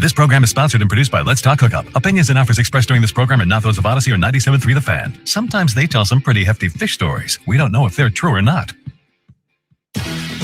This program is sponsored and produced by Let's Talk Hookup. Opinions and offers expressed during this program are not those of Odyssey or 97.3 The Fan. Sometimes they tell some pretty hefty fish stories. We don't know if they're true or not.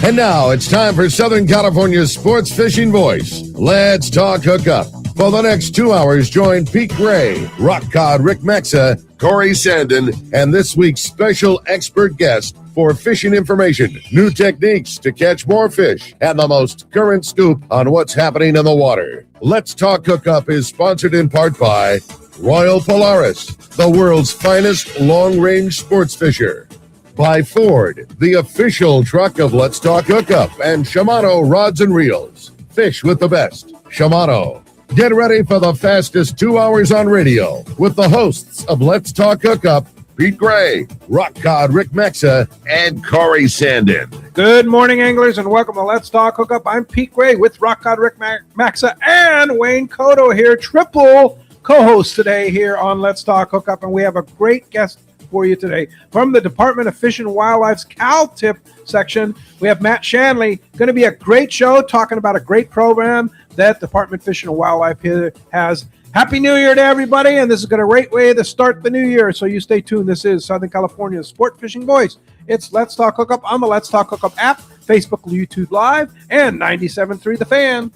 And now it's time for Southern California's sports fishing voice. Let's Talk Hookup. For the next 2 hours, join Pete Gray, Rock Cod Rick Maxa, Corey Sandin, and this week's special expert guest for fishing information, new techniques to catch more fish, and the most current scoop on what's happening in the water. Let's Talk Hookup is sponsored in part by Royal Polaris, the world's finest long-range sports fisher. By Ford, the official truck of Let's Talk Hookup, and Shimano Rods and Reels. Fish with the best. Shimano. Get ready for the fastest 2 hours on radio with the hosts of Let's Talk Hookup, Pete Gray, Rock Cod Rick Maxa, and Corey Sandin. Good morning, anglers, and welcome to Let's Talk Hookup. I'm Pete Gray with Rock Cod Rick Maxa and Wayne Cotto here, triple co-host today here on Let's Talk Hookup, and we have a great guest for you today from the Department of Fish and Wildlife's Cal Tip section. We have Matt Shanley. Going to be a great show talking about a great program that Department of Fish and Wildlife here has. Happy New Year to everybody, and this is going to be a great way to start the new year, so you stay tuned. This is Southern California's sport fishing voice. It's Let's Talk Hookup on the Let's Talk Hookup app, Facebook, YouTube Live, and 97.3 The Fan.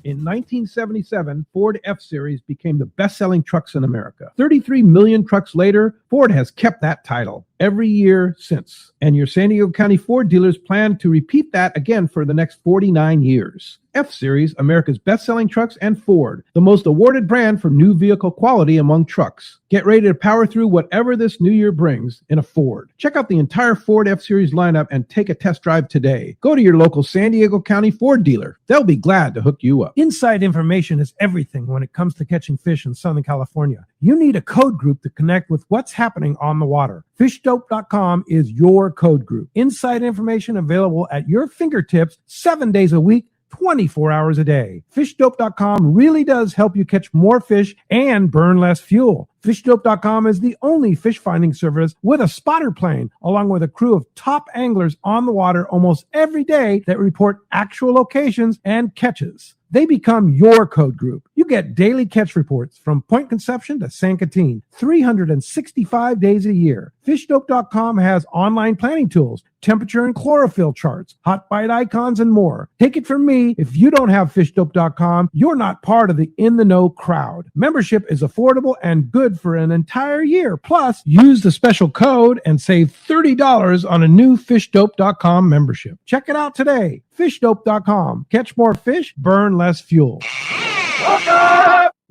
In 1977, Ford F-Series became the best-selling trucks in America. 33 million trucks later, Ford has kept that title every year since. And your San Diego County Ford dealers plan to repeat that again for the next 49 years. F-Series, America's best-selling trucks, and Ford, the most awarded brand for new vehicle quality among trucks. Get ready to power through whatever this new year brings in a Ford. Check out the entire Ford F-Series lineup and take a test drive today. Go to your local San Diego County Ford dealer. They'll be glad to hook you up. Inside information is everything when it comes to catching fish in Southern California. You need a code group to connect with what's happening on the water. FishDope.com is your code group. Inside information available at your fingertips 7 days a week, 24 hours a day. FishDope.com really does help you catch more fish and burn less fuel. FishDope.com is the only fish finding service with a spotter plane, along with a crew of top anglers on the water almost every day that report actual locations and catches. They become your code group. You get daily catch reports from Point Conception to San Quintin, 365 days a year. FishDope.com has online planning tools, temperature and chlorophyll charts, hot bite icons, and more. Take it from me, if you don't have FishDope.com, you're not part of the in-the-know crowd. Membership is affordable and good for an entire year. Plus, use the special code and save $30 on a new FishDope.com membership. Check it out today. FishDope.com. Catch more fish, burn less fuel.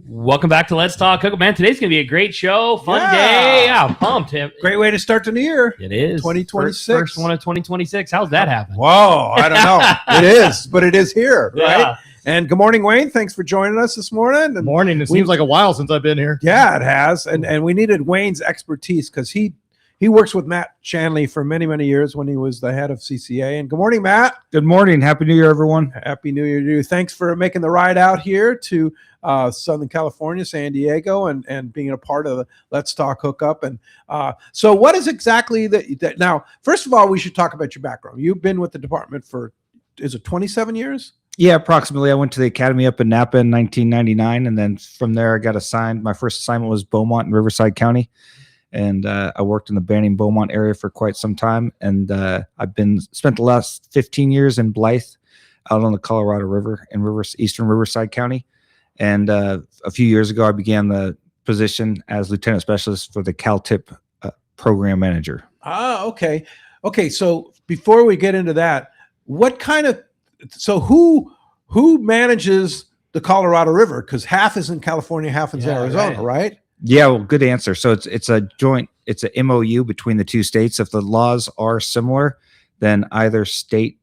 Welcome back to Let's Talk Hookup. Man, today's going to be a great show. Fun day. Yeah, I'm pumped. Great way to start the new year. It is. 2026. First one of 2026. How's that happen? Whoa, I don't know. It is, but it is here, right? Yeah. And good morning, Wayne. Thanks for joining us this morning. Good morning. It seems like a while since I've been here. Yeah, it has. And we needed Wayne's expertise because he works with Matt Shanley for many, many years when he was the head of CCA. And good morning, Matt. Good morning. Happy New Year, everyone. Happy New Year to you. Thanks for making the ride out here to Southern California, San Diego, and being a part of the Let's Talk Hookup. And so what is exactly that? Now, first of all, we should talk about your background. You've been with the department for, is it 27 years? Yeah, approximately. I went to the academy up in Napa in 1999, and then from there I got assigned. My first assignment was Beaumont in Riverside County, and I worked in the Banning Beaumont area for quite some time. And I've spent the last 15 years in Blythe, out on the Colorado River in eastern Riverside County. And a few years ago, I began the position as lieutenant specialist for the Cal Tip program manager. Ah, okay. Okay, so before we get into that, who manages the Colorado River? Because half is in California, half is in Arizona, right? Yeah, well, good answer. So it's a MOU between the two states. If the laws are similar, then either state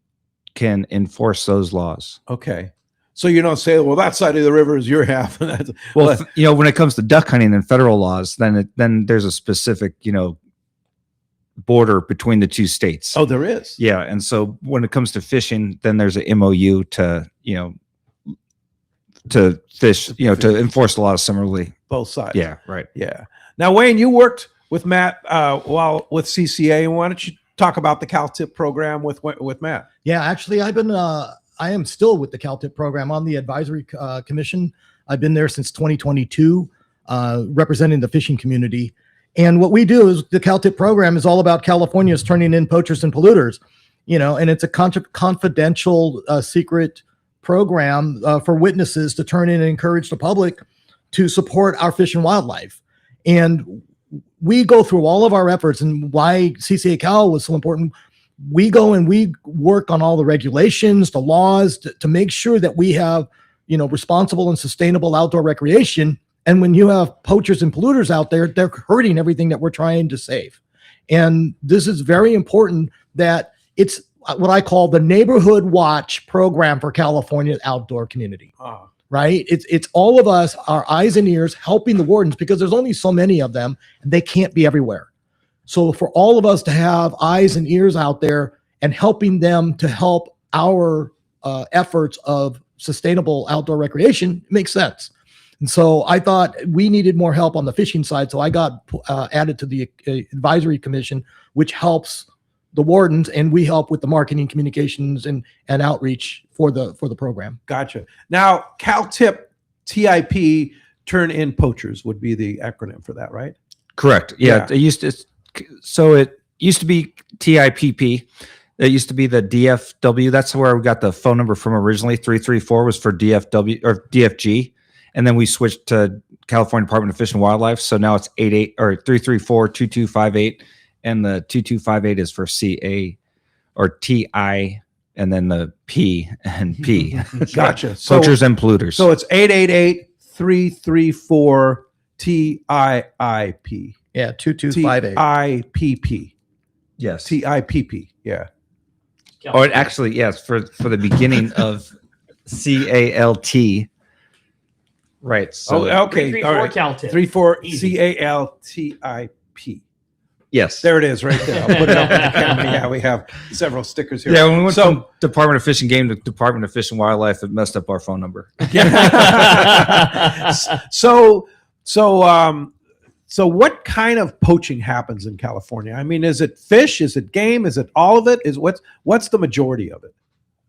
can enforce those laws. Okay. So you don't say, well, that side of the river is your half. Well, when it comes to duck hunting and federal laws, then there's a specific, border between the two states. Oh, there is. Yeah, and so when it comes to fishing, then there's a MOU to fish, to enforce the laws similarly. Both sides. Yeah, right. Yeah. Now, Wayne, you worked with Matt while with CCA, and why don't you talk about the Cal Tip program with Matt? Yeah, actually, I've been I am still with the CalTIP program on the advisory commission. I've been there since 2022, representing the fishing community. And what we do is the CalTIP program is all about California's turning in poachers and polluters, and it's a confidential secret program for witnesses to turn in and encourage the public to support our fish and wildlife. And we go through all of our efforts, and why CCA Cal was so important. We go and we work on all the regulations, the laws to make sure that we have, responsible and sustainable outdoor recreation. And when you have poachers and polluters out there, they're hurting everything that we're trying to save. And this is very important that it's what I call the neighborhood watch program for California outdoor community. Right? It's all of us, our eyes and ears, helping the wardens, because there's only so many of them and they can't be everywhere. So for all of us to have eyes and ears out there and helping them to help our efforts of sustainable outdoor recreation makes sense. And so I thought we needed more help on the fishing side. So I got added to the advisory commission, which helps the wardens, and we help with the marketing, communications, and outreach for the program. Gotcha. Now, CalTIP, TIP, turn in poachers would be the acronym for that, right? Correct. Yeah. It used to be TIPP. It used to be the DFW. That's where we got the phone number from originally. 334 was for DFW or DFG. And then we switched to California Department of Fish and Wildlife. So now it's 334-2258. And the 2258 is for CA or TI, and then the P and P. Gotcha. Poachers and polluters. So it's 888-334-TIIP. Yeah, 2258. TIPP. Yes. TIPP. Yeah. Or actually, yes, for the beginning of CALT. Right. So okay. 334 All right. CalTIP. 34 Easy. CALTIP. yes. There it is right there. I'll put it up on the camera. Yeah, we have several stickers here. Yeah, when we went from Department of Fish and Game to Department of Fish and Wildlife, it messed up our phone number. So what kind of poaching happens in California? I mean, is it fish? Is it game? Is it all of it? What's the majority of it?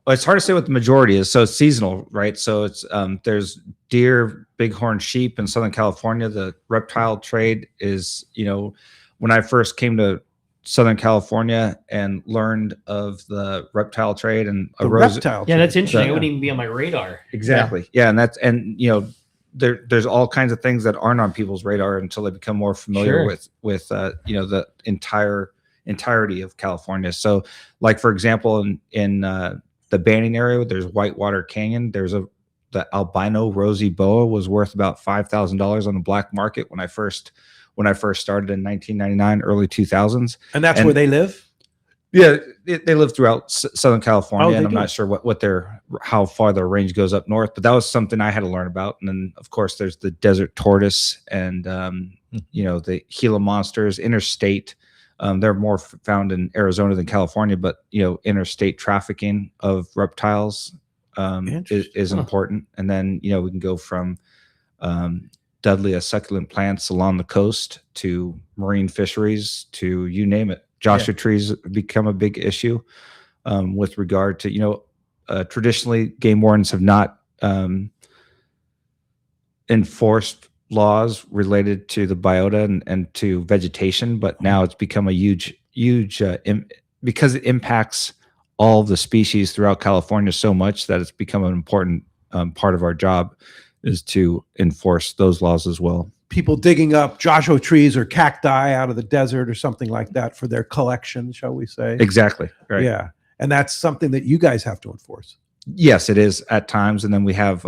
Well, it's hard to say what the majority is. So it's seasonal, right? So it's there's deer, bighorn sheep in Southern California. The reptile trade is, when I first came to Southern California and learned of the reptile trade and reptile Yeah, that's interesting. The- It wouldn't even be on my radar. Exactly. Yeah, and there's all kinds of things that aren't on people's radar until they become more familiar with the entirety of California. So, like for example, in the Banning area, there's Whitewater Canyon. The albino rosy boa was worth about $5,000 on the black market when I first started in 1999, early 2000s. And that's where they live? Yeah, they live throughout Southern California, and I'm do? not sure how far their range goes up north, but that was something I had to learn about. And then, of course, there's the desert tortoise and the Gila monsters, interstate. They're more found in Arizona than California, but interstate trafficking of reptiles is important. And then we can go from deadliest succulent plants along the coast to marine fisheries to you name it. Joshua trees become a big issue with regard to, traditionally game wardens have not enforced laws related to the biota and to vegetation, but now it's become a huge because it impacts all the species throughout California so much that it's become an important part of our job is to enforce those laws as well. People digging up Joshua trees or cacti out of the desert or something like that for their collection, shall we say? Exactly. Right. Yeah. And that's something that you guys have to enforce. Yes, it is at times. And then we have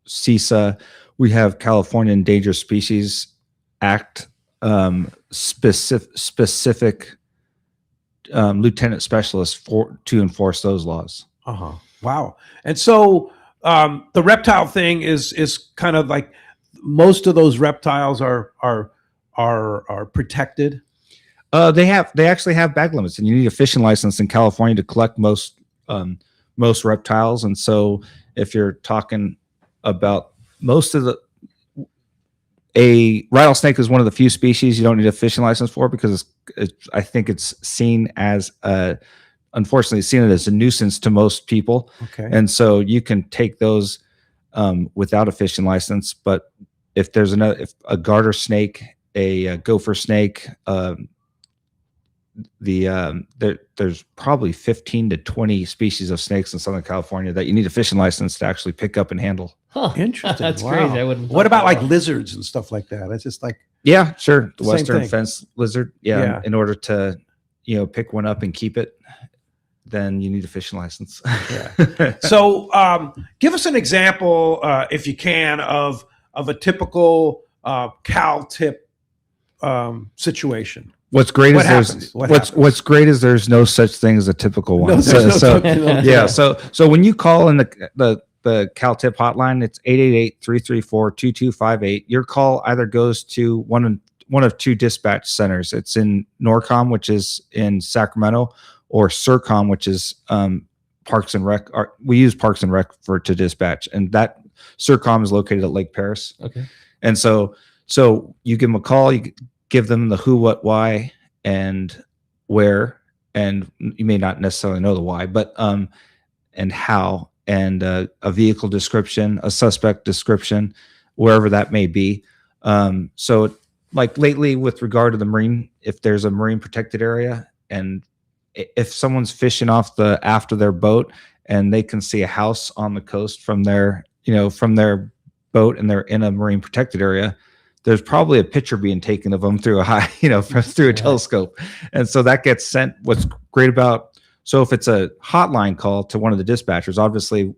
CISA, we have California Endangered Species Act, specific lieutenant specialists to enforce those laws. Wow. And so the reptile thing is kind of like most of those reptiles are protected. They actually have bag limits, and you need a fishing license in California to collect most reptiles. And so if you're talking about a rattlesnake is one of the few species you don't need a fishing license for because I think it's seen as a unfortunately seen it as a nuisance to most people. Okay. And so you can take those without a fishing license. But if there's if a garter snake, a gopher snake, there's probably 15 to 20 species of snakes in Southern California that you need a fishing license to actually pick up and handle. Huh. Interesting. That's Wow. crazy. I wouldn't. What about like lizards and stuff like that? It's just like, Yeah, sure. The Same western thing. fence lizard. Yeah, Yeah. In order to, pick one up and keep it, then you need a fishing license. Yeah. So give us an example, if you can, of a typical cow tip situation. What's great What is happens? What happens? what's great is there's no such thing as a typical one. No, so, there's no so- typical- yeah, so when you call in the Cal Tip hotline, it's 888-334-2258. Your call either goes to one of two dispatch centers. It's in Norcom, which is in Sacramento, or Surcom, which is Parks and Rec. We use Parks and Rec to dispatch, and that Surcom is located at Lake Paris. Okay. And so you give them a call, you give them the who, what, why, and where, and you may not necessarily know the why, but and how, and a vehicle description, a suspect description, wherever that may be. So like lately with regard to the marine, if there's a marine protected area, and if someone's fishing off after their boat and they can see a house on the coast from their boat and they're in a marine protected area, there's probably a picture being taken of them through through a telescope. And so that gets sent. What's great so if it's a hotline call to one of the dispatchers, obviously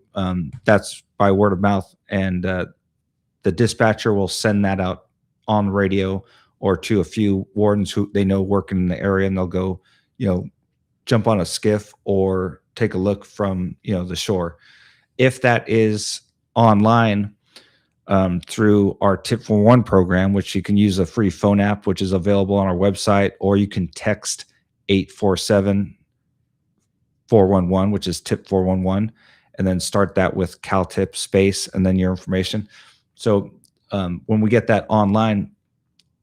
that's by word of mouth, and the dispatcher will send that out on the radio or to a few wardens who they know working in the area, and they'll go, jump on a skiff or take a look from, the shore. If that is online through our Tip for One program, which you can use a free phone app, which is available on our website, or you can text 847-411, which is Tip 411, and then start that with CalTip space and then your information. So when we get that online,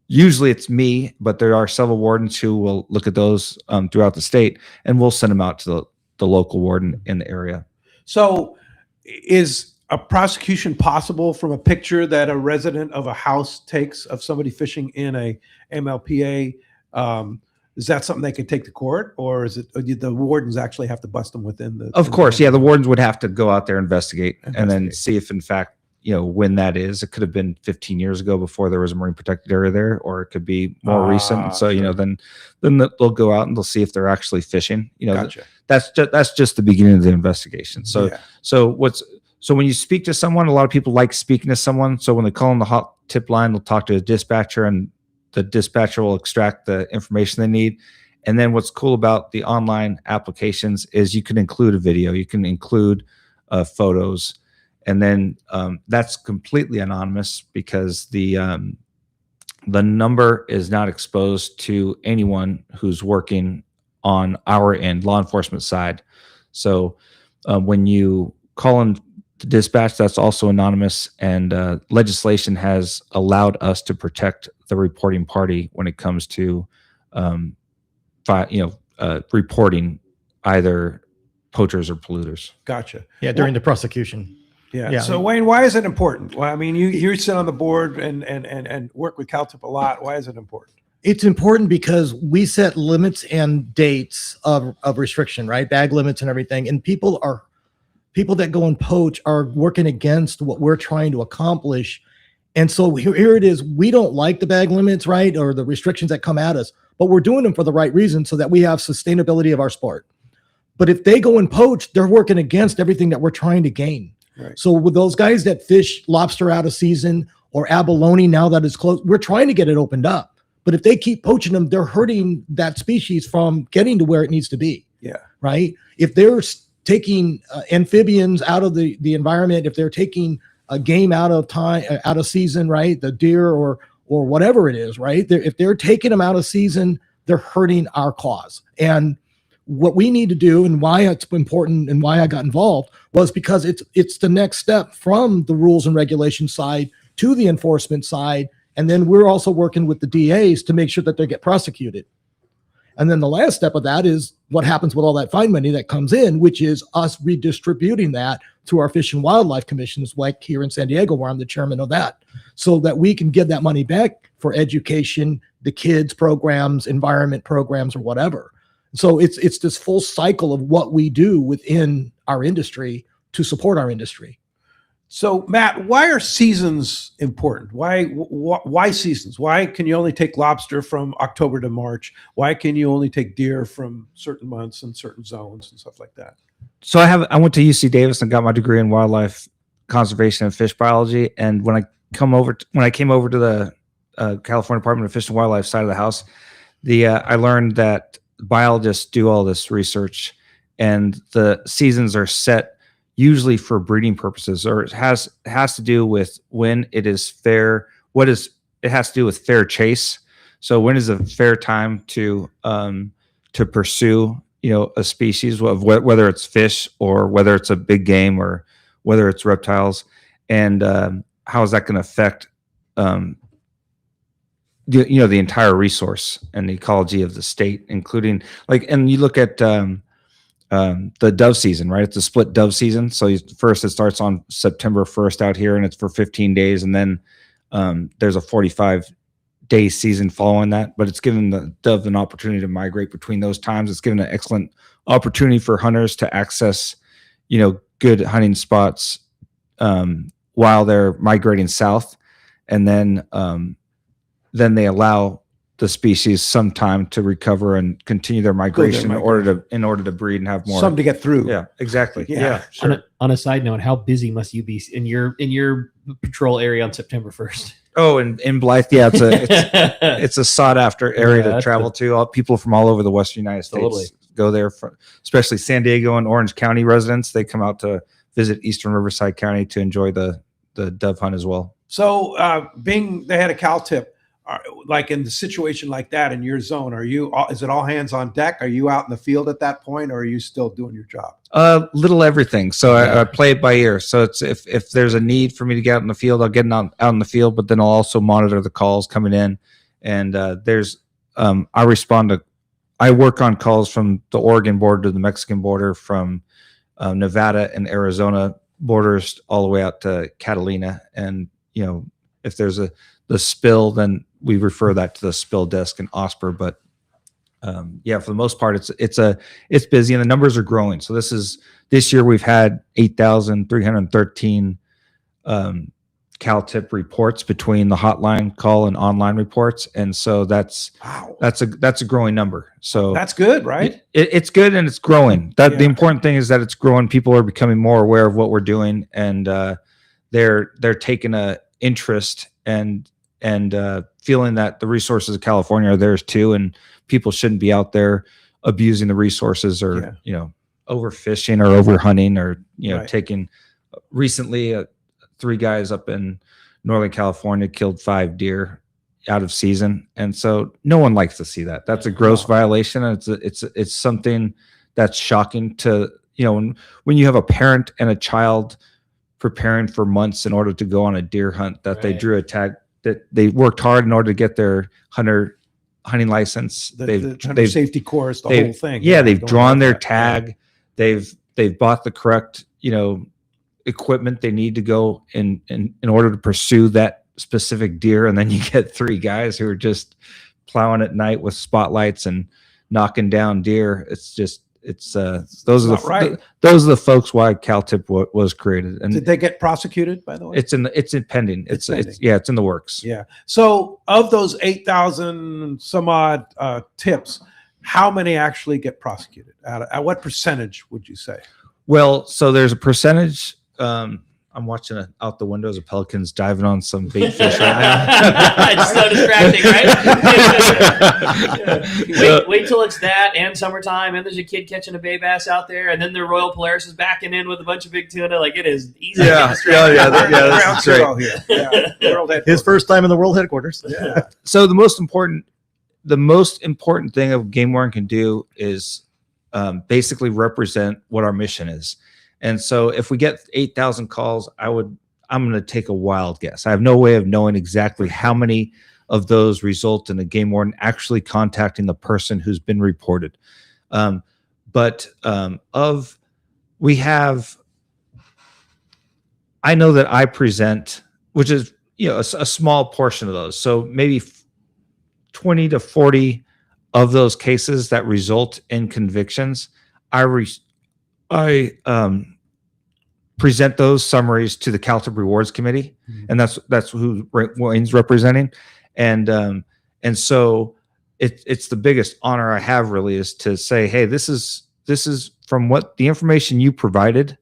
usually it's me, but there are several wardens who will look at those throughout the state, and we'll send them out to the local warden in the area. So is a prosecution possible from a picture that a resident of a house takes of somebody fishing in a MLPA? Is that something they can take to court, or is it the wardens actually have to bust them within the? Of course, yeah. The wardens would have to go out there, investigate, and then Investigate. see if in fact, when that is. It could have been 15 years ago before there was a marine protected area there, or it could be more recent. So, sure. then they'll go out and they'll see if they're actually fishing. Gotcha. That's just the beginning of the investigation. So, Yeah. so when you speak to someone, a lot of people like speaking to someone. So when they call on the hot tip line, they'll talk to a dispatcher, and the dispatcher will extract the information they need. And then what's cool about the online applications is you can include a video, you can include photos, and then that's completely anonymous, because the number is not exposed to anyone who's working on our end, law enforcement side. So when you call in to dispatch, that's also anonymous, and legislation has allowed us to protect the reporting party when it comes to reporting either poachers or polluters. Gotcha. Yeah, during the prosecution. Yeah. Yeah. So Wayne, why is it important? Well, I mean, you sit on the board and work with CalTip a lot. Why is it important? It's important because we set limits and dates of restriction, right? Bag limits and everything. And people that go and poach are working against what we're trying to accomplish. And so here it is. We don't like the bag limits, right? Or the restrictions that come at us, but we're doing them for the right reason, so that we have sustainability of our sport. But if they go and poach, they're working against everything that we're trying to gain. Right. So with those guys that fish lobster out of season, or abalone now that it's closed, we're trying to get it opened up. But if they keep poaching them, they're hurting that species from getting to where it needs to be. Yeah. Right. If they're taking amphibians out of the environment, if they're taking a game out of season, right, the deer or whatever it is, right, if they're taking them out of season, they're hurting our cause. And what we need to do, and why it's important and why I got involved, was because it's the next step from the rules and regulations side to the enforcement side. And then we're also working with the DAs to make sure that they get prosecuted. And then the last step of that is what happens with all that fine money that comes in, which is us redistributing that to our Fish and Wildlife commissions, like here in San Diego, where I'm the chairman of that, so that we can give that money back for education, the kids programs, environment programs, or whatever. So it's this full cycle of what we do within our industry to support our industry. So, Matt, why are seasons important? Why seasons? Why can you only take lobster from October to March? Why can you only take deer from certain months and certain zones and stuff like that? So I went to UC Davis and got my degree in wildlife conservation and fish biology. And when I came over to the California Department of Fish and Wildlife side of the house, I learned that biologists do all this research, and the seasons are set usually for breeding purposes, or it has to do with when it is fair. It has to do with fair chase. So when is a fair time to pursue, a species, whether it's fish or whether it's a big game or whether it's reptiles, and how is that going to affect the entire resource and the ecology of the state, including and you look at the dove season, right? It's a split dove season. So first it starts on September 1st out here, and it's for 15 days. And then there's a 45-day season following that, but it's given the dove an opportunity to migrate between those times. It's given an excellent opportunity for hunters to access, good hunting spots while they're migrating south. And then they allow the species some time to recover and continue their migration in order to breed and have more. Some to get through. Yeah, exactly. Yeah, sure. On a side note, how busy must you be in your patrol area on September 1st? Oh, and in Blythe, yeah, it's a sought after area to travel to. All people from all over the Western United States go there, especially San Diego and Orange County residents. They come out to visit Eastern Riverside County to enjoy the dove hunt as well. So being the head of CalTIP, like in the situation like that in your zone, is it all hands on deck? Are you out in the field at that point, or are you still doing your job? Little everything. So I play it by ear. So it's if there's a need for me to get out in the field, I'll get out in the field, but then I'll also monitor the calls coming in. And I work on calls from the Oregon border to the Mexican border, from Nevada and Arizona borders all the way out to Catalina. And, if there's the spill, then we refer that to the spill desk in Osper. But for the most part, it's busy and the numbers are growing. So this year we've had 8,313 CalTIP reports between the hotline call and online reports, and so that's a growing number. So that's good, right? It's good and it's growing. The important thing is that it's growing. People are becoming more aware of what we're doing, and they're taking a interest and feeling that the resources of California are theirs too, and people shouldn't be out there abusing the resources or overfishing or overhunting or taking. Recently, 3 guys up in Northern California killed 5 deer out of season, and so no one likes to see that. That's a gross violation, and it's something that's shocking to when you have a parent and a child preparing for months in order to go on a deer hunt, that they drew a tag, that they worked hard in order to get their hunting license. They've safety course, the whole thing. Yeah, they've drawn their tag. They've bought the correct equipment they need to go in order to pursue that specific deer, and then you get 3 guys who are just plowing at night with spotlights and knocking down deer. Those are the folks why CalTIP was created. And did they get prosecuted, by the way? It's pending. It's in the works. Yeah. So of those 8,000 some odd tips, how many actually get prosecuted? At what percentage would you say? Well, so there's a percentage. I'm watching out the windows of pelicans diving on some bait fish right now. It's so distracting, right? Wait till it's that and summertime, and there's a kid catching a bay bass out there, and then the Royal Polaris is backing in with a bunch of big tuna. Like, it is easy. That's right. His first time in the world headquarters. Yeah. So the most important thing a game warden can do is basically represent what our mission is. And so if we get 8,000 calls, I'm going to take a wild guess. I have no way of knowing exactly how many of those result in a game warden actually contacting the person who's been reported. I know that I present, which is, a small portion of those. So maybe 20 to 40 of those cases that result in convictions. I present those summaries to the CalTIP Rewards Committee, and that's who Wayne's representing, and so it's the biggest honor I have, really, is to say, hey, this is from what the information you provided.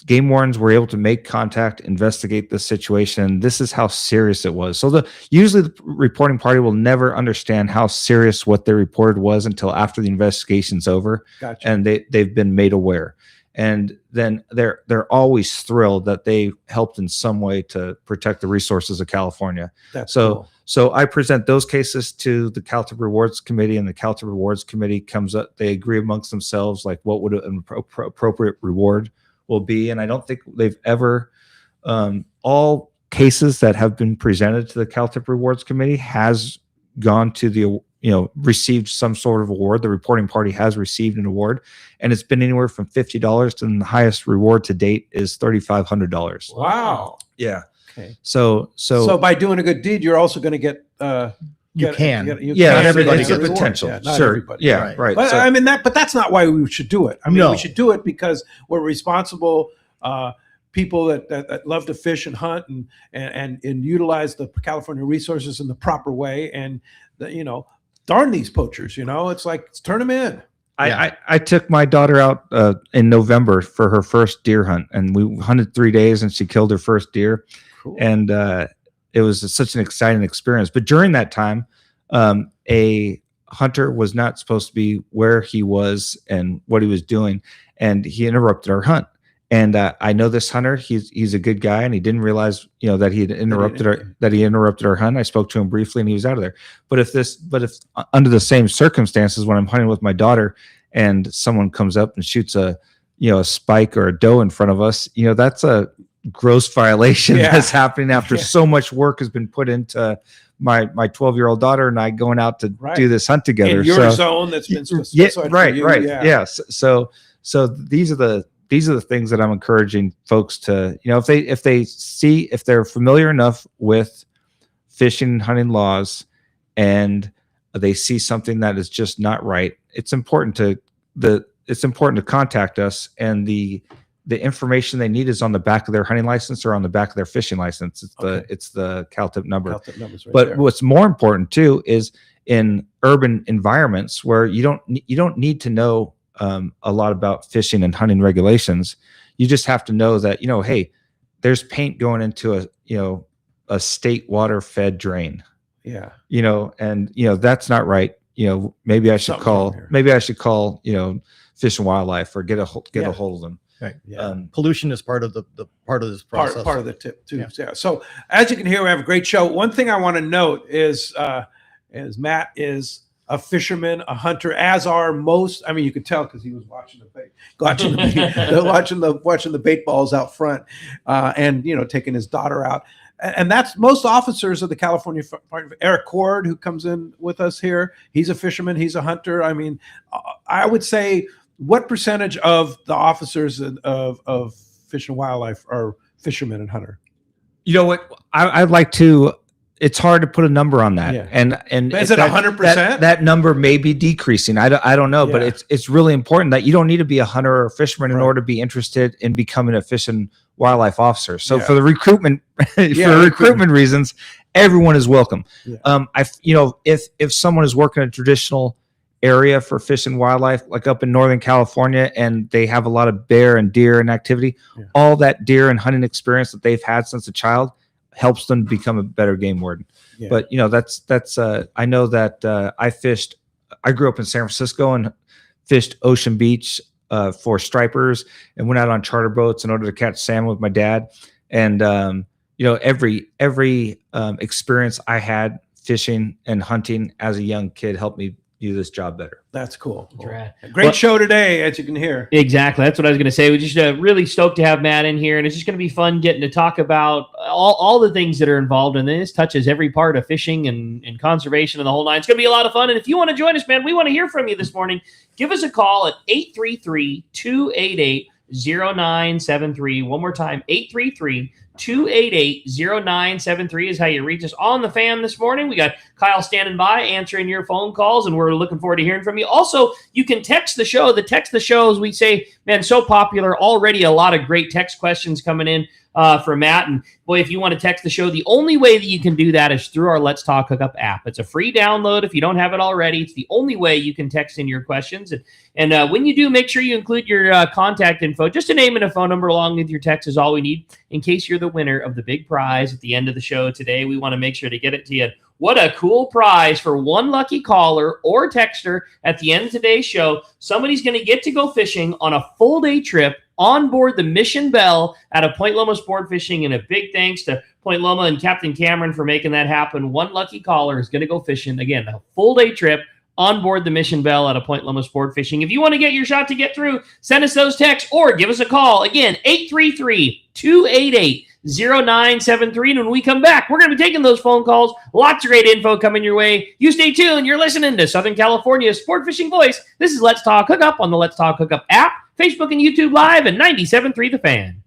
Game wardens were able to make contact, investigate the situation, and this is how serious it was. So usually the reporting party will never understand how serious what they reported was until after the investigation's over. Gotcha. And they've been made aware. And then they're always thrilled that they helped in some way to protect the resources of California. That's so cool. So I present those cases to the CalTIP Rewards Committee, and the CalTIP Rewards Committee comes up. They agree amongst themselves, like what would an appropriate reward will be. And I don't think they've ever, all cases that have been presented to the CalTIP Rewards Committee has gone to the, received some sort of award. The reporting party has received an award, and it's been anywhere from $50 to the highest reward to date is $3,500. Wow. Yeah. Okay. So by doing a good deed, you're also going to get, You can. everybody it's gets a reward. potential. Yeah, not Sure. everybody. Yeah. Right. But So- but that's not why we should do it. I mean, No. we should do it because we're responsible people that love to fish and hunt and utilize the California resources in the proper way. And darn these poachers. It's like, let's turn them in. I took my daughter out in November for her first deer hunt, and we hunted 3 days, and she killed her first deer. Cool. And it was such an exciting experience. But during that time, a hunter was not supposed to be where he was and what he was doing, and he interrupted our hunt. And I know this hunter; he's a good guy, and he didn't realize, that he had interrupted our hunt. I spoke to him briefly, and he was out of there. But if under the same circumstances, when I'm hunting with my daughter, and someone comes up and shoots a spike or a doe in front of us, that's a gross violation that's happening after so much work has been put into my 12-year-old daughter and I going out to do this hunt together. In your zone that's been specified for you. Right. Yeah. Yes. So these are the things that I'm encouraging folks to, if they're familiar enough with fishing and hunting laws and they see something that is just not right, it's important to contact us, and the information they need is on the back of their hunting license or on the back of their fishing license. It's the CalTIP number. CalTIP number's right But there. what's more important too is in urban environments where you don't need to know a lot about fishing and hunting regulations. You just have to know that, hey, there's paint going into a state water fed drain. Yeah. And that's not right. Maybe I should call Fish and Wildlife or get a hold of them. Right. Yeah. Pollution is part of the part of this process. Part of the tip too. Yeah. So as you can hear, we have a great show. One thing I want to note is Matt is a fisherman, a hunter, as are most. I mean, you could tell because he was watching the bait balls out front, and taking his daughter out. And that's most officers of the California Fire. Eric Cord, who comes in with us here, he's a fisherman, he's a hunter. I mean, I would say, what percentage of the officers of Fish and Wildlife are fishermen and hunter? You know what? I'd like to. It's hard to put a number on that, Yeah. and Is it 100%? That number may be decreasing. I don't know, but it's really important that you don't need to be a hunter or a fisherman in order to be interested in becoming a fish and wildlife officer. So for the recruitment, recruitment reasons, everyone is welcome. Yeah. If someone is working a traditional area for fish and wildlife, like up in Northern California, and they have a lot of bear and deer and activity, all that deer and hunting experience that they've had since a child helps them become a better game warden. Yeah. But that's I know that I grew up in San Francisco and fished Ocean Beach for stripers and went out on charter boats in order to catch salmon with my dad. And every experience I had fishing and hunting as a young kid helped me do this job better. That's cool. That's rad. Great show today, as you can hear. Exactly. That's what I was going to say. We're just really stoked to have Matt in here, and it's just going to be fun getting to talk about all the things that are involved in this. Touches every part of fishing and conservation and the whole nine. It's going to be a lot of fun. And if you want to join us, man, we want to hear from you this morning. Give us a call at 833-288-0973. One more time, 833-288-0973 is how you reach us on the fan this morning. We got Kyle standing by answering your phone calls, and we're looking forward to hearing from you. Also, you can text the show. The text the show, as we say, man, so popular already. A lot of great text questions coming in for Matt. And boy, if you want to text the show, the only way that you can do that is through our Let's Talk Hookup app. It's a free download if you don't have it already. It's the only way you can text in your questions. And when you do, make sure you include your contact info. Just a name and a phone number along with your text is all we need in case you're the winner of the big prize at the end of the show today. We want to make sure to get it to you. What a cool prize for one lucky caller or texter at the end of today's show. Somebody's going to get to go fishing on a full day trip on board the Mission Belle out of Point Loma Sport Fishing. And a big thanks to Point Loma and Captain Cameron for making that happen. One lucky caller is going to go fishing. Again, a full day trip on board the Mission Belle out of Point Loma Sport Fishing. If you want to get your shot to get through, send us those texts or give us a call. Again, 833-288-0973. And when we come back, we're going to be taking those phone calls. Lots of great info coming your way. You stay tuned. You're listening to Southern California's Sport Fishing Voice. This is Let's Talk Hookup on the Let's Talk Hookup app, Facebook and YouTube Live, and 97.3 The Fan.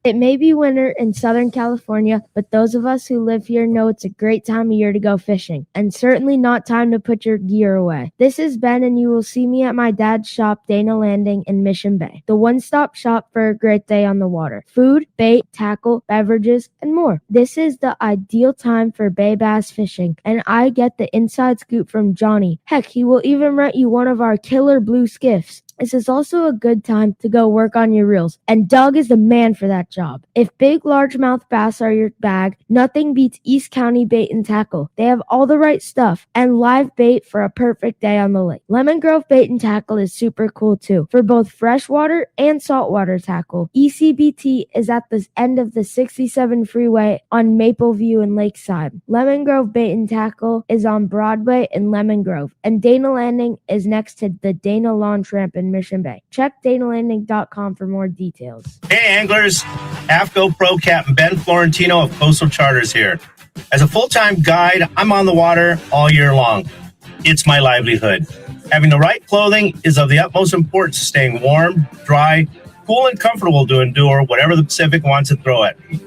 It may be winter in Southern California, but those of us who live here know it's a great time of year to go fishing, and certainly not time to put your gear away. This is Ben, and you will see me at my dad's shop, Dana Landing in Mission Bay, the one-stop shop for a great day on the water. Food, bait, tackle, beverages, and more. This is the ideal time for bay bass fishing, and I get the inside scoop from Johnny. Heck, he will even rent you one of our killer blue skiffs. This is also a good time to go work on your reels, and Doug is the man for that job. If big largemouth bass are your bag, nothing beats East County Bait and Tackle. They have all the right stuff and live bait for a perfect day on the lake. Lemon Grove Bait and Tackle is super cool too, for both freshwater and saltwater tackle. ECBT is at the end of the 67 freeway on Mapleview and Lakeside. Lemon Grove Bait and Tackle is on Broadway in Lemon Grove, and Dana Landing is next to the Dana Lawn Tramp in Mission Bay. Check danalanding.com for more details. Hey anglers, AFCO Pro Captain Ben Florentino of Coastal Charters here. As a full-time guide, I'm on the water all year long. It's my livelihood. Having the right clothing is of the utmost importance to staying warm, dry, cool, and comfortable to endure whatever the Pacific wants to throw at me.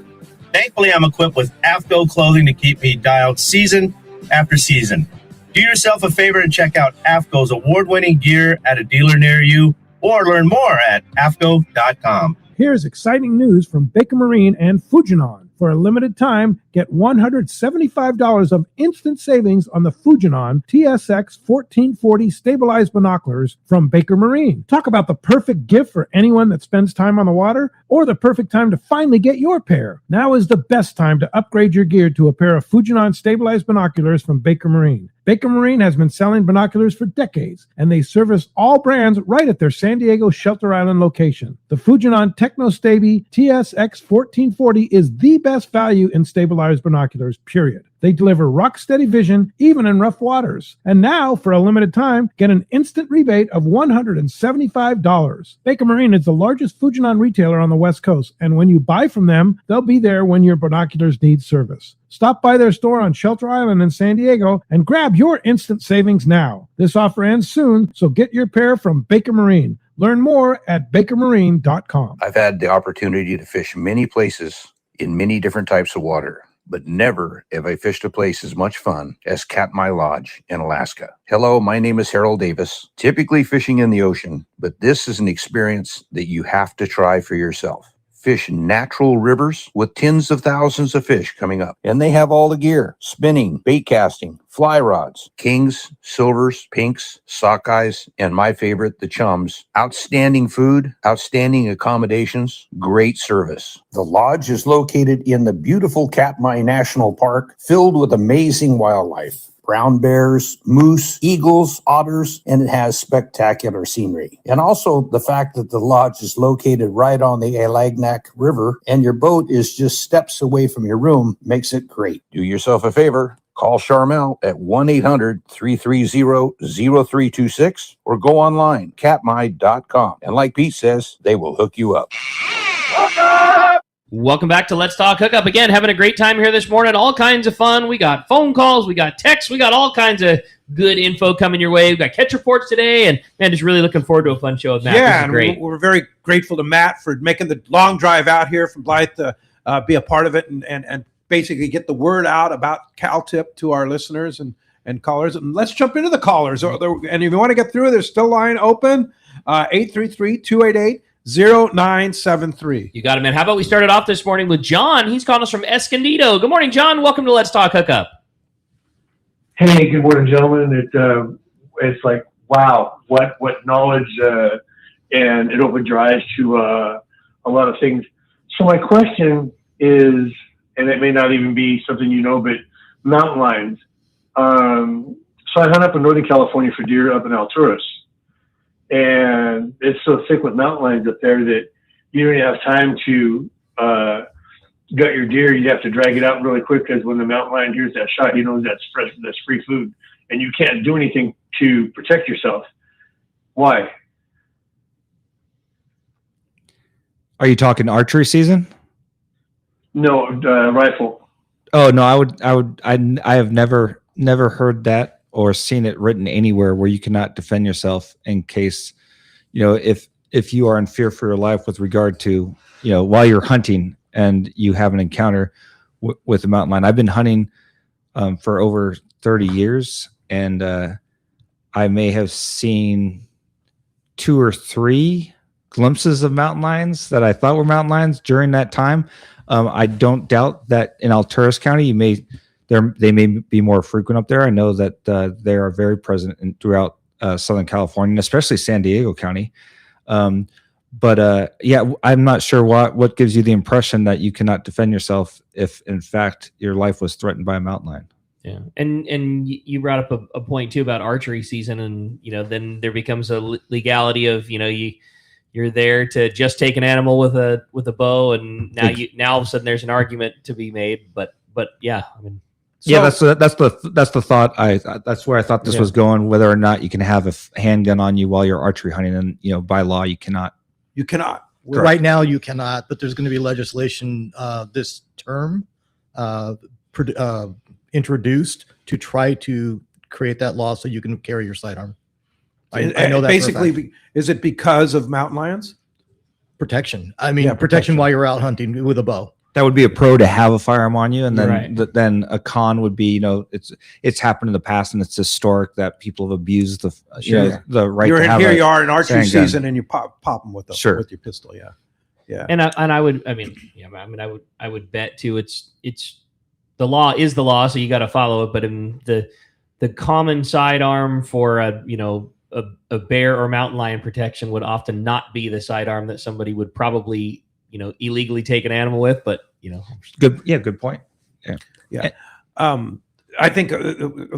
Thankfully, I'm equipped with AFCO clothing to keep me dialed season after season. Do yourself a favor and check out AFCO's award-winning gear at a dealer near you, or learn more at AFCO.com. Here's exciting news from Baker Marine and Fujinon. For a limited time, get $175 of instant savings on the Fujinon TSX 1440 stabilized binoculars from Baker Marine. Talk about the perfect gift for anyone that spends time on the water, or the perfect time to finally get your pair. Now is the best time to upgrade your gear to a pair of Fujinon stabilized binoculars from Baker Marine. Baker Marine has been selling binoculars for decades, and they service all brands right at their San Diego Shelter Island location. The Fujinon Technostabi TSX 1440 is the best value in stabilized binoculars, period. They deliver rock-steady vision even in rough waters. And now, for a limited time, get an instant rebate of $175. Baker Marine is the largest Fujinon retailer on the West Coast, and when you buy from them, they'll be there when your binoculars need service. Stop by their store on Shelter Island in San Diego and grab your instant savings now. This offer ends soon, so get your pair from Baker Marine. Learn more at bakermarine.com. I've had the opportunity to fish many places in many different types of water, but never have I fished a place as much fun as Katmai Lodge in Alaska. Hello, my name is Harold Davis, typically fishing in the ocean, but this is an experience that you have to try for yourself. Fish natural rivers with tens of thousands of fish coming up. And they have all the gear: spinning, bait casting, fly rods, kings, silvers, pinks, sockeyes, and my favorite, the chums. Outstanding food, outstanding accommodations, great service. The lodge is located in the beautiful Katmai National Park, filled with amazing wildlife. Brown bears, moose, eagles, otters, and it has spectacular scenery. And also the fact that the lodge is located right on the Alagnak River and your boat is just steps away from your room makes it great. Do yourself a favor. Call Charmel at 1-800-330-0326 or go online, capmy.com. And like Pete says, they will hook you up. Welcome back to Let's Talk Hookup. Again, having a great time here this morning. All kinds of fun. We got phone calls. We got texts. We got all kinds of good info coming your way. We got catch reports today. And, man, just really looking forward to a fun show with Matt. Yeah, and great. we're very grateful to Matt for making the long drive out here from Blythe to be a part of it and basically get the word out about CalTip to our listeners and callers. And let's jump into the callers. And if you want to get through, there's still line open, 833-288-0973. You got it, man. How about we started off this morning with John? He's calling us from Escondido. Good morning, John. Welcome to Let's Talk Hookup. Hey, good morning, gentlemen. It's like, wow, what knowledge, and it opened your eyes to a lot of things. So my question is, and it may not even be something you know, but mountain lions. So I hunt up in Northern California for deer up in Alturas. And it's so thick with mountain lions up there that you don't even have time to gut your deer. You have to drag it out really quick because when the mountain lion hears that shot, he knows that's fresh, that's free food. And you can't do anything to protect yourself. Why? Are you talking archery season? No, rifle. Oh no, I have never heard that or seen it written anywhere where you cannot defend yourself in case, if you are in fear for your life with regard to, while you're hunting and you have an encounter with a mountain lion. I've been hunting for over 30 years, and I may have seen 2 or 3 glimpses of mountain lions that I thought were mountain lions during that time. I don't doubt that in Alturas County, they may be more frequent up there. I know that they are very present throughout Southern California, and especially San Diego County. But I'm not sure what gives you the impression that you cannot defend yourself if, in fact, your life was threatened by a mountain lion. Yeah, and you brought up a point too about archery season, and then there becomes a legality of you're there to just take an animal with a bow, and now all of a sudden there's an argument to be made. But yeah, I mean, that's the thought. That's where I thought this was going. Whether or not you can have a handgun on you while you're archery hunting, and by law you cannot. You cannot. Right now you cannot, but there's going to be legislation this term introduced to try to create that law so you can carry your sidearm. I know that basically. Is it because of mountain lions? Protection. I mean, protection while you're out hunting with a bow. That would be a pro to have a firearm on you, and then Right. then a con would be it's happened in the past, and it's historic that people have abused the the right. You're to in have here. You are in archery handgun. season, and you pop them with with your pistol. Yeah. And I would bet too. It's the law is the law, so you got to follow it. But in the common sidearm for a bear or mountain lion protection would often not be the sidearm that somebody would probably illegally take an animal with. But good point. Yeah. I think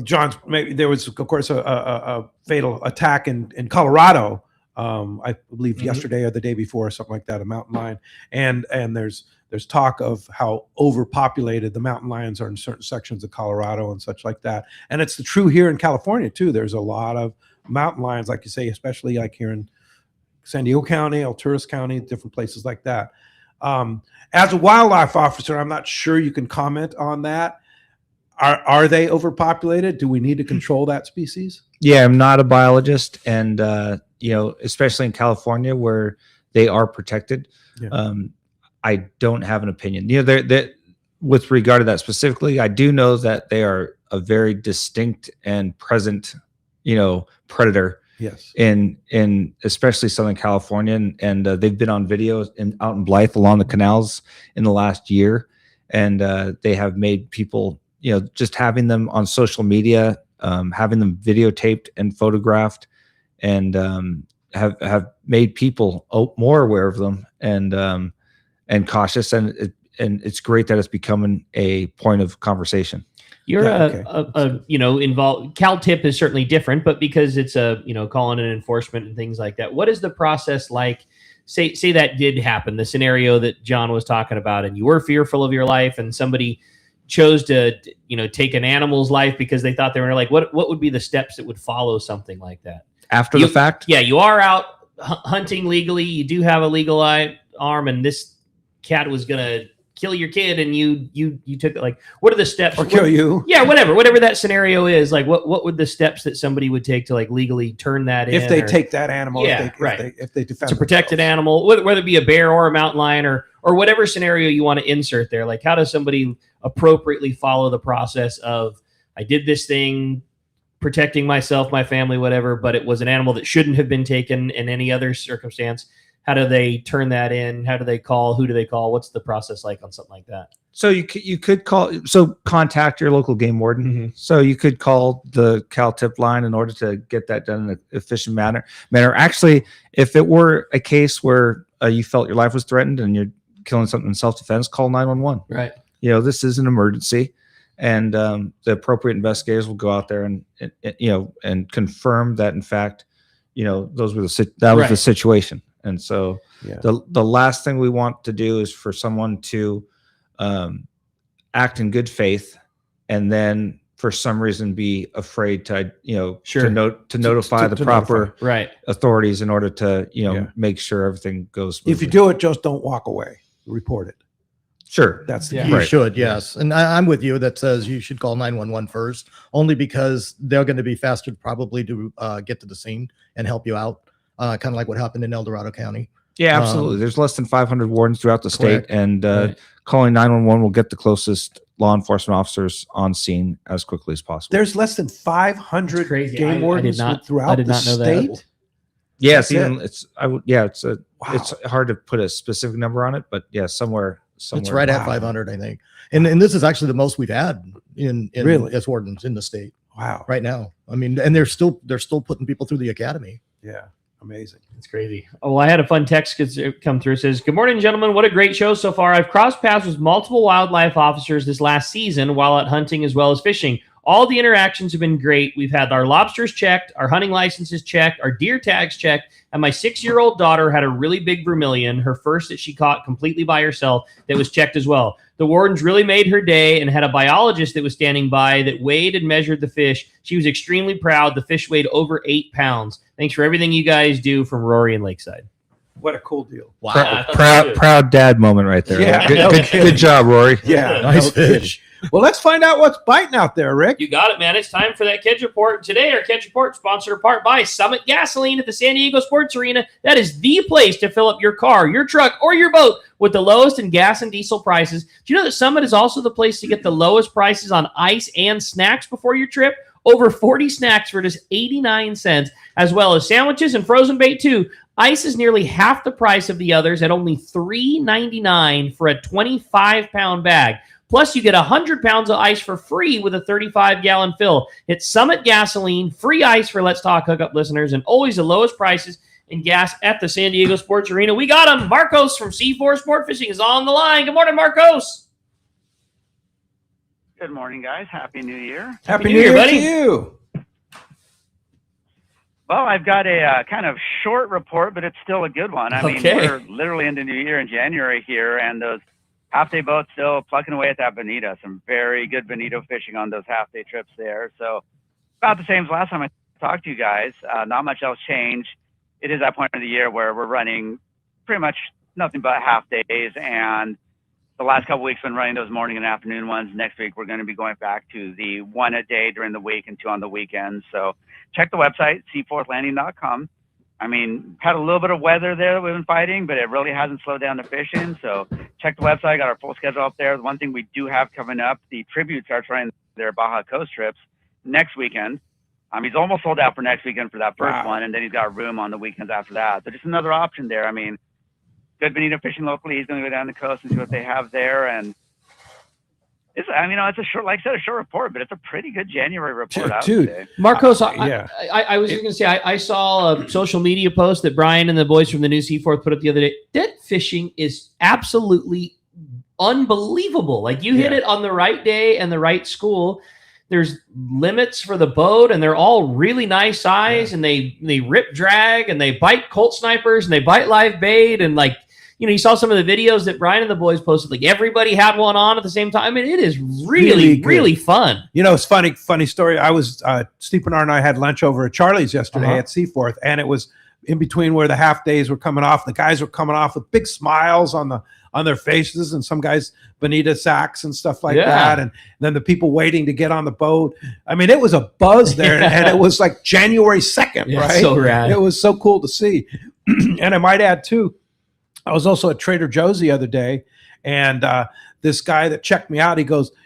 John's. Maybe there was, of course, a fatal attack in Colorado. I believe yesterday or the day before, or something like that, a mountain lion, and there's talk of how overpopulated the mountain lions are in certain sections of Colorado and such like that. And it's true here in California too. There's a lot of mountain lions, like you say, especially like here in San Diego County, Alturas County, different places like that. As a wildlife officer, I'm not sure you can comment on that. Are they overpopulated? Do we need to control that species? Yeah, I'm not a biologist, and especially in California where they are protected, I don't have an opinion. That with regard to that specifically, I do know that they are a very distinct and present, predator. Yes. In especially Southern California, and they've been on video out in Blythe along the canals in the last year, and they have made people, just having them on social media, having them videotaped and photographed, and have made people more aware of them and cautious, and it's great that it's becoming a point of conversation. You're involved. CalTip is certainly different, but because it's calling an enforcement and things like that. What is the process like? Say that did happen, the scenario that John was talking about, and you were fearful of your life, and somebody chose to, take an animal's life because they thought they were like, what would be the steps that would follow something like that? After the fact? Yeah, you are out hunting legally. You do have a legal arm, and this cat was going to kill your kid, and you took it. Like, what are the steps? Or kill you. Yeah, whatever that snenario is. Like, what would the steps that somebody would take to like legally turn that in? If they take that animal, right. If they defend it's a protected animal, whether it be a bear or a mountain lion or whatever scenario you want to insert there. Like, how does somebody appropriately follow the process of, I did this thing protecting myself, my family, whatever, but it was an animal that shouldn't have been taken in any other circumstance. How do they turn that in? How do they call? Who do they call? What's the process like on something like that? So you could call, contact your local game warden. Mm-hmm. So you could call the Cal Tip line in order to get that done in an efficient manner. Actually, if it were a case where you felt your life was threatened and you're killing something in self-defense, call 911. Right. This is an emergency, and the appropriate investigators will go out there and confirm that, in fact, those were was the situation. And so the last thing we want to do is for someone to act in good faith and then for some reason be afraid to notify the proper authorities in order to make sure everything goes smoothly. If you do it, just don't walk away. Report it. Sure. That's the You key. should, yes. And I'm with you that says you should call 911 first, only because they're going to be faster probably to get to the scene and help you out, kind of like what happened in El Dorado County. Yeah, absolutely. There's less than 500 wardens throughout the state, Correct. and calling 911 will get the closest law enforcement officers on scene as quickly as possible. There's less than 500 crazy. game wardens throughout the state. Yes, That's it's hard to put a specific number on it, but yeah, somewhere. It's right at 500, I think. And this is actually the most we've had in Really? as wardens in the state Wow. right now. I mean, and they're still putting people through the academy. Yeah. Amazing. It's crazy. Oh, well, I had a fun text come through. It says, "Good morning, gentlemen. What a great show so far. I've crossed paths with multiple wildlife officers this last season while out hunting as well as fishing. All the interactions have been great. We've had our lobsters checked, our hunting licenses checked, our deer tags checked, and my 6-year-old daughter had a really big vermilion, her first that she caught completely by herself, that was checked as well. The wardens really made her day and had a biologist that was standing by that weighed and measured the fish. She was extremely proud. The fish weighed over 8 pounds. Thanks for everything you guys do from Rory and Lakeside." What a cool deal. Wow. Proud dad moment right there. Yeah, Good job, Rory. Yeah. Nice fish. Well, let's find out what's biting out there, Rick. You got it, man. It's time for that Kedge Report. Today, our Kedge Report sponsored in part by Summit Gasoline at the San Diego Sports Arena. That is the place to fill up your car, your truck, or your boat with the lowest in gas and diesel prices. Do you know that Summit is also the place to get the lowest prices on ice and snacks before your trip? Over 40 snacks for just 89 cents, as well as sandwiches and frozen bait, too. Ice is nearly half the price of the others at only $3.99 for a 25-pound bag. Plus, you get 100 pounds of ice for free with a 35-gallon fill. It's Summit Gasoline, free ice for Let's Talk Hookup listeners, and always the lowest prices in gas at the San Diego Sports Arena. We got him. Marcos from C4 Sport Fishing is on the line. Good morning, Marcos. Good morning, guys. Happy New Year. Happy New Year, buddy. to you. Well, I've got a kind of short report, but it's still a good one. I mean, we're literally into New Year in January here, and those half-day boats still plucking away at that bonito. Some very good bonito fishing on those half-day trips there. So about the same as last time I talked to you guys. Not much else changed. It is that point of the year where we're running pretty much nothing but half-days, and the last couple of weeks been running those morning and afternoon ones. Next week, we're going to be going back to the 1 a day during the week and 2 on the weekends. So check the website, seaforthlanding.com. I mean, had a little bit of weather there that we've been fighting, but it really hasn't slowed down the fishing. So check the website. Got our full schedule up there. The one thing we do have coming up, the Tribute starts running their Baja Coast trips next weekend. He's almost sold out for next weekend for that first one, and then he's got room on the weekends after that. So just another option there. I mean, good bonito fishing locally. He's going to go down the coast and see what they have there. And it's a short, like I said, a short report, but it's a pretty good January report. Dude, Marcos, yeah. I was just going to say, I saw a social media post that Brian and the boys from the New Seaforth put up the other day. That fishing is absolutely unbelievable. Like, you hit it on the right day and the right school. There's limits for the boat, and they're all really nice size, and they rip drag, and they bite Colt snipers, and they bite live bait, and like, you saw some of the videos that Brian and the boys posted. Like everybody had one on at the same time. I mean, it is really fun. It's funny story. I was Steve Bernard and I had lunch over at Charlie's yesterday at Seaforth, and it was in between where the half days were coming off. The guys were coming off with big smiles on their faces, and some guys bonita sacks and stuff like that, and then the people waiting to get on the boat. I mean, it was a buzz there, and it was like January 2nd, right? So rad. It was so cool to see. And I might add too, I was also at Trader Joe's the other day, and this guy that checked me out,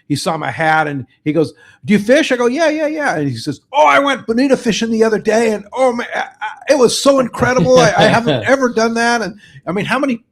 he saw my hat, and he goes, "Do you fish?" I go, yeah. And he says, "Oh, I went bonita fishing the other day, and oh man, it was so incredible. I haven't ever done that." And I mean, how many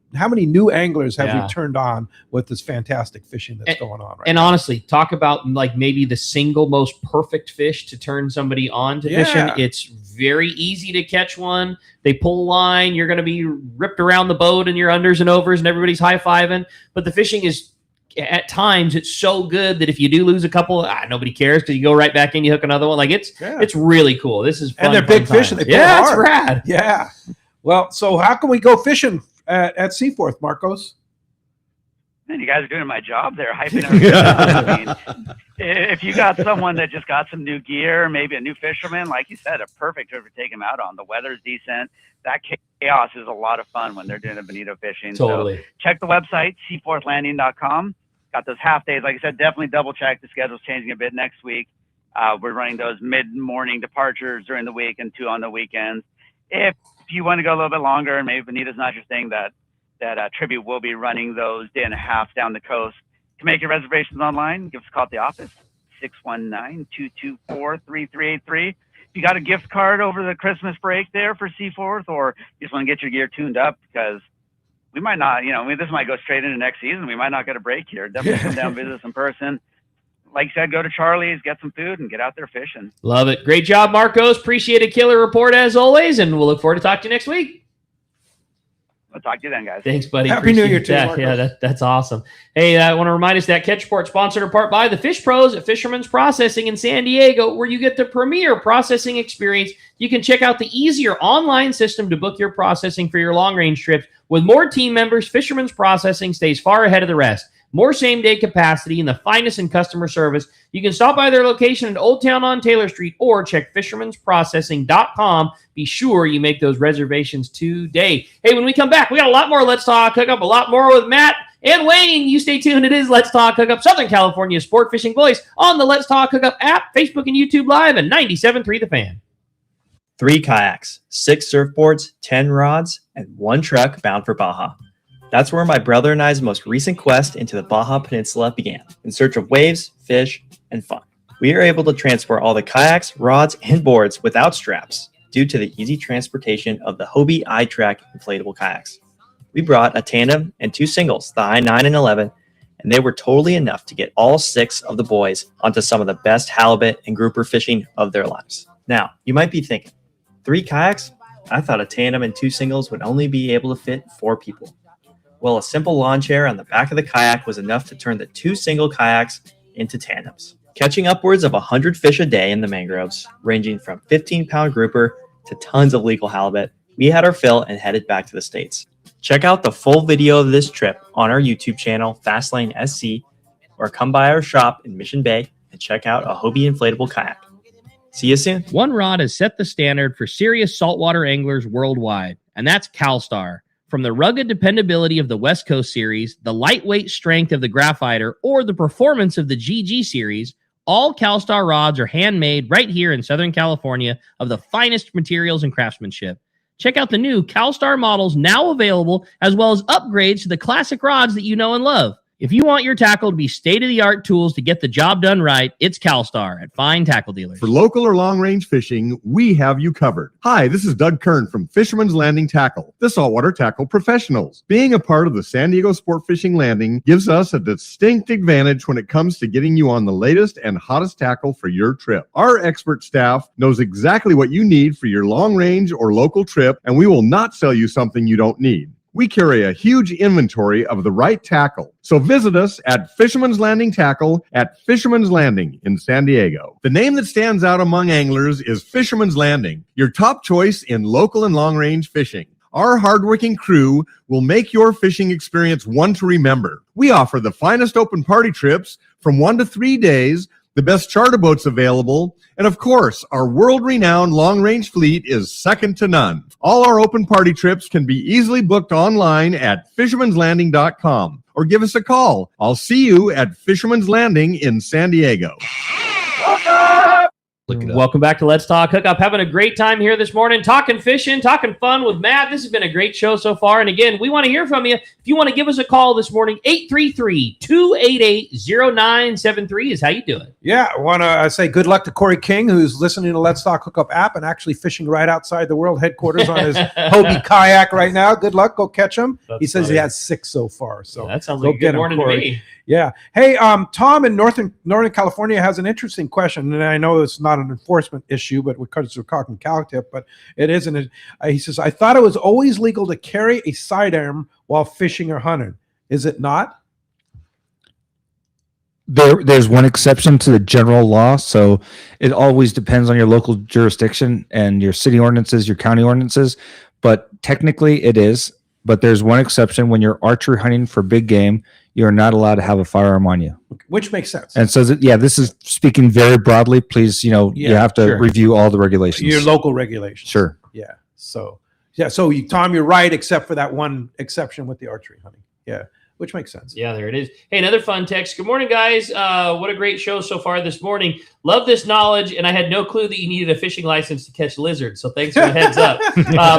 new anglers have we turned on with this fantastic fishing that's going on right and now? Honestly, talk about like maybe the single most perfect fish to turn somebody on to fishing. It's very easy to catch one. They pull a line, you're going to be ripped around the boat and your unders and overs and everybody's high-fiving. But the fishing is, at times, it's so good that if you do lose a couple, nobody cares because you go right back in, you hook another one. Like it's really cool. This is fun. And they're big fish and they pull hard. It's rad. Yeah. Well, so how can we go fishing at Seaforth, Marcos? Man, you guys are doing my job there, hyping everything up. I mean, if you got someone that just got some new gear, maybe a new fisherman, like you said, a perfect trip to take him out on. The weather's decent. That chaos is a lot of fun when they're doing the bonito fishing. Totally. So check the website, seaforthlanding.com. Got those half days. Like I said, definitely double check. The schedule's changing a bit next week. We're running those mid-morning departures during the week and 2 on the weekends. If you want to go a little bit longer and maybe bonita's not your thing, that Tribute will be running those day and a half down the coast. To make your reservations online, give us a call at the office, 619-224-3383. If you got a gift card over the Christmas break there for Seaforth, or you just want to get your gear tuned up, because we might not, this might go straight into next season. We might not get a break here. Definitely come down, visit us in person. Like you said, go to Charlie's, get some food, and get out there fishing. Love it. Great job, Marcos. Appreciate a killer report as always, and we'll look forward to talking to you next week. I'll talk to you then, guys. Thanks, buddy. Happy New Year to you, that. Marcos. Yeah, that's awesome. Hey, I want to remind us that Catch Report sponsored in part by the Fish Pros at Fisherman's Processing in San Diego, where you get the premier processing experience. You can check out the easier online system to book your processing for your long-range trips. With more team members, Fisherman's Processing stays far ahead of the rest. More same-day capacity and the finest in customer service. You can stop by their location in Old Town on Taylor Street or check fishermansprocessing.com. Be sure you make those reservations today. Hey, when we come back, we got a lot more Let's Talk Hookup, a lot more with Matt and Wayne. You stay tuned. It is Let's Talk Hookup, Southern California's sport fishing voice on the Let's Talk Hookup app, Facebook and YouTube Live, and 97.3 The Fan. 3 kayaks, 6 surfboards, 10 rods, and 1 truck bound for Baja. That's where my brother and I's most recent quest into the Baja Peninsula began, in search of waves, fish, and fun. We are able to transport all the kayaks, rods, and boards without straps due to the easy transportation of the Hobie iTrack inflatable kayaks. We brought a tandem and 2 singles, the I-9 and 11, and they were totally enough to get all 6 of the boys onto some of the best halibut and grouper fishing of their lives. Now, you might be thinking, 3 kayaks? I thought a tandem and 2 singles would only be able to fit 4 people. Well, a simple lawn chair on the back of the kayak was enough to turn the 2 single kayaks into tandems. Catching upwards of 100 fish a day in the mangroves, ranging from 15-pound grouper to tons of legal halibut, we had our fill and headed back to the States. Check out the full video of this trip on our YouTube channel, Fastlane SC, or come by our shop in Mission Bay and check out a Hobie inflatable kayak. See you soon. One rod has set the standard for serious saltwater anglers worldwide, and that's CalStar. From the rugged dependability of the West Coast series, the lightweight strength of the Graphiter, or the performance of the GG series, all CalStar rods are handmade right here in Southern California of the finest materials and craftsmanship. Check out the new CalStar models now available, as well as upgrades to the classic rods that you know and love. If you want your tackle to be state-of-the-art tools to get the job done right, it's CalStar at fine tackle dealers. For local or long-range fishing, we have you covered. Hi, this is Doug Kern from Fisherman's Landing Tackle, the saltwater tackle professionals. Being a part of the San Diego Sport Fishing Landing gives us a distinct advantage when it comes to getting you on the latest and hottest tackle for your trip. Our expert staff knows exactly what you need for your long-range or local trip, and we will not sell you something you don't need. We carry a huge inventory of the right tackle. So visit us at Fisherman's Landing Tackle at Fisherman's Landing in San Diego. The name that stands out among anglers is Fisherman's Landing, your top choice in local and long-range fishing. Our hardworking crew will make your fishing experience one to remember. We offer the finest open party trips from 1 to 3 days, the best charter boats available, and of course, our world-renowned long-range fleet is second to none. All our open party trips can be easily booked online at fishermanslanding.com or give us a call. I'll see you at Fisherman's Landing in San Diego. Welcome back to Let's Talk Hookup. Having a great time here this morning, talking fishing, talking fun with Matt. This has been a great show so far. And again, we want to hear from you. If you want to give us a call this morning, 833-288-0973 is how you do it. Yeah, I want to say good luck to Corey King, who's listening to Let's Talk Hookup app and actually fishing right outside the world headquarters on his Hobie kayak right now. Good luck. Go catch him. He says he has 6 so far. So that sounds like a good morning to me. Yeah. Hey, Tom in Northern California has an interesting question, and I know it's not an enforcement issue, but because we're talking cow tip, but it isn't. He says, I thought it was always legal to carry a sidearm while fishing or hunting. Is it not? There's one exception to the general law, so it always depends on your local jurisdiction and your city ordinances, your county ordinances, but technically it is. But there's one exception: when you're archery hunting for big game, you're not allowed to have a firearm on you. Which makes sense. And so, this is speaking very broadly. Please, you have to review all the regulations. Your local regulations. Sure. Yeah. So, Tom, you're right, except for that one exception with the archery hunting. Yeah. Which makes sense. Yeah, there it is. Hey, another fun text. Good morning, guys. What a great show so far this morning. Love this knowledge, and I had no clue that you needed a fishing license to catch lizards. So thanks for the heads up.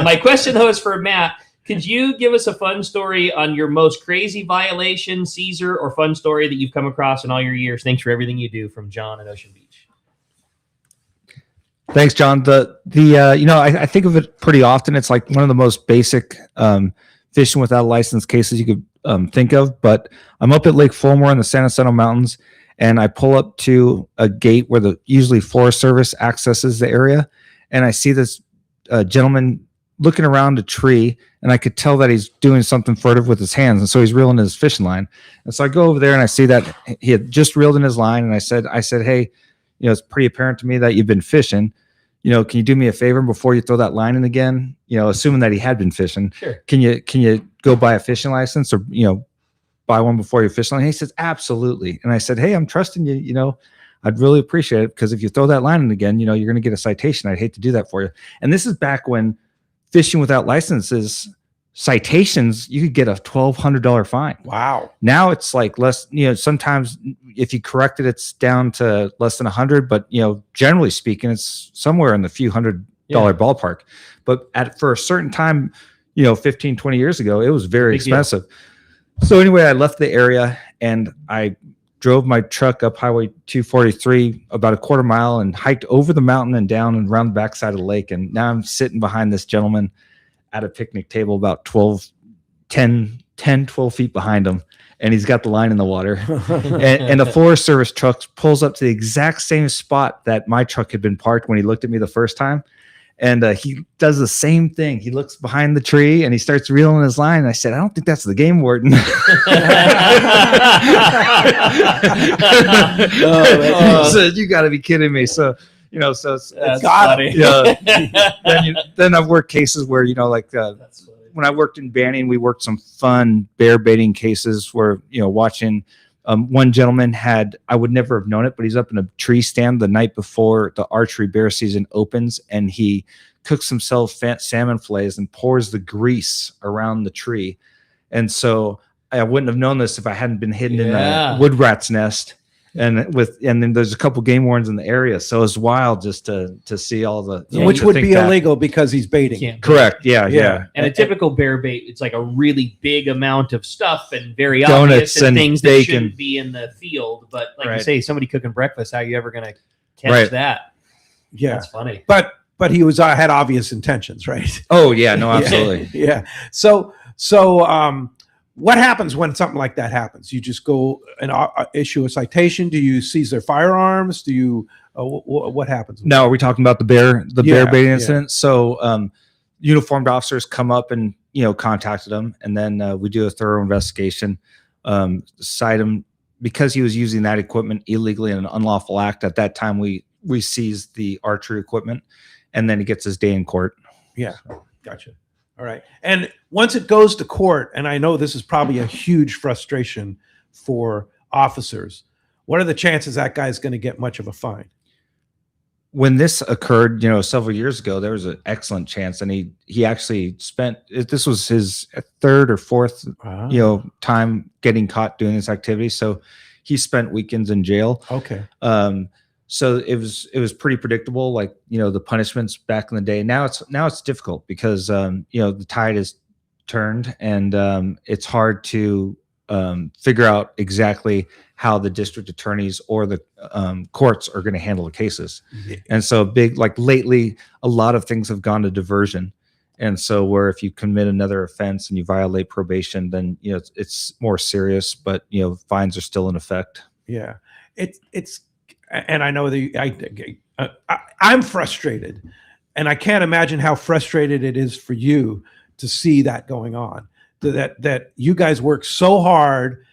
My question, though, is for Matt. Could you give us a fun story on your most crazy violation, Caesar, or fun story that you've come across in all your years? Thanks for everything you do, from John in Ocean Beach. Thanks, John. I think of it pretty often. It's like one of the most basic fishing without a license cases you could think of. But I'm up at Lake Fulmore in the San Jacinto Mountains, and I pull up to a gate where the usually Forest Service accesses the area, and I see this gentleman looking around a tree, and I could tell that he's doing something furtive with his hands, and so he's reeling his fishing line. And so I go over there and I see that he had just reeled in his line, and I said, hey, it's pretty apparent to me that you've been fishing. Can you do me a favor before you throw that line in again? Assuming that he had been fishing. Sure. Can you go buy a fishing license, or buy one before your fishing line? And he says, absolutely. And I said, hey, I'm trusting you. I'd really appreciate it, because if you throw that line in again, you're going to get a citation. I'd hate to do that for you. And this is back when fishing without licenses, citations, you could get a $1,200 fine. Wow. Now it's like less, sometimes if you correct it, it's down to less than 100, but generally speaking, it's somewhere in the few $100 ballpark. But for a certain time, 15, 20 years ago, it was very expensive. So anyway, I left the area and I drove my truck up Highway 243 about a quarter mile and hiked over the mountain and down and around the backside of the lake. And now I'm sitting behind this gentleman at a picnic table about 12 feet behind him. And he's got the line in the water. and the Forest Service truck pulls up to the exact same spot that my truck had been parked when he looked at me the first time. And he does the same thing. He looks behind the tree and he starts reeling his line. And I said, I don't think that's the game warden. He said, you got to be kidding me. So, it's funny. Then I've worked cases where, when I worked in Banning, we worked some fun bear baiting cases where, watching one gentleman I would never have known it, but he's up in a tree stand the night before the archery bear season opens, and he cooks himself salmon fillets and pours the grease around the tree. And so I wouldn't have known this if I hadn't been hidden in a wood rat's nest. And then there's a couple game wardens in the area, so it's wild just to see all the which would be illegal because he's baiting. Correct. Yeah. And a typical bear bait, it's like a really big amount of stuff and very Donuts obvious and things bacon. that shouldn't be in the field. But like you say, somebody cooking breakfast, how are you ever going to catch that? Yeah, that's funny. But he was had obvious intentions, right? Oh yeah, no, absolutely. Yeah. So what happens when something like that happens? You just go and issue a citation? Do you seize their firearms? Do you what happens? No, are we talking about the bear baiting incident? So uniformed officers come up and contacted them, and then we do a thorough investigation. Cite him because he was using that equipment illegally in an unlawful act. At that time, we seized the archery equipment, and then he gets his day in court. Yeah, gotcha. All right. And once it goes to court, and I know this is probably a huge frustration for officers, what are the chances that guy's going to get much of a fine? When this occurred, several years ago, there was an excellent chance, and he actually spent. This was his third or fourth, time getting caught doing this activity. So he spent weekends in jail. Okay. So it was pretty predictable, like the punishments back in the day. Now it's difficult because the tide has turned, and it's hard to figure out exactly how the district attorneys or the courts are going to handle the cases. Yeah. And so lately, a lot of things have gone to diversion. And so where if you commit another offense and you violate probation, then, it's more serious, but, fines are still in effect. Yeah. It's, and I know that I'm frustrated, and I can't imagine how frustrated it is for you to see that going on, that you guys work so hard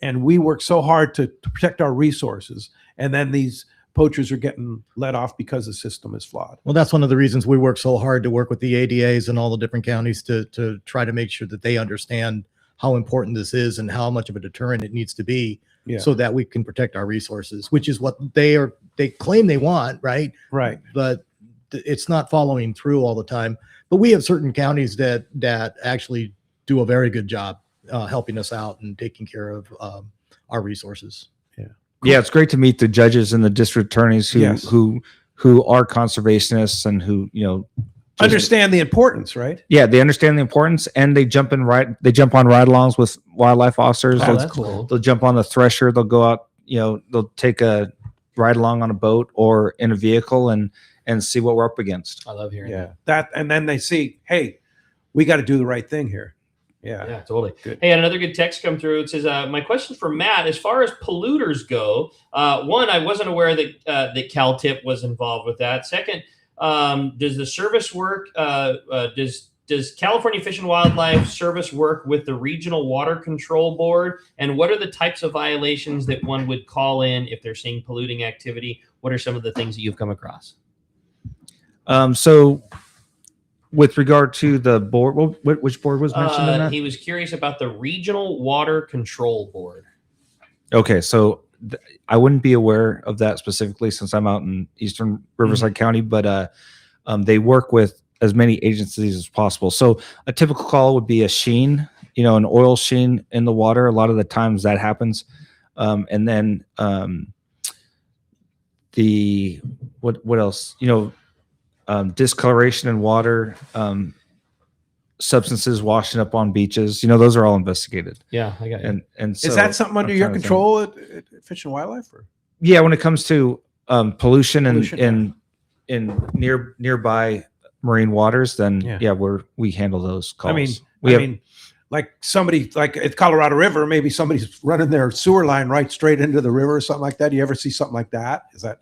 and we work so hard to protect our resources, and then these poachers are getting let off because the system is flawed. Well, that's one of the reasons we work so hard to work with the ADAs and all the different counties to try to make sure that they understand how important this is and how much of a deterrent it needs to be, so that we can protect our resources, which is what they claim they want, right? Right. But it's not following through all the time. But we have certain counties that actually do a very good job helping us out and taking care of our resources. Yeah. Cool. Yeah, it's great to meet the judges and the district attorneys who are conservationists and who understand the importance, right? Yeah, they understand the importance, and they jump on ride-alongs with wildlife officers. Oh, that's cool. They'll jump on the thresher. They'll go out. They'll take a ride-along on a boat or in a vehicle and see what we're up against. I love hearing that. And then they see, hey, we got to do the right thing here. Yeah, totally. Good. Hey, and another good text come through. It says, my question for Matt, as far as polluters go, one, I wasn't aware that that CalTIP was involved with that. Second, does the service work? Does California Fish and Wildlife Service work with the Regional Water Control Board? And what are the types of violations that one would call in if they're seeing polluting activity? What are some of the things that you've come across? So with regard to the board, which board was mentioned in that? He was curious about the Regional Water Control Board. Okay, so I wouldn't be aware of that specifically since I'm out in eastern Riverside County, but they work with as many agencies as possible. So a typical call would be a sheen, an oil sheen in the water. A lot of the times that happens. And then what else? Discoloration in water, substances washing up on beaches. Those are all investigated. Yeah, I got you. And so is that something under your control at Fish and Wildlife? Or? Yeah, when it comes to pollution in nearby marine waters, then we handle those calls. I mean, like somebody like at Colorado River, maybe somebody's running their sewer line right straight into the river or something like that. Do you ever see something like that? Is that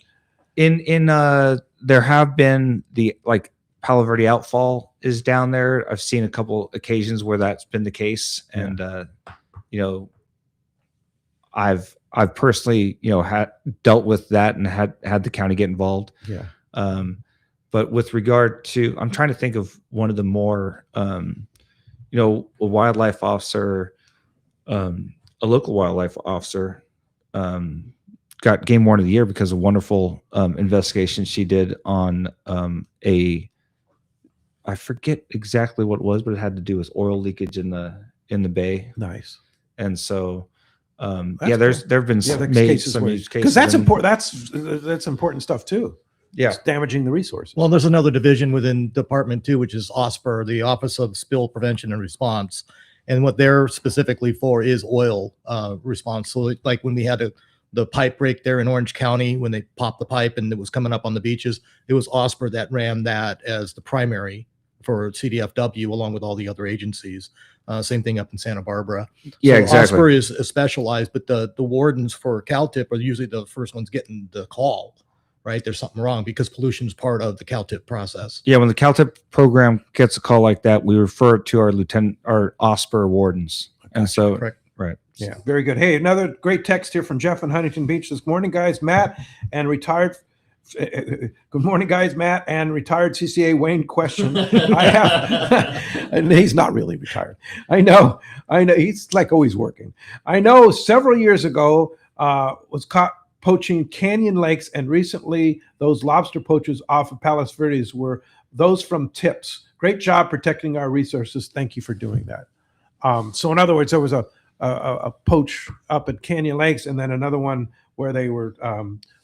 there have been Palo Verde outfall is down there. I've seen a couple occasions where that's been the case, and I've personally had dealt with that and had the county get involved. Yeah. But with regard to, I'm trying to think of one of the more a wildlife officer, a local wildlife officer, got Game Warden of the Year because of wonderful investigation she did on I forget exactly what it was, but it had to do with oil leakage in the bay. Nice. And so there have been some cases because that's important. That's important stuff too. Yeah, it's damaging the resources. Well, there's another division within department too, which is OSPR, the Office of Spill Prevention and Response, and what they're specifically for is oil response. So like when we had the pipe break there in Orange County, when they popped the pipe and it was coming up on the beaches, it was OSPR that ran that as the primary for CDFW along with all the other agencies. Same thing up in Santa Barbara. Yeah, so exactly. OSPR is specialized, but the wardens for CalTIP are usually the first ones getting the call, right? There's something wrong because pollution is part of the CalTIP process. Yeah, when the CalTIP program gets a call like that, we refer it to our OSPR wardens. And so, correct. Right. Yeah, very good. Hey, another great text here from Jeff in Huntington Beach this morning, guys. Matt and retired Good morning, guys. Matt and retired CCA Wayne question. I have, and he's not really retired. I know. He's like always working. I know several years ago was caught poaching canyon lakes, and recently those lobster poachers off of Palos Verdes were those from Tips. Great job protecting our resources. Thank you for doing that. So in other words, there was a poach up at Canyon Lakes, and then another one where they were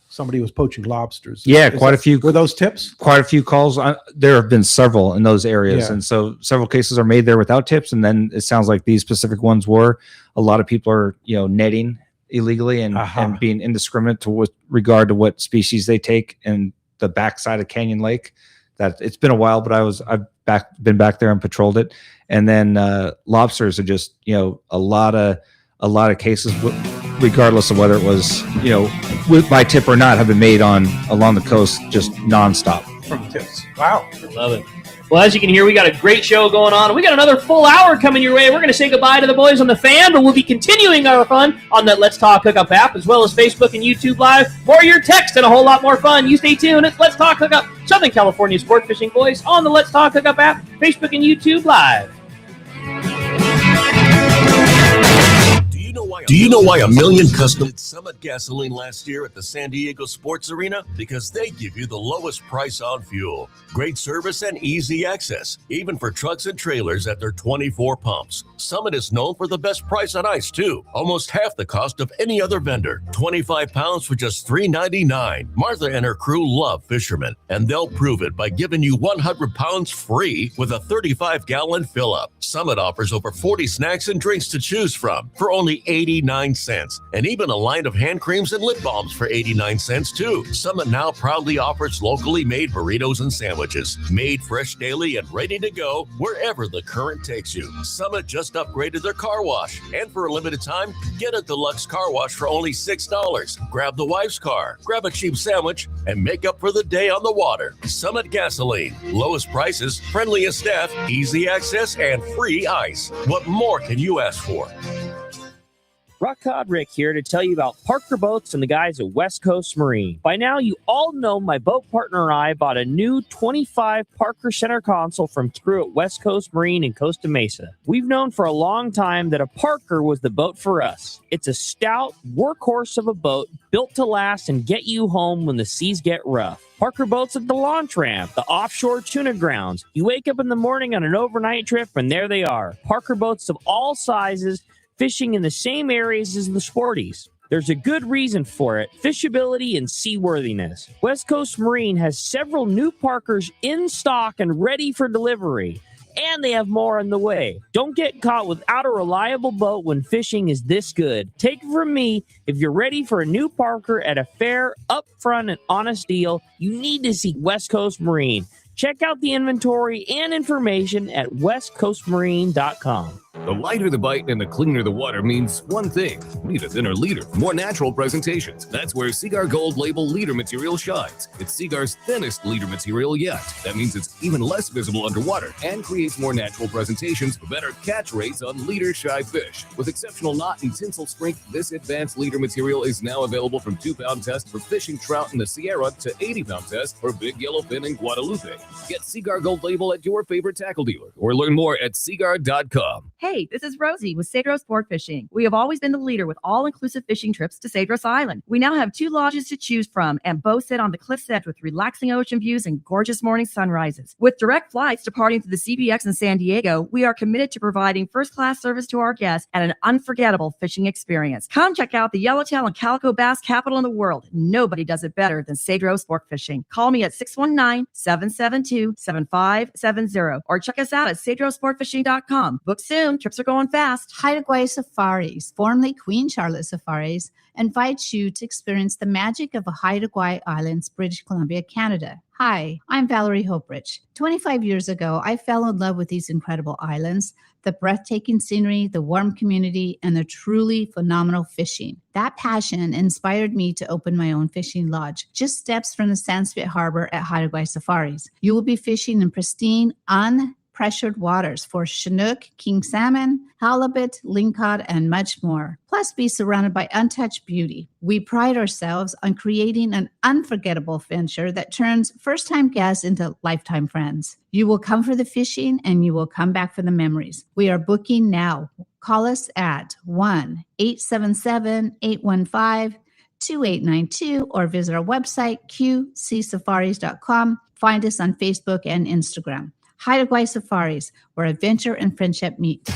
somebody was poaching lobsters. Yeah, quite a few. Were those Tips? Quite a few calls. There have been several in those areas, and so several cases are made there without tips. And then it sounds like these specific ones were. A lot of people are netting illegally and being indiscriminate with regard to what species they take in the backside of Canyon Lake. That it's been a while, but I've been back there and patrolled it. And then lobsters are just a lot of cases, regardless of whether it was by tip or not, have been made along the coast just nonstop from Tips. Wow, I love it. Well, as you can hear, we got a great show going on. We got another full hour coming your way. We're going to say goodbye to the boys on the fan, but we'll be continuing our fun on the Let's Talk Hookup app, as well as Facebook and YouTube Live. More of your text and a whole lot more fun. You stay tuned. It's Let's Talk Hookup, Southern California sport fishing voice on the Let's Talk Hookup app, Facebook and YouTube Live. Do you know why a million customers Summit Gasoline last year at the San Diego Sports Arena? Because they give you the lowest price on fuel, great service, and easy access, even for trucks and trailers at their 24 pumps. Summit is known for the best price on ice, too. Almost half the cost of any other vendor. 25 pounds for just $3.99. Martha and her crew love fishermen, and they'll prove it by giving you 100 pounds free with a 35-gallon fill-up. Summit offers over 40 snacks and drinks to choose from for only 89 cents, and even a line of hand creams and lip balms for 89 cents too. Summit now proudly offers locally made burritos and sandwiches, made fresh daily and ready to go wherever the current takes you. Summit just upgraded their car wash, and for a limited time, get a deluxe car wash for only $6. Grab the wife's car, grab a cheap sandwich, and make up for the day on the water. Summit Gasoline, lowest prices, friendliest staff, easy access, and free ice. What more can you ask for? Rock Cod Rick here to tell you about Parker Boats and the guys at West Coast Marine. By now, you all know my boat partner and I bought a new 25 Parker center console from crew at West Coast Marine in Costa Mesa. We've known for a long time that a Parker was the boat for us. It's a stout workhorse of a boat built to last and get you home when the seas get rough. Parker Boats at the launch ramp, the offshore tuna grounds. You wake up in the morning on an overnight trip and there they are. Parker Boats of all sizes, fishing in the same areas as the sporties. There's a good reason for it: fishability and seaworthiness. West Coast Marine has several new Parkers in stock and ready for delivery, and they have more on the way. Don't get caught without a reliable boat when fishing is this good. Take it from me, if you're ready for a new Parker at a fair, upfront, and honest deal, you need to see West Coast Marine. Check out the inventory and information at westcoastmarine.com. The lighter the bite and the cleaner the water means one thing: need a thinner leader, more natural presentations. That's where Seaguar Gold Label leader material shines. It's Seaguar's thinnest leader material yet. That means it's even less visible underwater and creates more natural presentations for better catch rates on leader-shy fish. With exceptional knot and tinsel strength, this advanced leader material is now available from 2-pound test for fishing trout in the Sierra to 80-pound test for big yellowfin in Guadalupe. Get Seaguar Gold Label at your favorite tackle dealer or learn more at seaguar.com. Hey, this is Rosie with Cedros Sport Fishing. We have always been the leader with all-inclusive fishing trips to Cedros Island. We now have 2 lodges to choose from and both sit on the cliff's edge with relaxing ocean views and gorgeous morning sunrises. With direct flights departing to the CBX in San Diego, we are committed to providing first-class service to our guests and an unforgettable fishing experience. Come check out the yellowtail and calico bass capital in the world. Nobody does it better than Cedros Sport Fishing. Call me at 619-772-7570 or check us out at cedrosportfishing.com. Book soon. Trips are going fast. Haida Gwaii Safaris, formerly Queen Charlotte Safaris, invites you to experience the magic of Haida Gwaii Islands, British Columbia, Canada. Hi, I'm Valerie Hoprich. 25 years ago, I fell in love with these incredible islands, the breathtaking scenery, the warm community, and the truly phenomenal fishing. That passion inspired me to open my own fishing lodge, just steps from the Sandspit Harbor at Haida Gwaii Safaris. You will be fishing in pristine, pressured waters for Chinook, king salmon, halibut, lingcod, and much more. Plus, be surrounded by untouched beauty. We pride ourselves on creating an unforgettable venture that turns first-time guests into lifetime friends. You will come for the fishing, and you will come back for the memories. We are booking now. Call us at 1-877-815-2892 or visit our website, qcsafaris.com. Find us on Facebook and Instagram. Haida Gwaii Safaris, where adventure and friendship meet.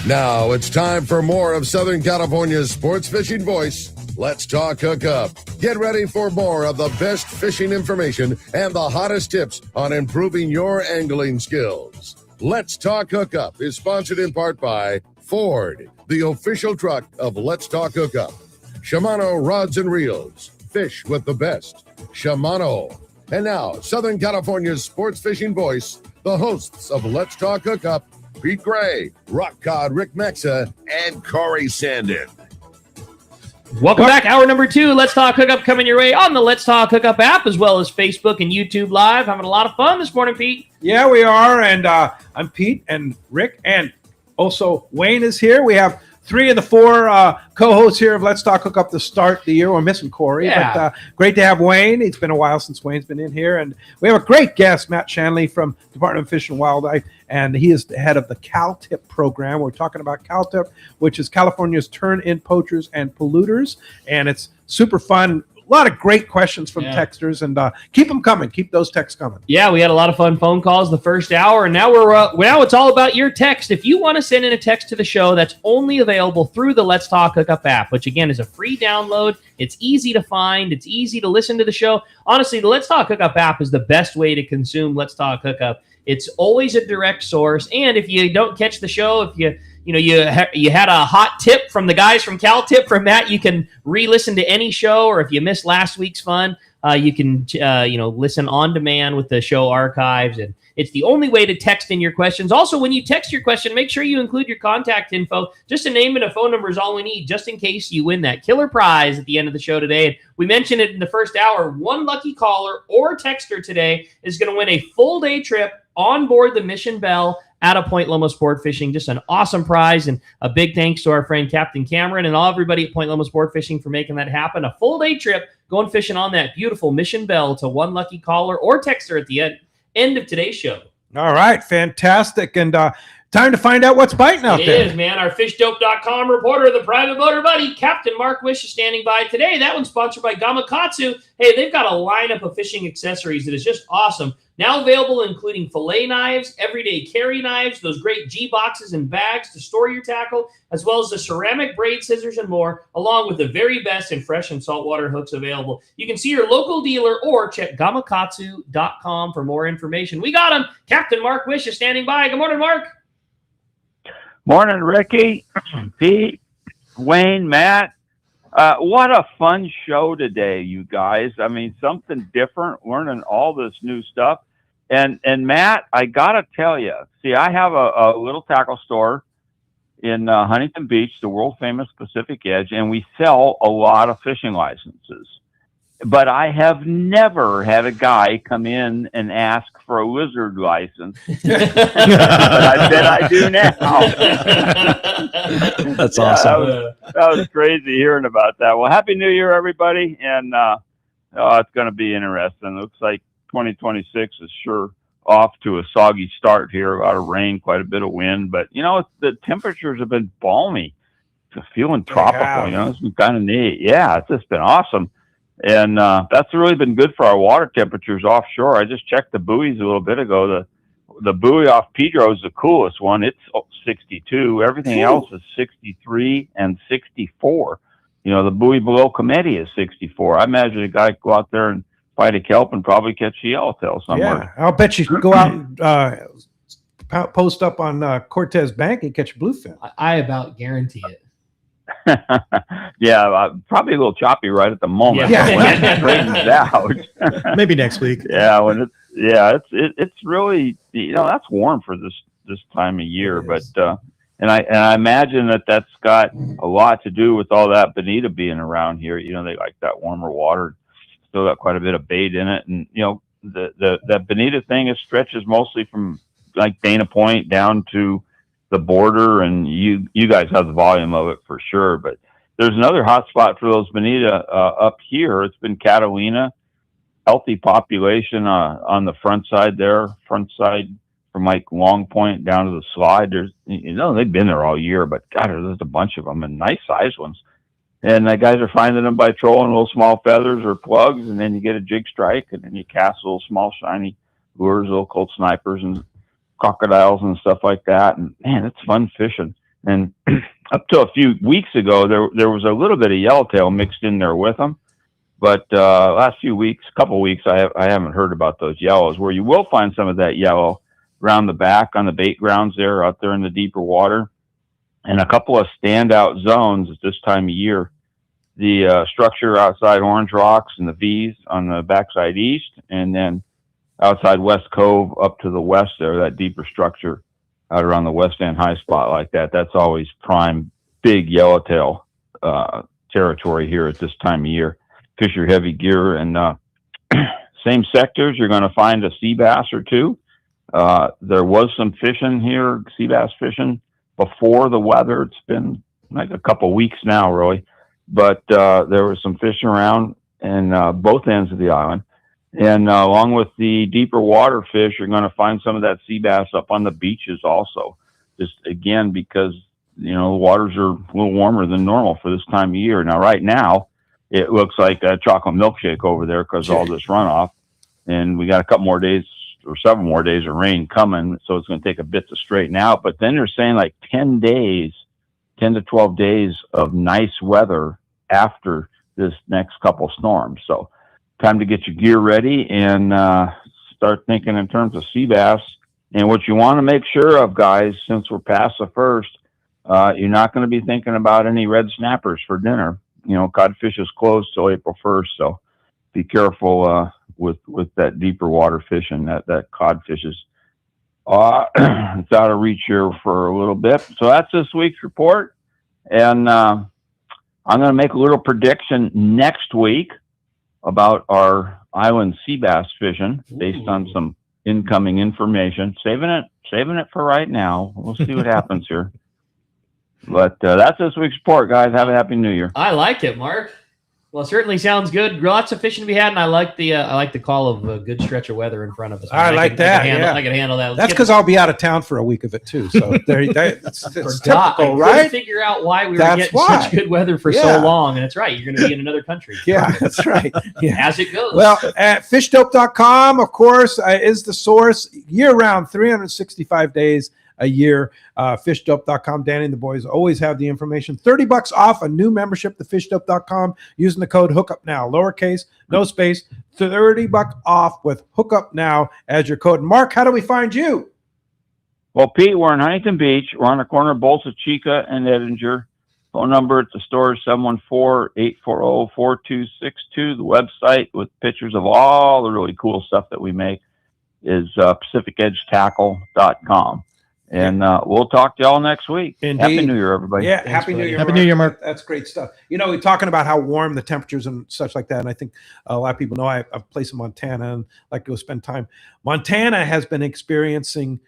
Now it's time for more of Southern California's sports fishing voice. Let's talk hookup. Get ready for more of the best fishing information and the hottest tips on improving your angling skills. Let's Talk Hookup is sponsored in part by Ford, the official truck of Let's Talk Hookup. Shimano Rods and Reels. Fish with the best. Shimano. And now, Southern California's sports fishing voice, the hosts of Let's Talk Hookup, Pete Gray, Rock Cod Rick Mexa, and Corey Sandin. Welcome back. Hour number 2. Let's Talk Hookup coming your way on the Let's Talk Hookup app, as well as Facebook and YouTube Live. Having a lot of fun this morning, Pete. Yeah, we are. And I'm Pete and Rick, and also Wayne is here. We have 3 of the 4 co-hosts here of Let's Talk Hookup to start the year. We're missing Corey, but great to have Wayne. It's been a while since Wayne's been in here. And we have a great guest, Matt Shanley from Department of Fish and Wildlife, and he is the head of the CalTIP program. We're talking about CalTIP, which is California's Turn-In Poachers and Polluters, and it's super fun. A lot of great questions from texters, and keep them coming. Keep those texts coming. Yeah, we had a lot of fun phone calls the first hour, and now now it's all about your text. If you want to send in a text to the show, that's only available through the Let's Talk Hookup app, which again is a free download. It's easy to find. It's easy to listen to the show. Honestly, the Let's Talk Hookup app is the best way to consume Let's Talk Hookup. It's always a direct source, and if you don't catch the show, if you had a hot tip from the guys from CalTip from Matt, you can re-listen to any show, or if you missed last week's fun, you can listen on demand with the show archives, and it's the only way to text in your questions. Also, when you text your question, make sure you include your contact info. Just a name and a phone number is all we need, just in case you win that killer prize at the end of the show today. And we mentioned it in the first hour. One lucky caller or texter today is going to win a full-day trip on board the Mission Belle out of Point Loma Sport Fishing. Just an awesome prize, and a big thanks to our friend Captain Cameron and all everybody at Point Loma Sport Fishing for making that happen. A full day trip going fishing on that beautiful Mission Belle to one lucky caller or texter at the end of today's show. All right, fantastic. And time to find out what's biting out there. It is, man. Our fishdope.com reporter, the private motor buddy, Captain Mark Wish, is standing by today. That one's sponsored by Gamakatsu. Hey, they've got a lineup of fishing accessories that is just awesome. Now available, including fillet knives, everyday carry knives, those great G boxes and bags to store your tackle, as well as the ceramic braid scissors and more, along with the very best in fresh and saltwater hooks available. You can see your local dealer or check gamakatsu.com for more information. We got him. Captain Mark Wish is standing by. Good morning, Mark. Morning, Ricky, Pete, Wayne, Matt. What a fun show today, you guys. I mean, something different, learning all this new stuff. And Matt, I got to tell you, see, I have a little tackle store in Huntington Beach, the world-famous Pacific Edge, and we sell a lot of fishing licenses. But I have never had a guy come in and ask for a lizard license. But I bet I do now. That's awesome. That was crazy hearing about that. Well, Happy New Year, everybody. And it's going to be interesting. It looks like 2026 is sure off to a soggy start here. A lot of rain, quite a bit of wind. But, the temperatures have been balmy. It's feeling tropical, It's been kind of neat. Yeah, it's just been awesome. And that's really been good for our water temperatures offshore. I just checked the buoys a little bit ago. The buoy off Pedro is the coolest one. It's 62. Everything else is 63 and 64. The buoy below Committee is 64. I imagine a guy could go out there and fight a kelp and probably catch a yellowtail somewhere. Yeah, I'll bet you go out and post up on Cortez Bank and catch a bluefin. I about guarantee it. Yeah, probably a little choppy right at the moment. Yeah. When it straightens out. Maybe next week. Yeah, it's really that's warm for this time of year, but and I imagine that that's got a lot to do with all that bonita being around here. They like that warmer water. Still got quite a bit of bait in it, and that bonita thing stretches mostly from like Dana Point down to the border, and you guys have the volume of it for sure. But there's another hot spot for those bonita up here. It's been Catalina, healthy population on the front side from like Long Point down to the slide. There's, they've been there all year, but God, there's a bunch of them and nice sized ones. And the guys are finding them by trolling little small feathers or plugs, and then you get a jig strike, and then you cast little small shiny lures, little cold snipers and crocodiles and stuff like that. And man, it's fun fishing. And up to a few weeks ago, there was a little bit of yellowtail mixed in there with them. But last couple weeks, I haven't heard about those yellows. Where you will find some of that yellow around the back on the bait grounds there, out there in the deeper water, and a couple of standout zones at this time of year. The structure outside Orange Rocks and the V's on the backside east, and then outside West Cove up to the west there, that deeper structure out around the West End high spot like that. That's always prime big yellowtail territory here at this time of year. Fish your heavy gear, and same sectors, you're going to find a sea bass or two. There was some fishing here, sea bass fishing, before the weather. It's been like a couple weeks now, really. But there was some fishing around in both ends of the island. And along with the deeper water fish, you're going to find some of that sea bass up on the beaches also. Just, again, because, the waters are a little warmer than normal for this time of year. Now, right now, it looks like a chocolate milkshake over there because of all this runoff. And we got a couple more days or several more days of rain coming, so it's going to take a bit to straighten out. But then they're saying like 10 to 12 days of nice weather after this next couple storms. So time to get your gear ready and start thinking in terms of sea bass. And what you want to make sure of, guys, since we're past the first, you're not going to be thinking about any red snappers for dinner. Codfish is closed till April 1st, so be careful with that deeper water fishing. That codfish is it's out of reach here for a little bit. So that's this week's report, and I'm going to make a little prediction next week about our island sea bass fishing based on some incoming information. Saving it for right now. We'll see what happens here. But that's this week's report, guys. Have a happy New Year. I like it, Mark. Well, it certainly sounds good. Lots of fishing to be had, and I like the call of a good stretch of weather in front of us. I like that. I can handle that. That's because I'll be out of town for a week of it too. So it's typical, right? Figure out why we were getting such good weather for so long, and it's right. You're going to be in another country. Yeah, that's right. Yeah. As it goes. Well, at fishdope.com, of course, is the source year-round, 365 days a year. Fishdope.com. Danny and the boys always have the information. $30 off a new membership to fishdope.com using the code Hookup Now, lowercase, no space. $30 off with Hookup Now as your code. Mark, how do we find you? Well, Pete, we're in Huntington Beach. We're on the corner of Bolsa Chica and Edinger. Phone number at the store is 714-840-4262. The website with pictures of all the really cool stuff that we make is PacificEdgeTackle.com. And we'll talk to y'all next week. Indeed. Happy New Year, everybody. Yeah, Happy New Year, Happy New Year, Mark. That's great stuff. We're talking about how warm the temperatures and such like that. And I think a lot of people know I've placed in Montana and like to go spend time. Montana has been experiencing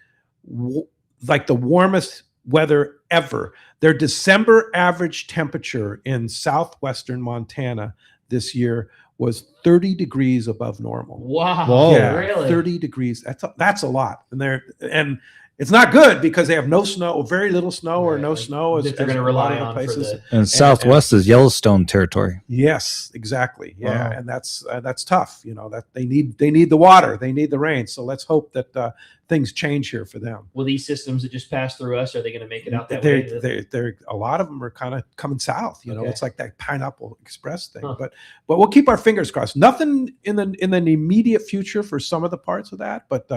like the warmest weather ever. Their December average temperature in southwestern Montana this year was 30 degrees above normal. Wow. Yeah, really? 30 degrees. That's a lot. And it's not good because they have no snow, or very little snow, or no snow. That they're going to rely on places. And Southwest is Yellowstone territory. Yes, exactly. Yeah, Wow. and that's tough. That they need the water, they need the rain. So let's hope that things change here for them. Will these systems that just pass through us, are they going to make it out that way? They're a lot of them are kind of coming south. Okay. It's like that Pineapple Express thing. But we'll keep our fingers crossed. Nothing in the immediate future for some of the parts of that, but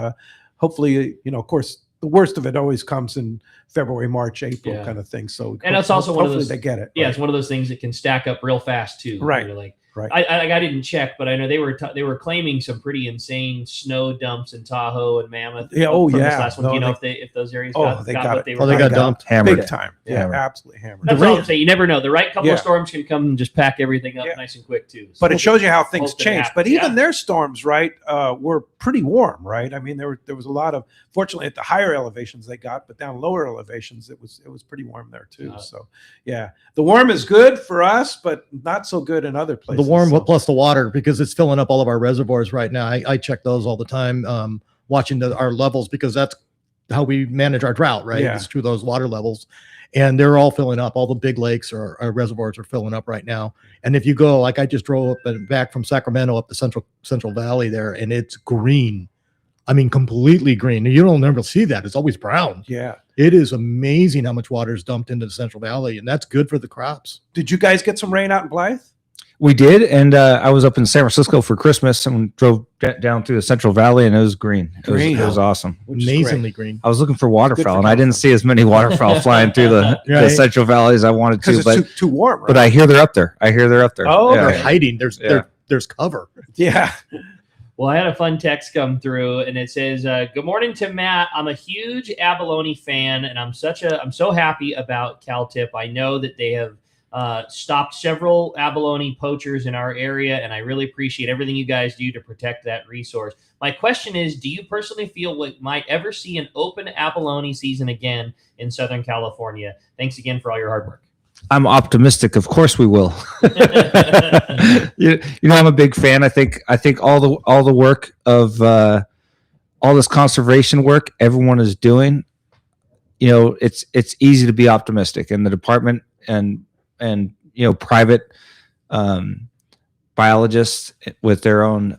hopefully, of course, the worst of it always comes in February, March, April kind of thing. So and it's also one of hopefully those, they get it. Yeah, it's one of those things that can stack up real fast too. Right. You're like, Right. I didn't check, but I know they were claiming some pretty insane snow dumps in Tahoe and Mammoth. Yeah. from this Yeah. last one. No, Do you know they- if those areas Oh, got they got got what it. they Oh, were they got talking about? dumped. Hammered. big time. Yeah, Hammered. absolutely hammered. That's all I'm saying. You never know. The right couple Yeah. of storms can come and just pack everything up nice and quick too. So But it shows you how things hope it change. happens. But even Yeah. their storms, right, were pretty warm, right? I mean, there was a lot of. Fortunately, at the higher elevations they got, but down lower elevations, it was pretty warm there too. So, yeah, the warm is good for us, but not so good in other places. The warm so. plus the water, because it's filling up all of our reservoirs right now. I check those all the time, watching our levels, because that's how we manage our drought, right? Yeah. It's through those water levels. And they're all filling up. All the big lakes or our reservoirs are filling up right now. And if you go, like I just drove up and back from Sacramento up the Central Valley there, and it's green. I mean, completely green. You don't never see that. It's always brown. Yeah. It is amazing how much water is dumped into the Central Valley, and that's good for the crops. Did you guys get some rain out in Blythe? We did, and I was up in San Francisco for Christmas and drove down through the Central Valley, and it was green. It was awesome. Amazingly green. I was looking for waterfowl, and I didn't see as many waterfowl flying through the Right. Central Valley as I wanted to. Because But it's too warm, right? but I hear they're up there. Oh, Yeah. they're hiding. Yeah. There's cover. Yeah. Well, I had a fun text come through, and it says, "Good morning to Matt. I'm a huge abalone fan, and I'm so happy about Cal-Tip. I know that they have stopped several abalone poachers in our area, and I really appreciate everything you guys do to protect that resource. My question is, do you personally feel we might ever see an open abalone season again in Southern California? Thanks again for all your hard work." I'm optimistic. Of course, we will. you know, I'm a big fan. I think all the work of all this conservation work everyone is doing. You know, it's easy to be optimistic, and the department and private biologists with their own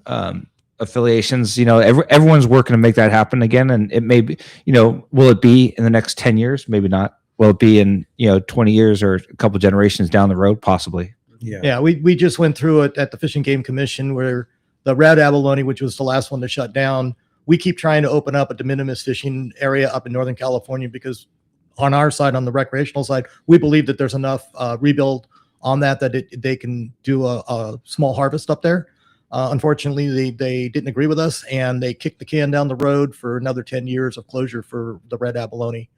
affiliations. You know, everyone's working to make that happen again, and it may be. You know, will it be in the next 10 years? Maybe not. Will it be in 20 years or a couple generations down the road? Possibly. Yeah, we just went through it at the Fish and Game Commission, where the red abalone, which was the last one to shut down, we keep trying to open up a de minimis fishing area up in Northern California, because on our side, on the recreational side, we believe that there's enough rebuild on that they can do a small harvest up there. Unfortunately, they didn't agree with us, and they kicked the can down the road for another 10 years of closure for the red abalone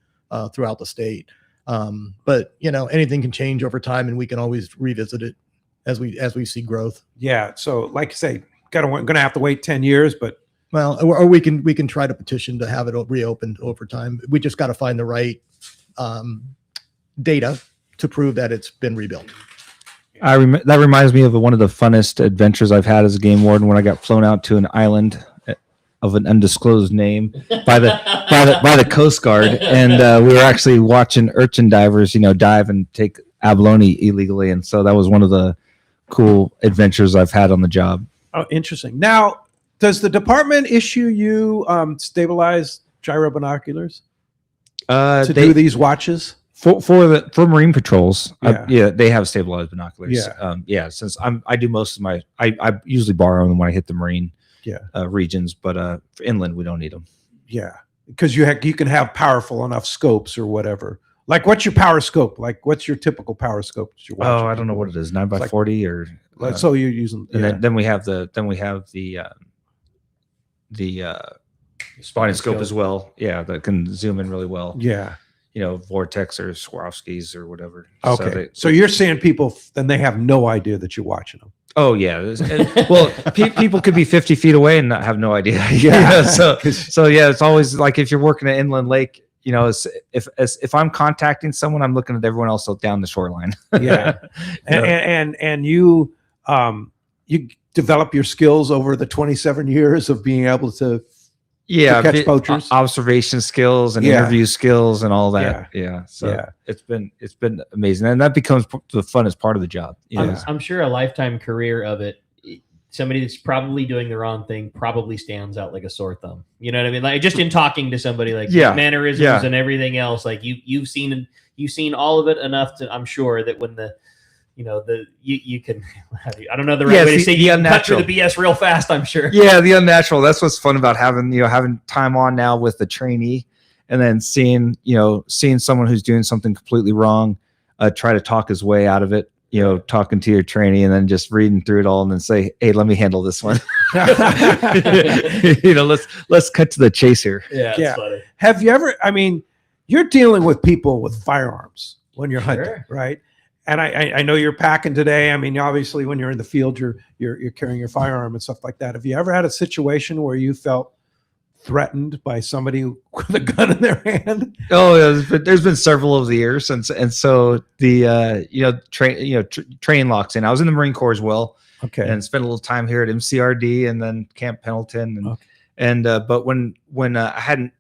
throughout the state. But anything can change over time, and we can always revisit it as we see growth. Yeah. So, like you say, going to have to wait 10 years, but Well, or we can try to petition to have it reopened over time. We just got to find the right data to prove that it's been rebuilt. That reminds me of one of the funnest adventures I've had as a game warden, when I got flown out to an island of an undisclosed name by the Coast Guard, and we were actually watching urchin divers, dive and take abalone illegally, and so that was one of the cool adventures I've had on the job. Oh, interesting. Now, does the department issue you stabilized gyro binoculars to do these watches? For marine patrols? Yeah. They have stabilized binoculars. Since I do most of my, I usually borrow them when I hit the marine regions, but for inland we don't need them. Yeah, because you can have powerful enough scopes or whatever. Like, what's your power scope? Like, what's your typical power scope that you're watching? Oh, I don't know what it is, 9x40 or. So you're using. And then we have the spotting scope as well. Yeah, that can zoom in really well. Yeah. Vortex or Swarovskis or whatever. Okay. So you're seeing people, then they have no idea that you're watching them. Oh yeah. Well, people could be 50 feet away and not have no idea. Yeah. So yeah, it's always like if you're working at inland lake, if I'm contacting someone, I'm looking at everyone else down the shoreline. Yeah. And you develop your skills over the 27 years of being able to catch poachers, observation skills and interview skills and all that. So it's been amazing, and that becomes the funnest part of the job. I'm sure a lifetime career of it. Somebody that's probably doing the wrong thing probably stands out like a sore thumb. You know what I mean? Like, just in talking to somebody, like mannerisms and everything else. Like you've seen all of it enough to, I'm sure that when you can, I don't know the right way to say, you can cut through the BS real fast, I'm sure. Yeah, the unnatural. That's what's fun about having time on now with the trainee, and then seeing someone who's doing something completely wrong, try to talk his way out of it. talking to your trainee and then just reading through it all and then say, hey, let me handle this one. Let's cut to the chase here. Yeah, Yeah. funny. Have you ever, you're dealing with people with firearms when you're hunting, right? And I know you're packing today. Obviously when you're in the field, you're carrying your firearm and stuff like that. Have you ever had a situation where you felt threatened by somebody with a gun in their hand? Oh, yeah, there's been several over the years, and so the training locks in. I was in the Marine Corps as well, and spent a little time here at MCRD and then Camp Pendleton, but when I hadn't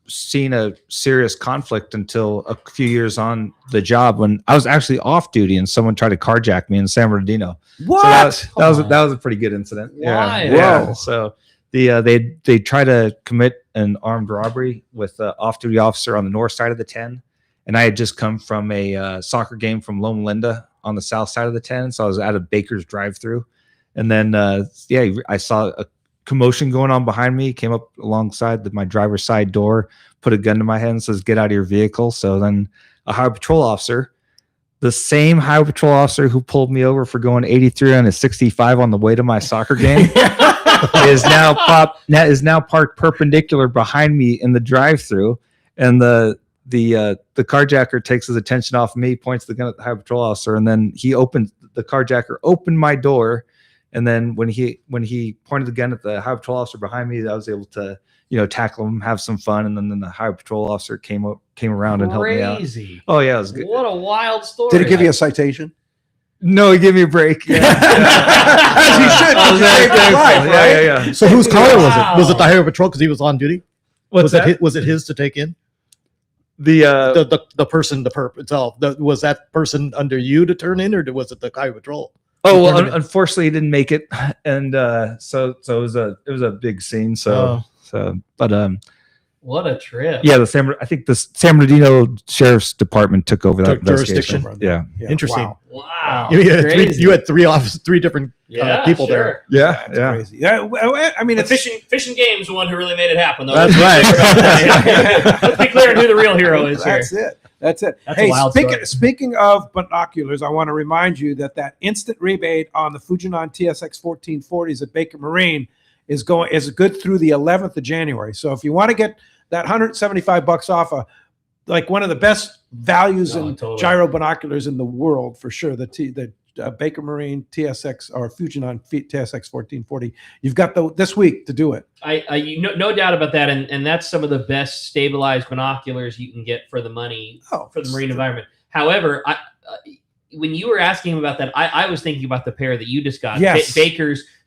seen a serious conflict until a few years on the job, when I was actually off duty and someone tried to carjack me in San Bernardino. What? So that was a pretty good incident. Why? Yeah. So they try to commit an armed robbery with an off-duty officer on the north side of the 10, and I had just come from a soccer game from Loma Linda on the south side of the 10, so I was at a Baker's drive-through, and then I saw a commotion going on behind me, came up alongside my driver's side door, put a gun to my head and says, get out of your vehicle. So then a highway patrol officer, the same highway patrol officer who pulled me over for going 83 on a 65 on the way to my soccer game is now parked perpendicular behind me in the drive-through, and the carjacker takes his attention off me, points the gun at the highway patrol officer, and then the carjacker opened my door. And then when he pointed the gun at the highway patrol officer behind me, I was able to, tackle him, have some fun. And then the highway patrol officer came around and helped me out. Crazy. Oh yeah, it was good. What a wild story. Did he give you a citation? No, he gave me a break. Yeah. As he should. Yeah. So whose car was it? Was it the highway patrol because he was on duty? Was it his to take in? The person, the perp itself. Was that person under you to turn in, or was it the highway patrol? Oh well, unfortunately, he didn't make it, and so it was a big scene. What a trip. Yeah, I think the San Bernardino Sheriff's Department took over that jurisdiction. Yeah. Interesting. Wow. You had three different people there. Yeah, Crazy. Yeah, the fishing game's the one who really made it happen, though. That's right. Let's be clear on who the real hero is here. That's it. That's a wild story. Speaking of binoculars, I want to remind you that instant rebate on the Fujinon TSX 1440s at Baker Marine is good through the 11th of January. So if you want to get that $175 off one of the best values in gyro binoculars in the world, for sure, the Baker Marine TSX or Fujinon TSX 1440, you've got this week to do it. No doubt about that, and that's some of the best stabilized binoculars you can get for the money for the marine environment. However, when you were asking about that, I was thinking about the pair that you just got. Yes.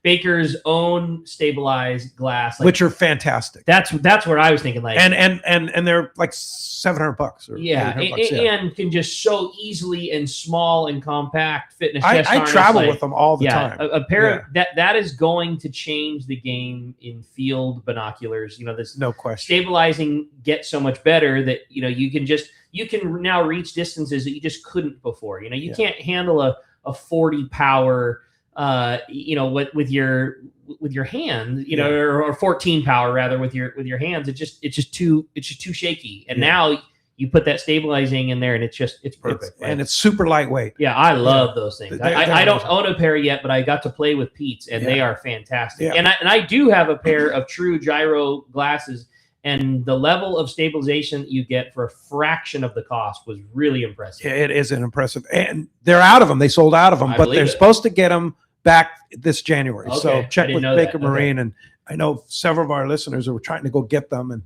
Baker's own stabilized glass, which are fantastic. That's what I was thinking. And they're like $700 or $800, and can just so easily and small and compact fit in a chest I harness. travel with them all the time. A pair of that is going to change the game in field binoculars. This no question. Stabilizing gets so much better that you can now reach distances that you just couldn't before. You can't handle a 40 power with your hand, or 14 power rather with your hands. It's just too shaky. And now you put that stabilizing in there and it's perfect. And it's super lightweight. Yeah. I love those things. I don't own a pair yet, but I got to play with Pete's and they are fantastic. Yeah. And I do have a pair of true gyro glasses, and the level of stabilization that you get for a fraction of the cost was really impressive. Yeah, it is an impressive. And they're out of them. They sold out of them, but they're supposed to get them back this January. Okay. So check with Baker Marine. Okay. And I know several of our listeners are trying to go get them,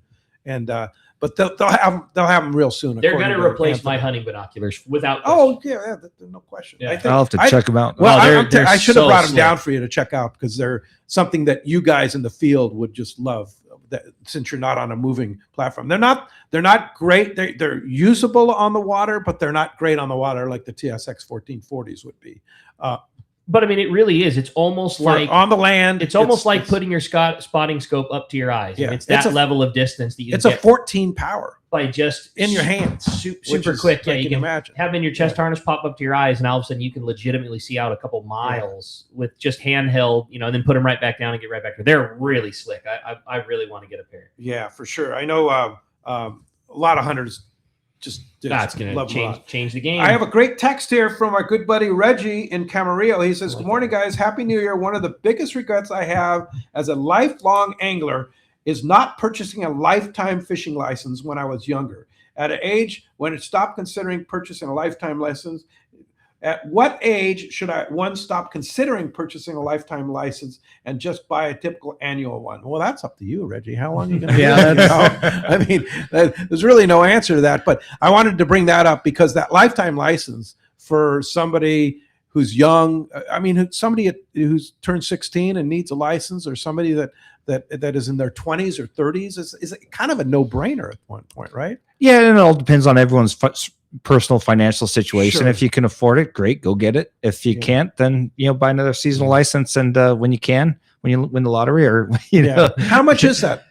but they'll have them real soon. They're going to replace my hunting binoculars without question. Oh yeah, no question. Yeah. I'll have to check them out. Well, I should have brought them down for you to check out, because they're something that you guys in the field would just love. Since you're not on a moving platform, they're not great. They're usable on the water, but they're not great on the water like the TSX 1440s would be. But it really is. It's almost like on the land. It's almost like putting your spotting scope up to your eyes. Yeah, it's that level of distance that you. It's a 14 power by just in your hands, super quick. Yeah, you can imagine. Have them in your chest harness, pop up to your eyes, and all of a sudden you can legitimately see out a couple miles with just handheld. And then put them right back down and get right back there. They're really slick. I really want to get a pair. Yeah, for sure. I know a lot of hunters That's going to change the game. I have a great text here from our good buddy Reggie in Camarillo. He says, "Good morning, guys. Happy New Year. One of the biggest regrets I have as a lifelong angler is not purchasing a lifetime fishing license when I was younger. At an age when it stopped considering purchasing a lifetime license, at what age should one stop considering purchasing a lifetime license and just buy a typical annual one?" Well, that's up to you, Reggie. How long are you going to I mean, there's really no answer to that. But I wanted to bring that up because that lifetime license for somebody who's young, I mean, somebody who's turned 16 and needs a license, or somebody that is in their 20s or 30s is kind of a no-brainer at one point, right? Yeah, and it all depends on everyone's personal financial situation. Sure. If you can afford it, great, go get it. If you can't, then buy another seasonal license, and when you can, when you win the lottery, or know. How much is that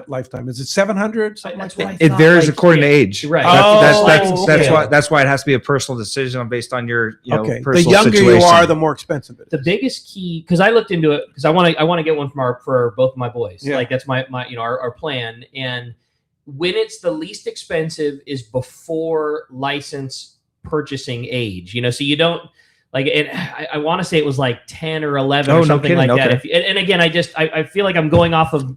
lifetime? Is it 700? Something like that? It varies according to age. Right. That's why it has to be a personal decision based on your The personal younger situation. you are, the more expensive it is. The biggest key, because I looked into it, because I want to get one for both my boys. Yeah. Like that's my our plan. And when it's the least expensive is before license purchasing age. So you don't like it. I want to say it was like 10 or 11 or something like that. Okay. And again, I feel like I'm going off of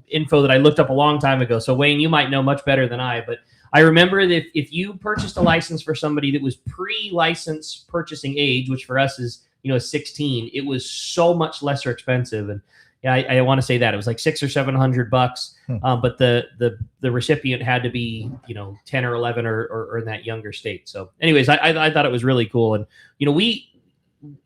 info that I looked up a long time ago. So Wayne, you might know much better than I, but I remember that if you purchased a license for somebody that was pre-license purchasing age, which for us is 16, it was so much lesser expensive. And yeah, I want to say that it was like $600 or $700, but the recipient had to be 10 or 11 or in that younger state. So, anyways, I thought it was really cool, and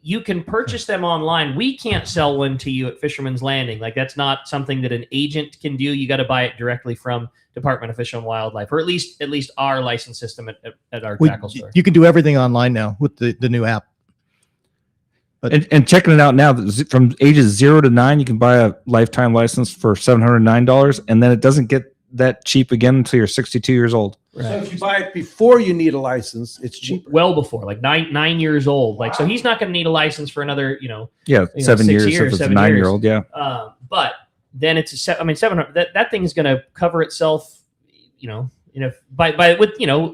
you can purchase them online. We can't sell one to you at Fisherman's Landing. Like that's not something that an agent can do. You got to buy it directly from Department of Fish and Wildlife, or at least our license system at our tackle store. You can do everything online now with the new app. And checking it out now, from ages 0 to 9, you can buy a lifetime license for $709, and then it doesn't get that cheap again until you're 62 years old. Right. So if you buy it before you need a license, it's cheaper. Well before, like 9 years old. Like, so he's not going to need a license for another, 7 years if it's a 9-year-old. Yeah. But then it's 700. That thing is going to cover itself. With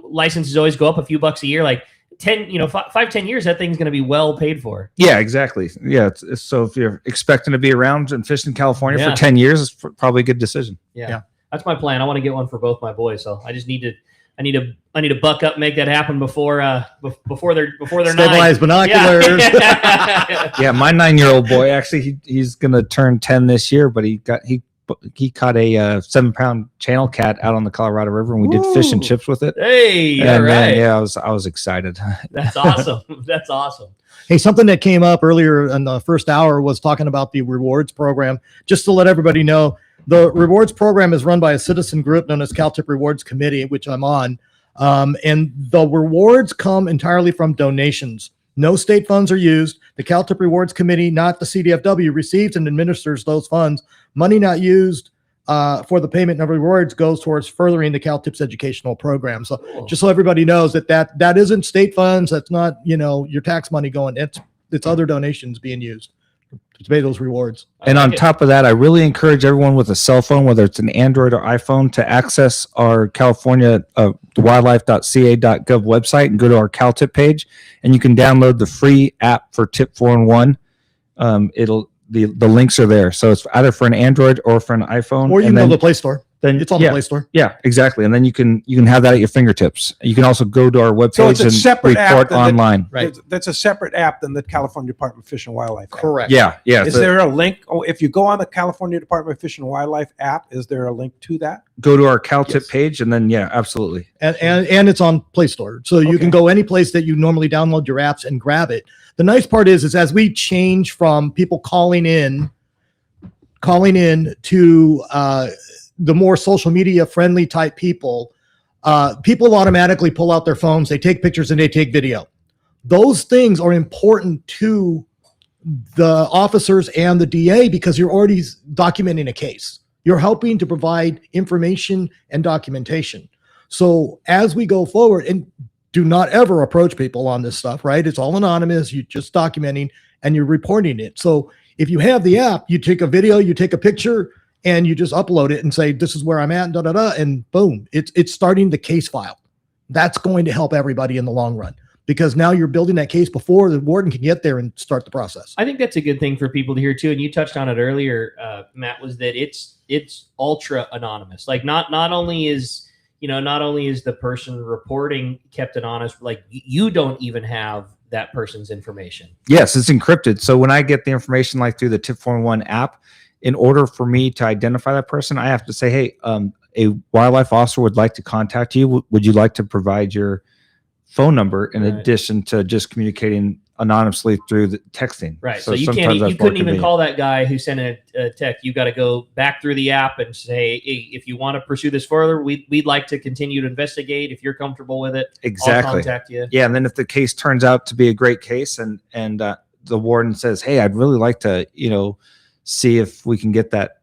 licenses always go up a few bucks a year. Like 5-10 years, that thing's going to be well paid for. Yeah, exactly. Yeah. So if you're expecting to be around and fish in California for 10 years, it's probably a good decision. Yeah. That's my plan. I want to get one for both my boys. So I just need to buck up, and make that happen before they're stabilize 9. binoculars. Yeah, my 9-year-old boy, actually, he's going to turn 10 this year, but he caught a 7-pound channel cat out on the Colorado River, and we did fish and chips with it. Hey, and all right. I was excited. That's awesome. That's awesome. Hey, something that came up earlier in the first hour was talking about the rewards program. Just to let everybody know, the rewards program is run by a citizen group known as CalTIP Rewards Committee, which I'm on. And the rewards come entirely from donations. No state funds are used. The CalTIP Rewards Committee, not the CDFW, receives and administers those funds. Money not used for the payment of rewards goes towards furthering the CalTIP's educational program. So just so everybody knows that isn't state funds. That's not, your tax money going. It's other donations being used to pay those rewards. And on top of that, I really encourage everyone with a cell phone, whether it's an Android or iPhone, to access our California wildlife.ca.gov website and go to our CalTIP page, and you can download the free app for Tip 4-in-1. The links are there, so it's either for an Android or for an iPhone, or you can go to the Play Store. Then it's on the Play Store. Yeah, exactly. And then you can have that at your fingertips. You can also go to our webpage So it's a and separate report app online. Right. That's a separate app than the California Department of Fish and Wildlife. Correct. Yeah. Is there a link? If you go on the California Department of Fish and Wildlife app, is there a link to that? Go to our CalTIP page, and then absolutely. And it's on Play Store, so you can go any place that you normally download your apps and grab it. The nice part is as we change from people calling in to the more social media friendly type people automatically pull out their phones, they take pictures and they take video. Those things are important to the officers and the DA because you're already documenting a case. You're helping to provide information and documentation. So as we go forward, and do not ever approach people on this stuff, right? It's all anonymous. You're just documenting and you're reporting it. So if you have the app, you take a video, you take a picture, and you just upload it and say, this is where I'm at, and and boom, it's starting the case file. That's going to help everybody in the long run, because now you're building that case before the warden can get there and start the process. I think that's a good thing for people to hear too. And you touched on it earlier, Matt, was that it's ultra anonymous. Like not only is the person reporting kept anonymous, like you don't even have that person's information. Yes, it's encrypted. So when I get the information like through the Tip 411 app, in order for me to identify that person, I have to say, hey, a wildlife officer would like to contact you. Would you like to provide your phone number in addition to just communicating anonymously through the texting? Right. So you couldn't even call that guy who sent a text. You got to go back through the app and say, hey, if you want to pursue this further, we'd like to continue to investigate. If you're comfortable with it, exactly. I'll contact you. Yeah. And then if the case turns out to be a great case and the warden says, hey, I'd really like to, see if we can get that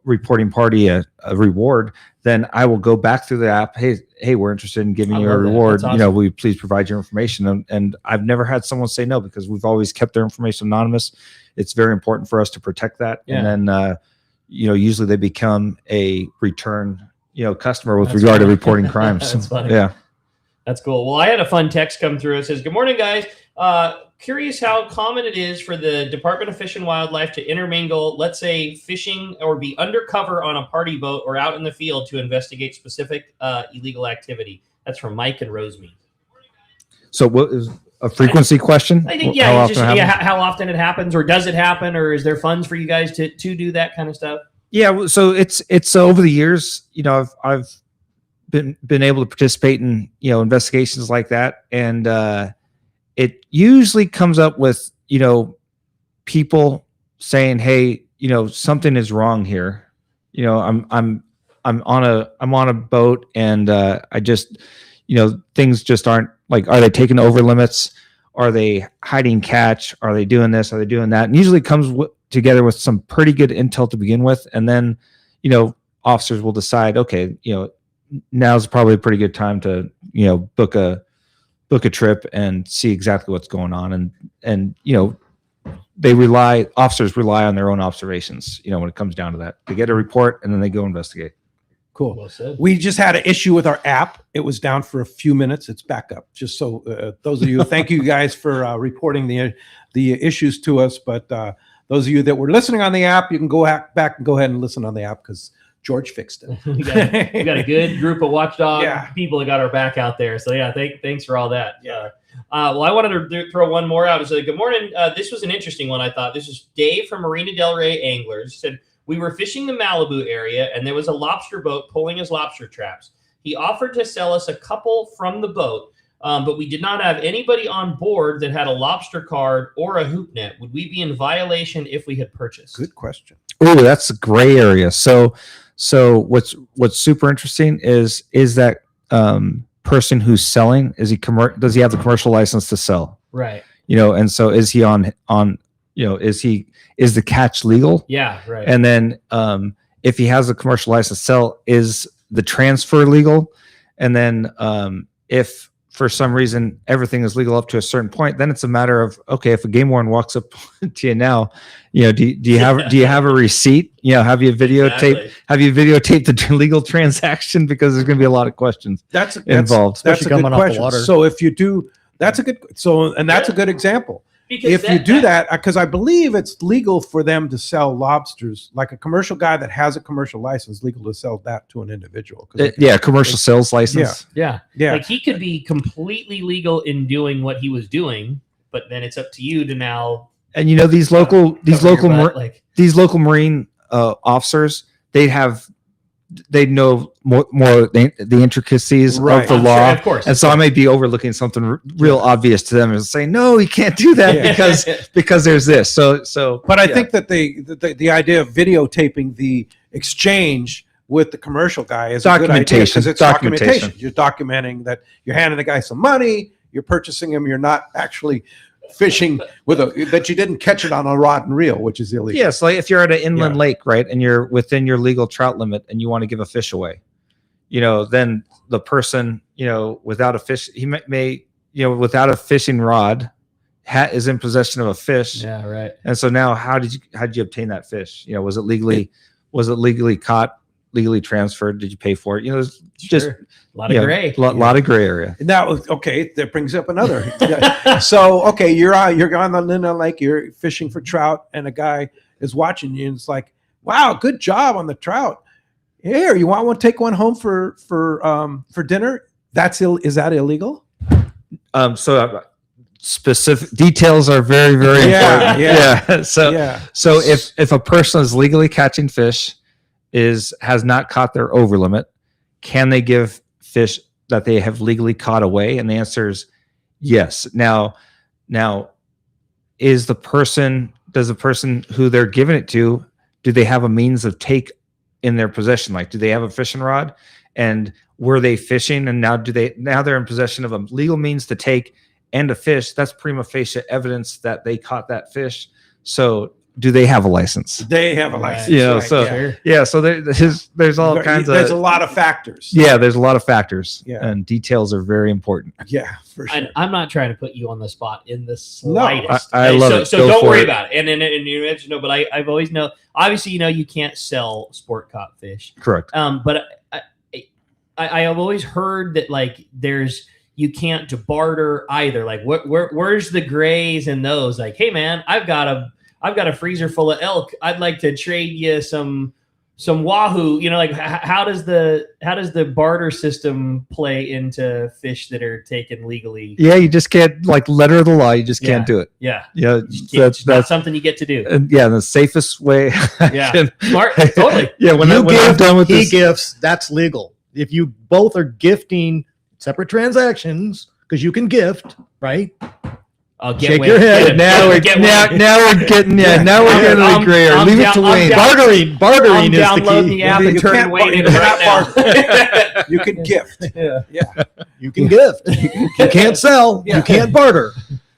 reporting party a reward, then I will go back through the app. Hey, we're interested in giving you a reward. Awesome. Will you please provide your information? And I've never had someone say no, because we've always kept their information anonymous. It's very important for us to protect that. Yeah. And then, usually they become a return, customer with regard to reporting crimes. That's funny. Yeah. That's cool. Well, I had a fun text come through. It says, good morning, guys. Curious how common it is for the Department of Fish and Wildlife to intermingle, let's say, fishing or be undercover on a party boat or out in the field to investigate specific illegal activity. That's from Mike and Rosemead. So what is a frequency question? I think, how often it happens, or does it happen, or is there funds for you guys to do that kind of stuff? Yeah. So it's over the years, I've been able to participate in, investigations like that. And, it usually comes up with, people saying, hey, something is wrong here. I'm on a boat and I just, things just aren't like, are they taking over limits? Are they hiding catch? Are they doing this? Are they doing that? And usually it comes together with some pretty good intel to begin with. And then, officers will decide, okay, now's probably a pretty good time to, book a trip and see exactly what's going on. And officers rely on their own observations, when it comes down to that. They get a report and then they go investigate. Cool. Well said. We just had an issue with our app. It was down for a few minutes. It's back up. Just so those of you, thank you guys for reporting the issues to us. But those of you that were listening on the app, you can go back and go ahead and listen on the app, because George fixed it. we got a good group of watchdog people that got our back out there. So thanks for all that. Yeah. Well, I wanted to throw one more out. Good morning. This was an interesting one, I thought. This is Dave from Marina Del Rey Anglers. He said, we were fishing the Malibu area and there was a lobster boat pulling his lobster traps. He offered to sell us a couple from the boat, but we did not have anybody on board that had a lobster card or a hoop net. Would we be in violation if we had purchased? Good question. Oh, that's a gray area. So what's super interesting is that person who's selling, does he have the commercial license to sell? Right. And so is he on is the catch legal? Yeah, right. And then if he has a commercial license to sell, is the transfer legal? And then if for some reason everything is legal up to a certain point, then it's a matter of, okay, if a game warden walks up to you now, do you have a receipt? Have you videotaped the legal transaction? Because there's going to be a lot of questions involved. That's a good question. So if you do, that's a good example. Because if you do that, because I believe it's legal for them to sell lobsters, like a commercial guy that has a commercial license, legal to sell that to an individual. Commercial sales license. Yeah. Like he could be completely legal in doing what he was doing, but then it's up to you to now. And these local marine officers, they know more the intricacies of the law. Of course. And so I may be overlooking something real obvious to them and saying, no, you can't do that because there's this. But I think that the idea of videotaping the exchange with the commercial guy is a good idea, because it's documentation. You're documenting that you're handing the guy some money, you're purchasing him, you're not actually fishing that you didn't catch it on a rod and reel, which is illegal. Yes, like if you're at an inland lake, right, and you're within your legal trout limit and you want to give a fish away, then the person, without a fish, he may without a fishing rod, is in possession of a fish. Yeah, right. And so now, how did you obtain that fish? Was it legally caught? legally transferred? Did you pay for it? There's just a lot of gray. Lot of gray area. Now, okay, that brings up another. So, okay, you're on the Lynn Lake, you're fishing for trout, and a guy is watching you, and it's like, wow, good job on the trout. Here, you want one? Take one home for dinner. Is that illegal? Specific details are very, very important. Yeah. So if a person is legally catching fish, has not caught their over limit, can they give fish that they have legally caught away? And the answer is yes. Now, does the person who they're giving it to, do they have a means of take in their possession? Like, do they have a fishing rod, and were they fishing, and now they're in possession of a legal means to take and a fish? That's prima facie evidence that they caught that fish. So do they have a license? They have a license. So there's all kinds of. There's a lot of factors. Yeah, there's a lot of factors. Yeah. And details are very important. Yeah, for sure. I'm not trying to put you on the spot in the slightest. I love it. So don't worry about it. And you mentioned but I've always know. Obviously, you can't sell sport caught fish. Correct. But I have always heard that you can't barter either. Like, where's the grays in those? Like, hey man, I've got a freezer full of elk. I'd like to trade you some wahoo. How does the barter system play into fish that are taken legally? Yeah, you just can't, letter of the law. You just can't do it. Yeah. Yeah, That's not something you get to do. And the safest way. Smart. Totally. Yeah, when I'm done with this, gifts, that's legal. If you both are gifting separate transactions, because you can gift, right? Shake your head. Now we're getting the gray area. Leave it to Wayne. Bartering is the download key. the app and turn Wayne into right now. You can gift. Yeah. You can gift. You can't sell. You can't barter.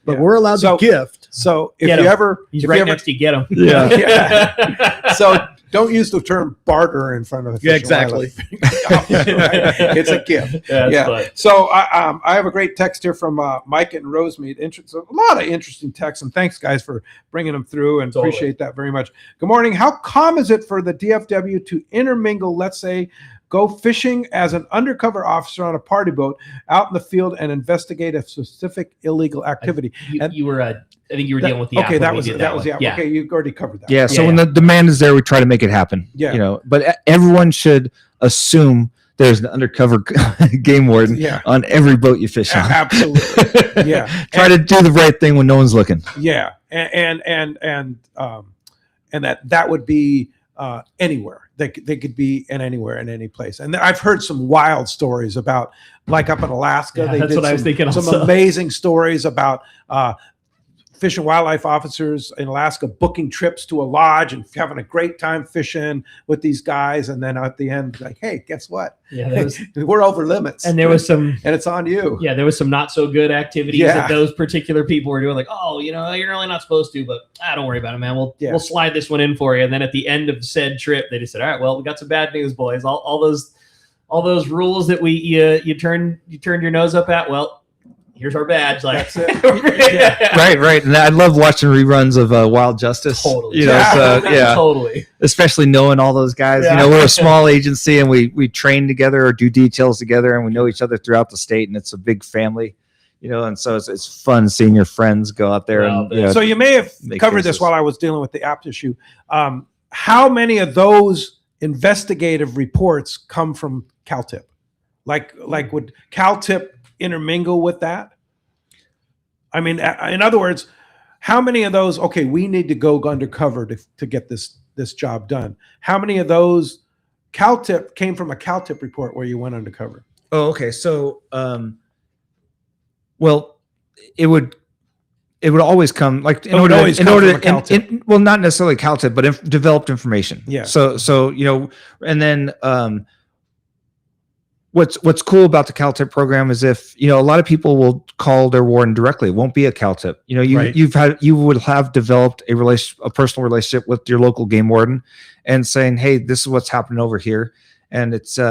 But we're allowed to gift. So if Get you him. ever, He's if right you ever, next to you. Get him. Yeah. So don't use the term barter in front of the fish. Yeah, exactly. Right. It's a gift. Yeah. So I have a great text here from Mike and Rosemead. A lot of interesting texts, and thanks guys for bringing them through, and appreciate that very much. Good morning. How common is it for the DFW to intermingle, let's say, go fishing as an undercover officer on a party boat out in the field and investigate a specific illegal activity? I think you were dealing with the app. Okay, that was the app. Yeah. Okay, you already covered that. Yeah, so when the demand is there, we try to make it happen. Yeah. But everyone should assume there's an undercover game warden on every boat you fish on. Absolutely. Yeah. Try to do the right thing when no one's looking. Yeah. And that would be anywhere. They could be anywhere in any place. And I've heard some wild stories about, like up in Alaska. Yeah, that's what I was thinking Some also. amazing stories about Fish and Wildlife officers in Alaska booking trips to a lodge and having a great time fishing with these guys. And then at the end, like, hey, guess what? Yeah, we're over limits. And there was some, and it's on you. Yeah, there was some not so good activities that those particular people were doing. Like, oh, you're really not supposed to, but don't worry about it, man. We'll slide this one in for you. And then at the end of said trip, they just said, all right, well, we got some bad news, boys. All those rules that you turned your nose up at. Well, here's our badge. Like, that's it. Right. And I love watching reruns of Wild Justice. Totally. Totally. Especially knowing all those guys. Yeah. We're a small agency, and we train together or do details together, and we know each other throughout the state, and it's a big family. And so it's fun seeing your friends go out there. So you may have covered this while I was dealing with the app issue. How many of those investigative reports come from CalTIP? Like would CalTIP intermingle with that? I mean, in other words, how many of those, okay, we need to go undercover to get this job done? How many of those CalTIP came from a CalTIP report where you went undercover? Oh, okay. So, well, it would always come not necessarily CalTIP, but developed information. Yeah. So and then what's cool about the CalTIP program is if a lot of people will call their warden directly. It won't be a CalTIP. You would have developed a personal relationship with your local game warden, and saying, hey, this is what's happening over here. And it's we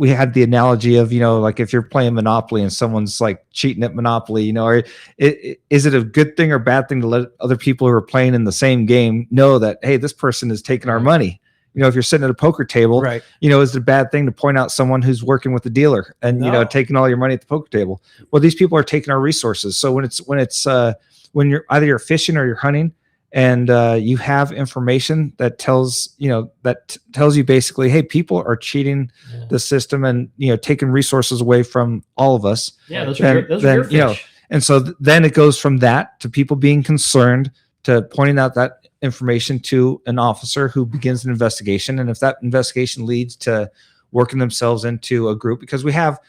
had the analogy of, like if you're playing Monopoly and someone's like cheating at Monopoly, is it a good thing or bad thing to let other people who are playing in the same game know that, hey, this person is taking our money? if you're sitting at a poker table, right, is it a bad thing to point out someone who's working with the dealer and taking all your money at the poker table? Well, these people are taking our resources. So when you're fishing or you're hunting, and you have information that tells you basically, hey, people are cheating the system and taking resources away from all of us. Yeah, those are your fish. And so then it goes from that to people being concerned to pointing out that information to an officer who begins an investigation. And if that investigation leads to working themselves into a group, because we have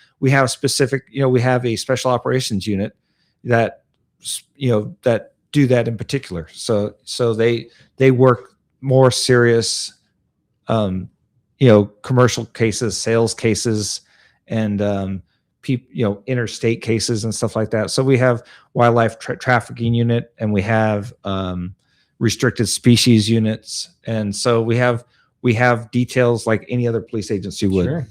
specific, we have a special operations unit that do that in particular. So they work more serious, commercial cases, sales cases, and interstate cases and stuff like that. So we have wildlife trafficking unit, and we have restricted species units, and so we have details like any other police agency would. Sure.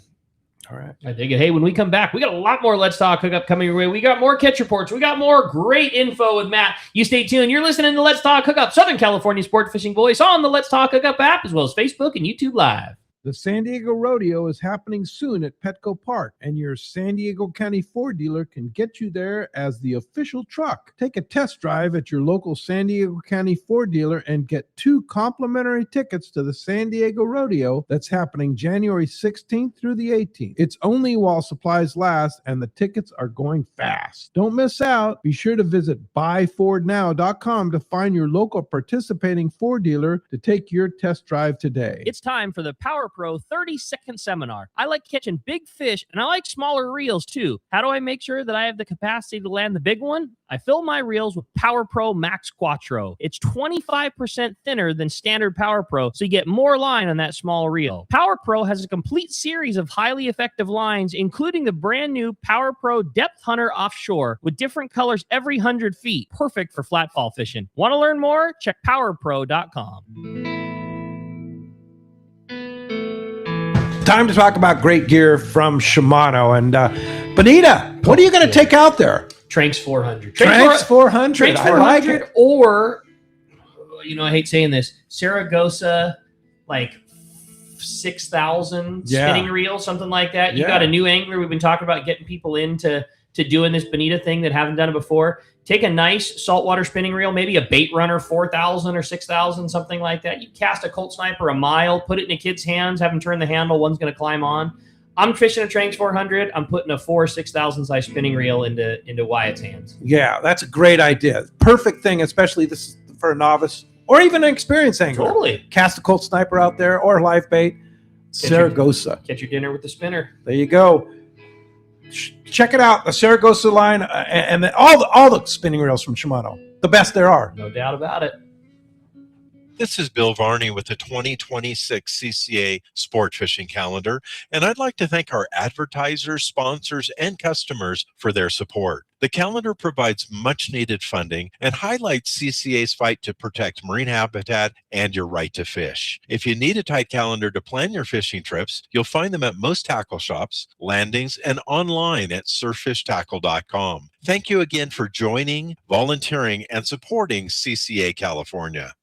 All right. I dig it. Hey, when we come back, we got a lot more Let's Talk Hookup coming your way. We got more catch reports. We got more great info with Matt. You stay tuned. You're listening to Let's Talk Hookup, Southern California sport fishing voice on the Let's Talk Hookup app, as well as Facebook and YouTube Live. The San Diego Rodeo is happening soon at Petco Park, and your San Diego County Ford dealer can get you there as the official truck. Take a test drive at your local San Diego County Ford dealer and get 2 complimentary tickets to the San Diego Rodeo that's happening January 16th through the 18th. It's only while supplies last, and the tickets are going fast. Don't miss out. Be sure to visit buyfordnow.com to find your local participating Ford dealer to take your test drive today. It's time for the Power Pro 30-second seminar. I like catching big fish, and I like smaller reels too. How do I make sure that I have the capacity to land the big one? I fill my reels with Power Pro Max Quattro. It's 25% thinner than standard Power Pro, so you get more line on that small reel. Power Pro has a complete series of highly effective lines, including the brand new Power Pro Depth Hunter Offshore with different colors every 100 feet. Perfect for flatfall fishing. Want to learn more? Check powerpro.com. Time to talk about great gear from Shimano. And Bonita, what are you going to take out there? Tranks 400. Tranks 400. Tranks 400, I like it. Or, I hate saying this, Saragossa, like 6,000 spinning reel, something like that. You got a new angler. We've been talking about getting people into doing this Bonita thing that haven't done it before. Take a nice saltwater spinning reel, maybe a bait runner, 4,000 or 6,000, something like that. You cast a Colt Sniper a mile, put it in a kid's hands, have them turn the handle. One's going to climb on. I'm fishing a Tranks 400. I'm putting a 6,000 size spinning reel into Wyatt's hands. Yeah, that's a great idea. Perfect thing, especially this for a novice or even an experienced angler. Totally. Cast a Colt Sniper out there or live bait. Saragossa. Catch your dinner with the spinner. There you go. Check it out, the Saragossa line, and all the spinning reels from Shimano. The best there are. No doubt about it. This is Bill Varney with the 2026 CCA Sport Fishing Calendar, and I'd like to thank our advertisers, sponsors, and customers for their support. The calendar provides much-needed funding and highlights CCA's fight to protect marine habitat and your right to fish. If you need a tight calendar to plan your fishing trips, you'll find them at most tackle shops, landings, and online at surffishtackle.com. Thank you again for joining, volunteering, and supporting CCA California.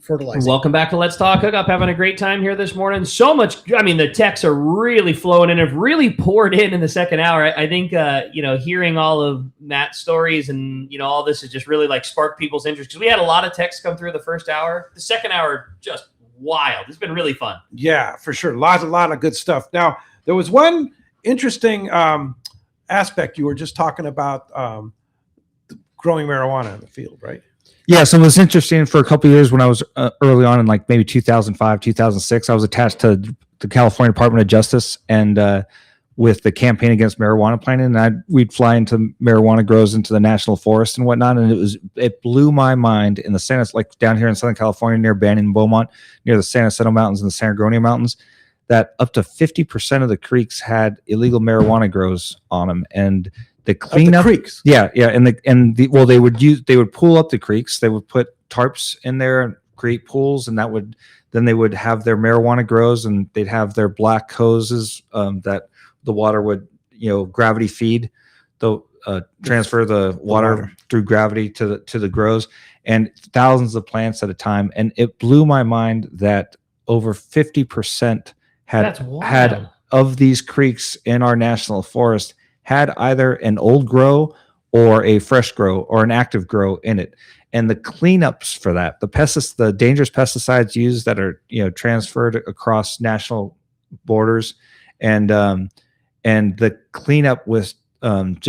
Fertilizer. Welcome back to Let's Talk Hookup. Having a great time here this morning. So much, the texts are really flowing in, have really poured in the second hour. I think, hearing all of Matt's stories and, all this has just really sparked people's interest, because we had a lot of texts come through the first hour. The second hour, just wild. It's been really fun. Yeah, for sure. A lot of good stuff. Now, there was one interesting aspect you were just talking about, growing marijuana in the field, right? Yeah, so it was interesting. For a couple of years when I was early on in maybe 2005, 2006, I was attached to the California Department of Justice and with the campaign against marijuana planting. And we'd fly into marijuana grows into the national forest and whatnot. And it blew my mind in the down here in Southern California near Banning and Beaumont, near the San Jacinto Mountains and the San Antonio Mountains, that up to 50% of the creeks had illegal marijuana grows on them. And the cleanup creeks. Yeah. They would pool up the creeks. They would put tarps in there and create pools, and then they would have their marijuana grows, and they'd have their black hoses that the water would, gravity feed. Though transfer the water through gravity to the grows, and thousands of plants at a time. And it blew my mind that over 50% had of these creeks in our national forest had either an old grow or a fresh grow or an active grow in it. And the cleanups for that, the dangerous pesticides used that are transferred across national borders, and the cleanup was when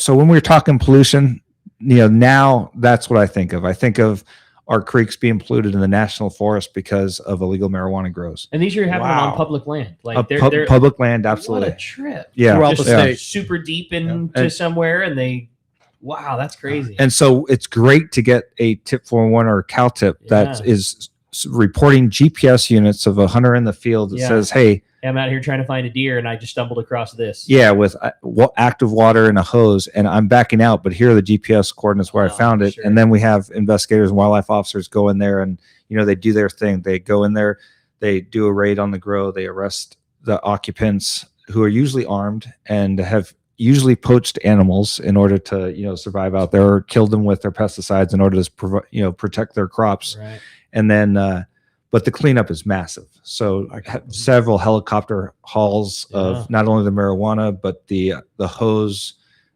we're talking pollution, now that's what I think of. I think of our creeks being polluted in the national forest because of illegal marijuana grows. And these are happening on public land, like they're public land. Absolutely. What a trip! Yeah, throughout the state, super deep into somewhere, and wow, that's crazy. And so it's great to get a tip 411 or a Cal tip that is reporting GPS units of a hunter in the field that says, "Hey, I'm out here trying to find a deer, and I just stumbled across this." Yeah, with active water and a hose, and I'm backing out, but here are the GPS coordinates where I found it. Sure. And then we have investigators and wildlife officers go in there, and they do their thing. They go in there, they do a raid on the grow, they arrest the occupants who are usually armed and have usually poached animals in order to survive out there, or killed them with their pesticides in order to protect their crops. Right. And then but the cleanup is massive. So several helicopter hauls of not only the marijuana, but the hose,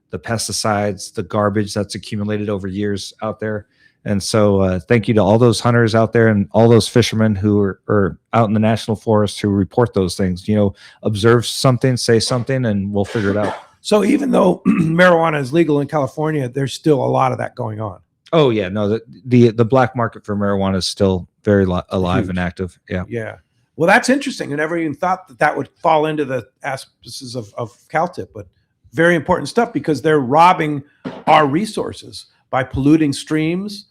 the pesticides, the garbage that's accumulated over years out there. And so thank you to all those hunters out there and all those fishermen who are out in the national forest who report those things. Observe something, say something, and we'll figure it out. So even though marijuana is legal in California, there's still a lot of that going on. Oh yeah, no, the black market for marijuana is still very alive and active. Yeah. Yeah. Well, that's interesting. I never even thought that would fall into the auspices of CalTip, but very important stuff because they're robbing our resources by polluting streams,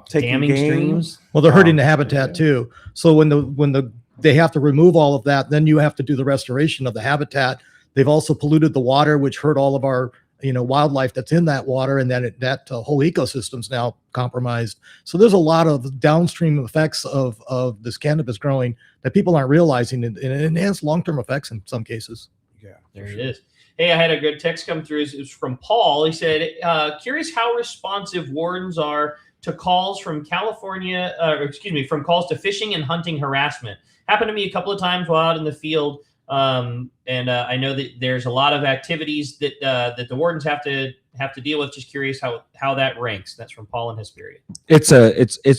taking damming game. streams. Well, they're hurting the habitat too. So when they have to remove all of that, then you have to do the restoration of the habitat. They've also polluted the water, which hurt all of our wildlife that's in that water, and then that whole ecosystem's now compromised. So there's a lot of downstream effects of this cannabis growing that people aren't realizing, and enhanced long-term effects in some cases. Yeah, there it is. Hey, I had a good text come through. It was from Paul. He said, curious how responsive wardens are to calls from from calls to fishing and hunting harassment. Happened to me a couple of times while out in the field. I know that there's a lot of activities that the wardens have to deal with. Just curious how that ranks. That's from Paul in Hesperia. It's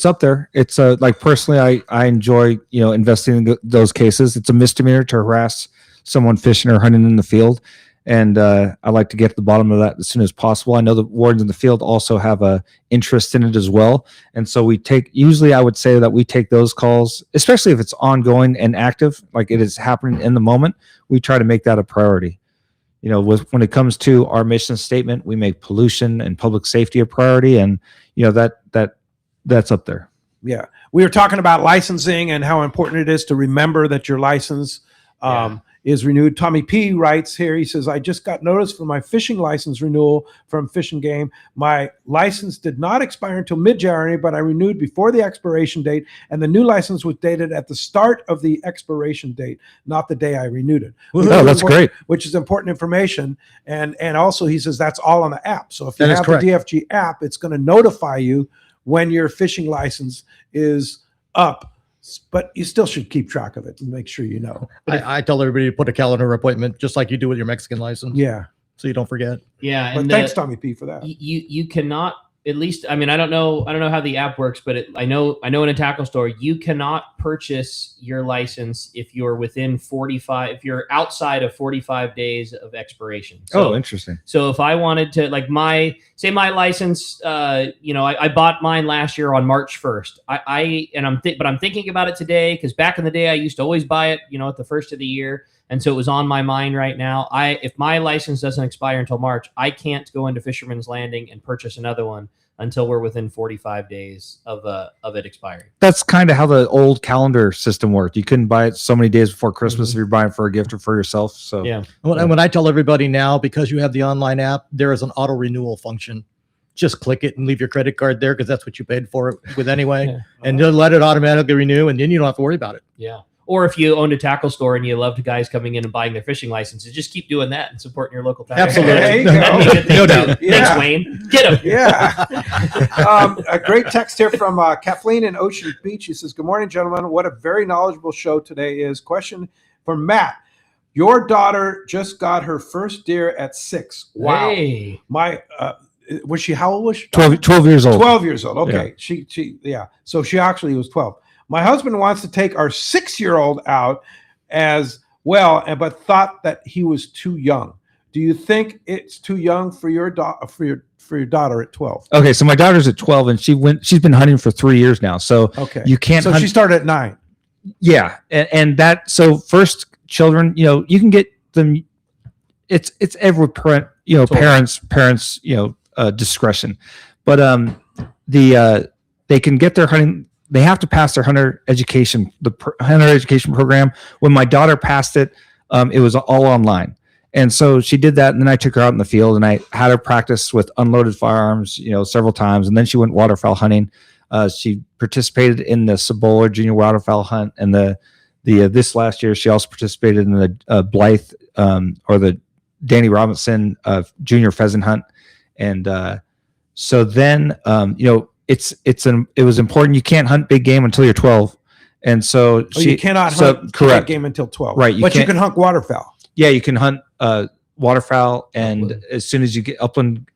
up there. It's like personally, I enjoy investigating those cases. It's a misdemeanor to harass someone fishing or hunting in the field, and I like to get to the bottom of that as soon as possible. I know the wardens in the field also have a interest in it as well, and so usually I would say that we take those calls, especially if it's ongoing and active, like it is happening in the moment. We try to make that a priority. When it comes to our mission statement, we make pollution and public safety a priority, and that's up there. Yeah, we were talking about licensing and how important it is to remember that your license is renewed. Tommy P writes here, he says, I just got notice for my fishing license renewal from Fish and Game. My license did not expire until mid-January, but I renewed before the expiration date, and the new license was dated at the start of the expiration date, not the day I renewed it. Oh, that's great. Which is important information. And also he says that's all on the app. So if you That is have correct. the DFG app, it's going to notify you when your fishing license is up. But you still should keep track of it and make sure you know. I tell everybody to put a calendar appointment, just like you do with your Mexican license. Yeah. So you don't forget. Yeah. But And thanks, Tommy P, for that. You cannot, at least, I mean, I don't know how the app works, but I know in a tackle store, you cannot purchase your license if you're if you're outside of 45 days of expiration. So, Interesting. So if I wanted to, like my license, I bought mine last year on March 1st. But I'm thinking about it today because back in the day I used to always buy it, at the first of the year. And so it was on my mind right now. If my license doesn't expire until March, I can't go into Fisherman's Landing and purchase another one until we're within 45 days of it expiring. That's kind of how the old calendar system worked. You couldn't buy it so many days before Christmas if you're buying for a gift or for yourself. So yeah. And when I tell everybody now, because you have the online app, there is an auto renewal function. Just click it and leave your credit card there because that's what you paid for it with anyway. And you'll let it automatically renew, and then you don't have to worry about it. Yeah. Or if you owned a tackle store and you loved guys coming in and buying their fishing licenses, just keep doing that and supporting your local tackle store. There you That'd be a good thing, go. too. No doubt. Thanks, Wayne. Get him. Yeah. A great text here from Kathleen in Ocean Beach. He says, "Good morning, gentlemen. What a very knowledgeable show today is." Question for Matt. Your daughter just got her first deer at 6. Wow. Hey. My was she, how old was she? 12 years old. 12 years old. Okay. Yeah. So she actually was 12. My husband wants to take our 6-year-old out as well, but thought that he was too young. Do you think it's too young for your daughter at 12? Okay, so my daughter's at 12 and she's been hunting for 3 years now. So Okay. you can't So hunt. she started at 9. Yeah, and that, so first children, you can get them. It's every parent, parents, discretion, but they can get their hunting. They have to pass their hunter education program. When my daughter passed it, it was all online, and so she did that. And then I took her out in the field and I had her practice with unloaded firearms, several times. And then she went waterfowl hunting. She participated in the Cibola Junior Waterfowl Hunt, and this last year she also participated in the Blythe or the Danny Robinson Junior Pheasant Hunt, and so then it was important. You can't hunt big game until you're 12, and so you cannot hunt big game until 12, right? But you can hunt waterfowl. Yeah, you can hunt waterfowl, and as soon as you get upland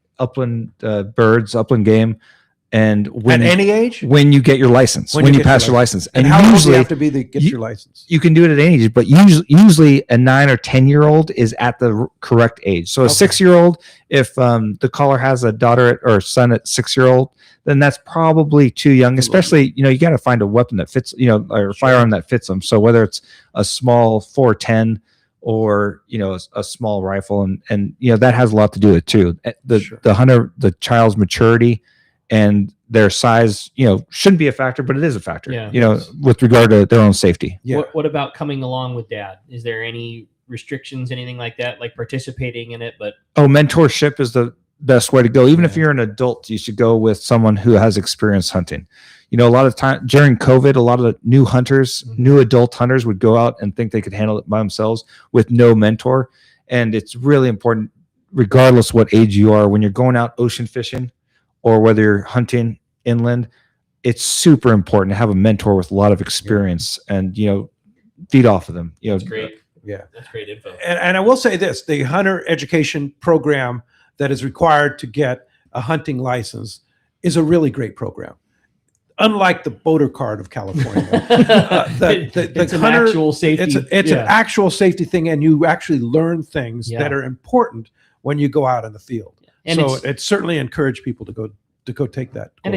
birds, upland game. And At any age? when you get your license, when you pass your license, And how old do you have to be to get your license? you can do it at any age, but usually a 9 or 10-year-old is at the correct age. So a 6-year-old, if the caller has a daughter or son at 6-year-old, then that's probably too young. Especially, you got to find a weapon that fits, or a firearm that fits them. So whether it's a small 410 or a small rifle, and that has a lot to do with it too. The hunter, the child's maturity and their size, shouldn't be a factor, but it is a factor, with regard to their own safety. Yeah. What about coming along with dad? Is there any restrictions, anything like that, like participating in it? But Mentorship is the best way to go. Even if you're an adult, you should go with someone who has experience hunting. A lot of time during COVID, a lot of the new hunters, new adult hunters would go out and think they could handle it by themselves with no mentor. And it's really important, regardless what age you are, when you're going out ocean fishing, or whether you're hunting inland, it's super important to have a mentor with a lot of experience and, feed off of them. that's great. Yeah. That's great info. And I will say this, the hunter education program that is required to get a hunting license is a really great program. Unlike the boater card of California, it's an actual safety. It's an actual safety thing, and you actually learn things that are important when you go out in the field. And so it's certainly encourage people to go take that course. And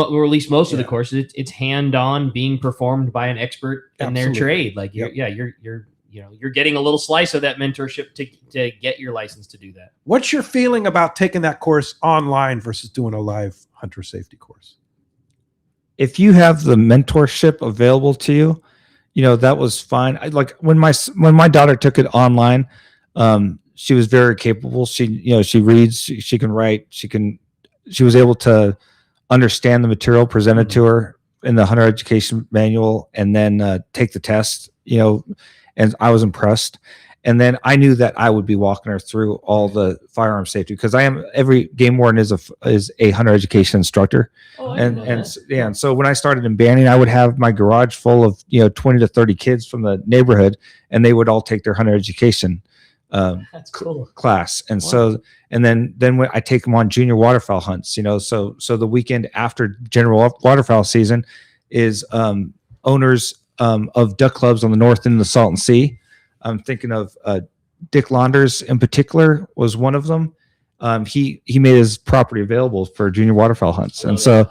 or at least most of the courses, it's hand-on, being performed by an expert in their trade. Like you're getting a little slice of that mentorship to get your license to do that. What's your feeling about taking that course online versus doing a live hunter safety course? If you have the mentorship available to you, that was fine. When my daughter took it online, she was very capable. She reads, she can write, she was able to understand the material presented to her in the hunter education manual, and then take the test, and I was impressed. And then I knew that I would be walking her through all the firearm safety, because every game warden is a hunter education instructor. And so when I started in Banning, I would have my garage full of 20 to 30 kids from the neighborhood, and they would all take their hunter education That's cool. class. And so, and then when I take them on junior waterfowl hunts, so the weekend after general waterfowl season is owners of duck clubs on the north end of the Salton Sea. I'm thinking of Dick Launders in particular was one of them. He made his property available for junior waterfowl hunts. And so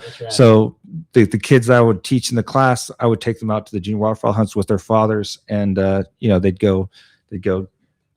the kids that I would teach in the class, I would take them out to the junior waterfowl hunts with their fathers, and they'd go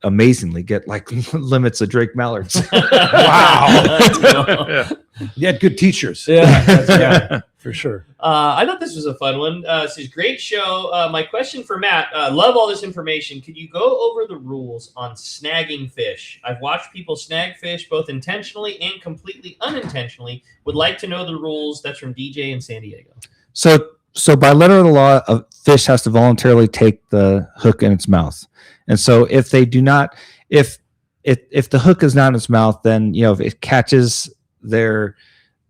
amazingly get like limits of Drake mallards. Wow. You had good teachers. Yeah, for sure. I thought this was a fun one. This is a great show. My question for Matt, love all this information. Could you go over the rules on snagging fish? I've watched people snag fish both intentionally and completely unintentionally. Would like to know the rules. That's from DJ in San Diego. So So by letter of the law, a fish has to voluntarily take the hook in its mouth. And so if they do not, if the hook is not in its mouth, then, if it catches their,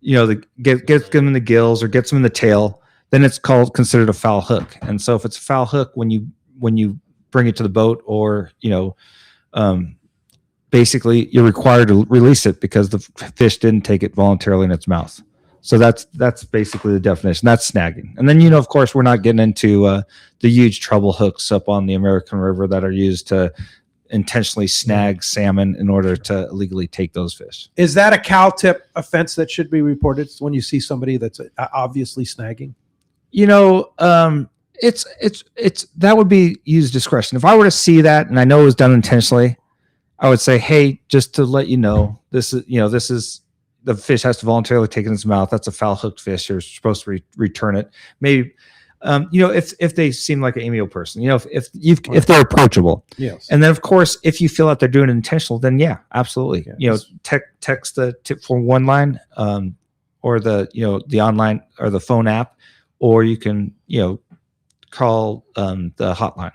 gets them in the gills or gets them in the tail, then it's considered a foul hook. And so if it's a foul hook, when you bring it to the boat, or, basically you're required to release it because the fish didn't take it voluntarily in its mouth. So that's basically the definition. That's snagging. And then, of course, we're not getting into the huge treble hooks up on the American River that are used to intentionally snag salmon in order to illegally take those fish. Is that a cow tip offense that should be reported when you see somebody that's obviously snagging? It's that would be used discretion. If I were to see that and I know it was done intentionally, I would say, hey, just to let you know, this is the fish has to voluntarily take it in its mouth. That's a foul hooked fish. You're supposed to return it. Maybe, if they seem like an amiable person, if they're approachable. Yes. And then, of course, if you feel like they're doing it intentional, then yeah, absolutely. Yes. Text the tip for one line, or the online or the phone app, or you can, call the hotline.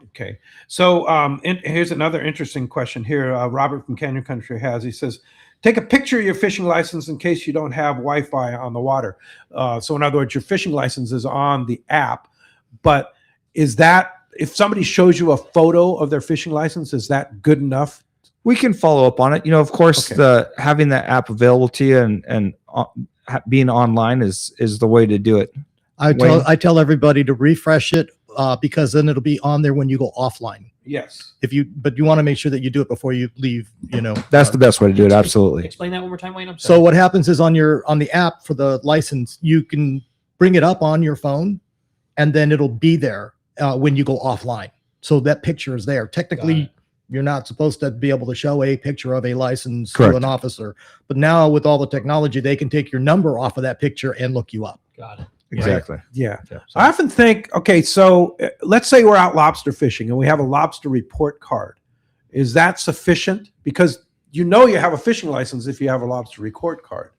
Okay. So here's another interesting question here. Robert from Canyon Country he says, take a picture of your fishing license in case you don't have Wi-Fi on the water. So in other words, your fishing license is on the app, but is that, if somebody shows you a photo of their fishing license, is that good enough? We can follow up on it. Of course, having that app available to you and being online is the way to do it. I tell everybody to refresh it because then it'll be on there when you go offline. Yes. But you want to make sure that you do it before you leave. That's the best way to do it. Absolutely. Explain that one more time, Wayne. I'm sorry. So what happens is on the app for the license, you can bring it up on your phone, and then it'll be there when you go offline. So that picture is there. Technically, you're not supposed to be able to show a picture of a license to an officer, but now with all the technology, they can take your number off of that picture and look you up. Got it. Exactly. Yeah. I often think, so let's say we're out lobster fishing and we have a lobster report card. Is that sufficient? Because you have a fishing license if you have a lobster report card,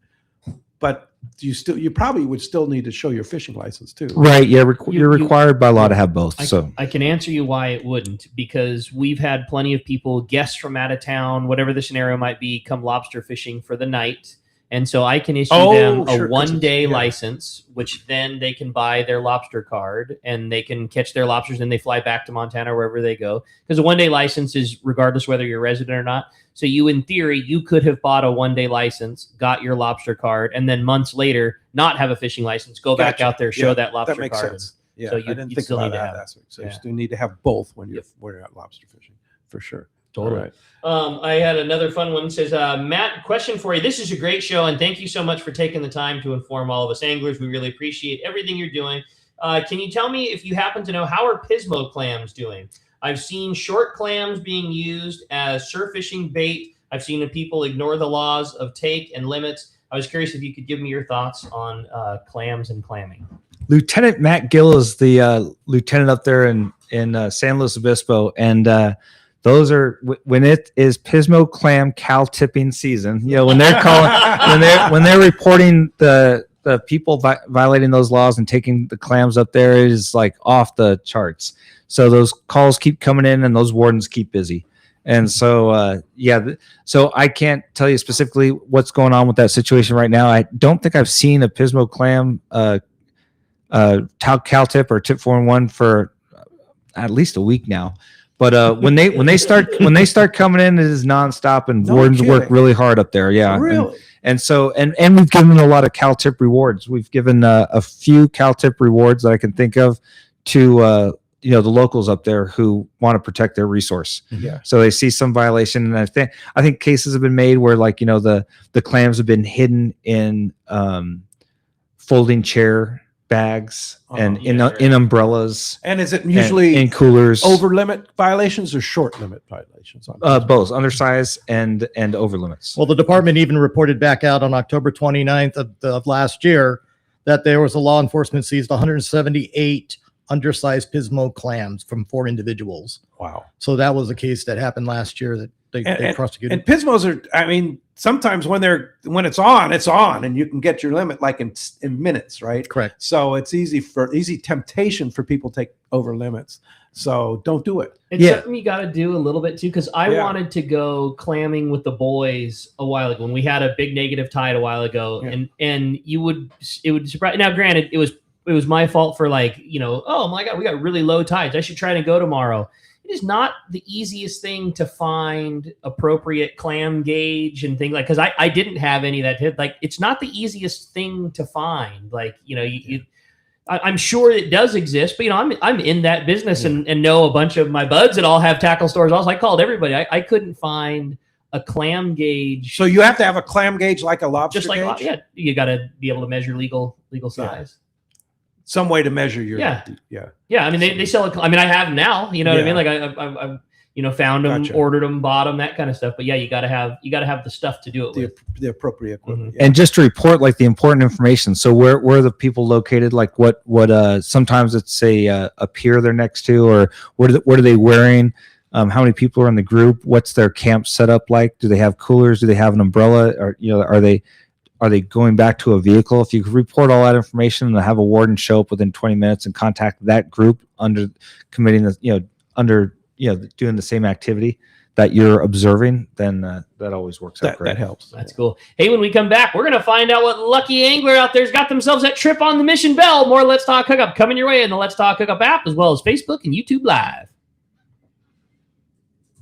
but you probably would still need to show your fishing license too. Right. Yeah. You're required by law to have both. I can answer you why it wouldn't, because we've had plenty of people, guests from out of town, whatever the scenario might be, come lobster fishing for the night. And so I can issue them a one-day license, which then they can buy their lobster card and they can catch their lobsters and they fly back to Montana or wherever they go. Because a one-day license is regardless whether you're a resident or not. So in theory, you could have bought a one-day license, got your lobster card, and then months later not have a fishing license, go back out there, show that lobster card. That makes sense. Yeah, so I didn't think about that aspect. So you still need to have both when you're out lobster fishing, for sure. Totally. Right. I had another fun one. It says, Matt, question for you. This is a great show, and thank you so much for taking the time to inform all of us anglers. We really appreciate everything you're doing. Can you tell me if you happen to know, how are Pismo clams doing? I've seen short clams being used as surf fishing bait. I've seen people ignore the laws of take and limits. I was curious if you could give me your thoughts on clams and clamming. Lieutenant Matt Gill is the lieutenant up there in San Luis Obispo, and those are when it is Pismo clam cow tipping season. When they're calling, when they're reporting the people violating those laws and taking the clams up there, it is like off the charts. So those calls keep coming in, and those wardens keep busy. And so, so I can't tell you specifically what's going on with that situation right now. I don't think I've seen a Pismo clam cow tip or tip 4-in-1 for at least a week now. But when they start coming in, it is nonstop, and wardens work really hard up there. Yeah, really. And so we've given a lot of Cal Tip rewards. We've given a few Cal Tip rewards that I can think of to the locals up there who want to protect their resource. Yeah. So they see some violation, and I think cases have been made where the clams have been hidden in folding chair bags and in umbrellas. And is it usually in coolers? Over limit violations or short limit violations? Both undersize and over limits. Well, the department even reported back out on October 29th of last year that there was a law enforcement seized 178 undersized Pismo clams from 4 individuals. Wow. So that was a case that happened last year that they prosecute And it. Pismos are, I mean, sometimes when it's on, and you can get your limit like in minutes, right? Correct. So it's easy temptation for people to take over limits. So don't do it. It's something you got to do a little bit too, because I Yeah. wanted to go clamming with the boys a while ago when we had a big negative tide a while ago, and it would surprise. Now, granted, it was my fault for oh my God, we got really low tides. I should try to go tomorrow. It is not the easiest thing to find appropriate clam gauge and things because I didn't have any of that. Like, it's not the easiest thing to find. Like, I'm sure it does exist, but I'm in that business and know a bunch of my buds that all have tackle stores. Also, I called everybody. I couldn't find a clam gauge. So you have to have a clam gauge like a lobster Just like gauge? you got to be able to measure legal size. Some way to measure your Yeah. I mean, they sell it. I mean, I have them now. You know what I mean? Like I've found them, ordered them, bought them, that kind of stuff. But yeah, you got to have the stuff to do it with the appropriate equipment. And just to report like the important information. So where are the people located? Like what sometimes it's a pier they're next to, or what are they wearing? How many people are in the group? What's their camp setup like? Do they have coolers? Do they have an umbrella? Or are they going back to a vehicle? If you could report all that information and have a warden show up within 20 minutes and contact that group under committing doing the same activity that you're observing, then that always works out great. That helps. That's cool. Hey, when we come back, we're going to find out what lucky angler out there's got themselves that trip on the Mission Bell. More Let's Talk Hookup coming your way in the Let's Talk Hookup app, as well as Facebook and YouTube Live.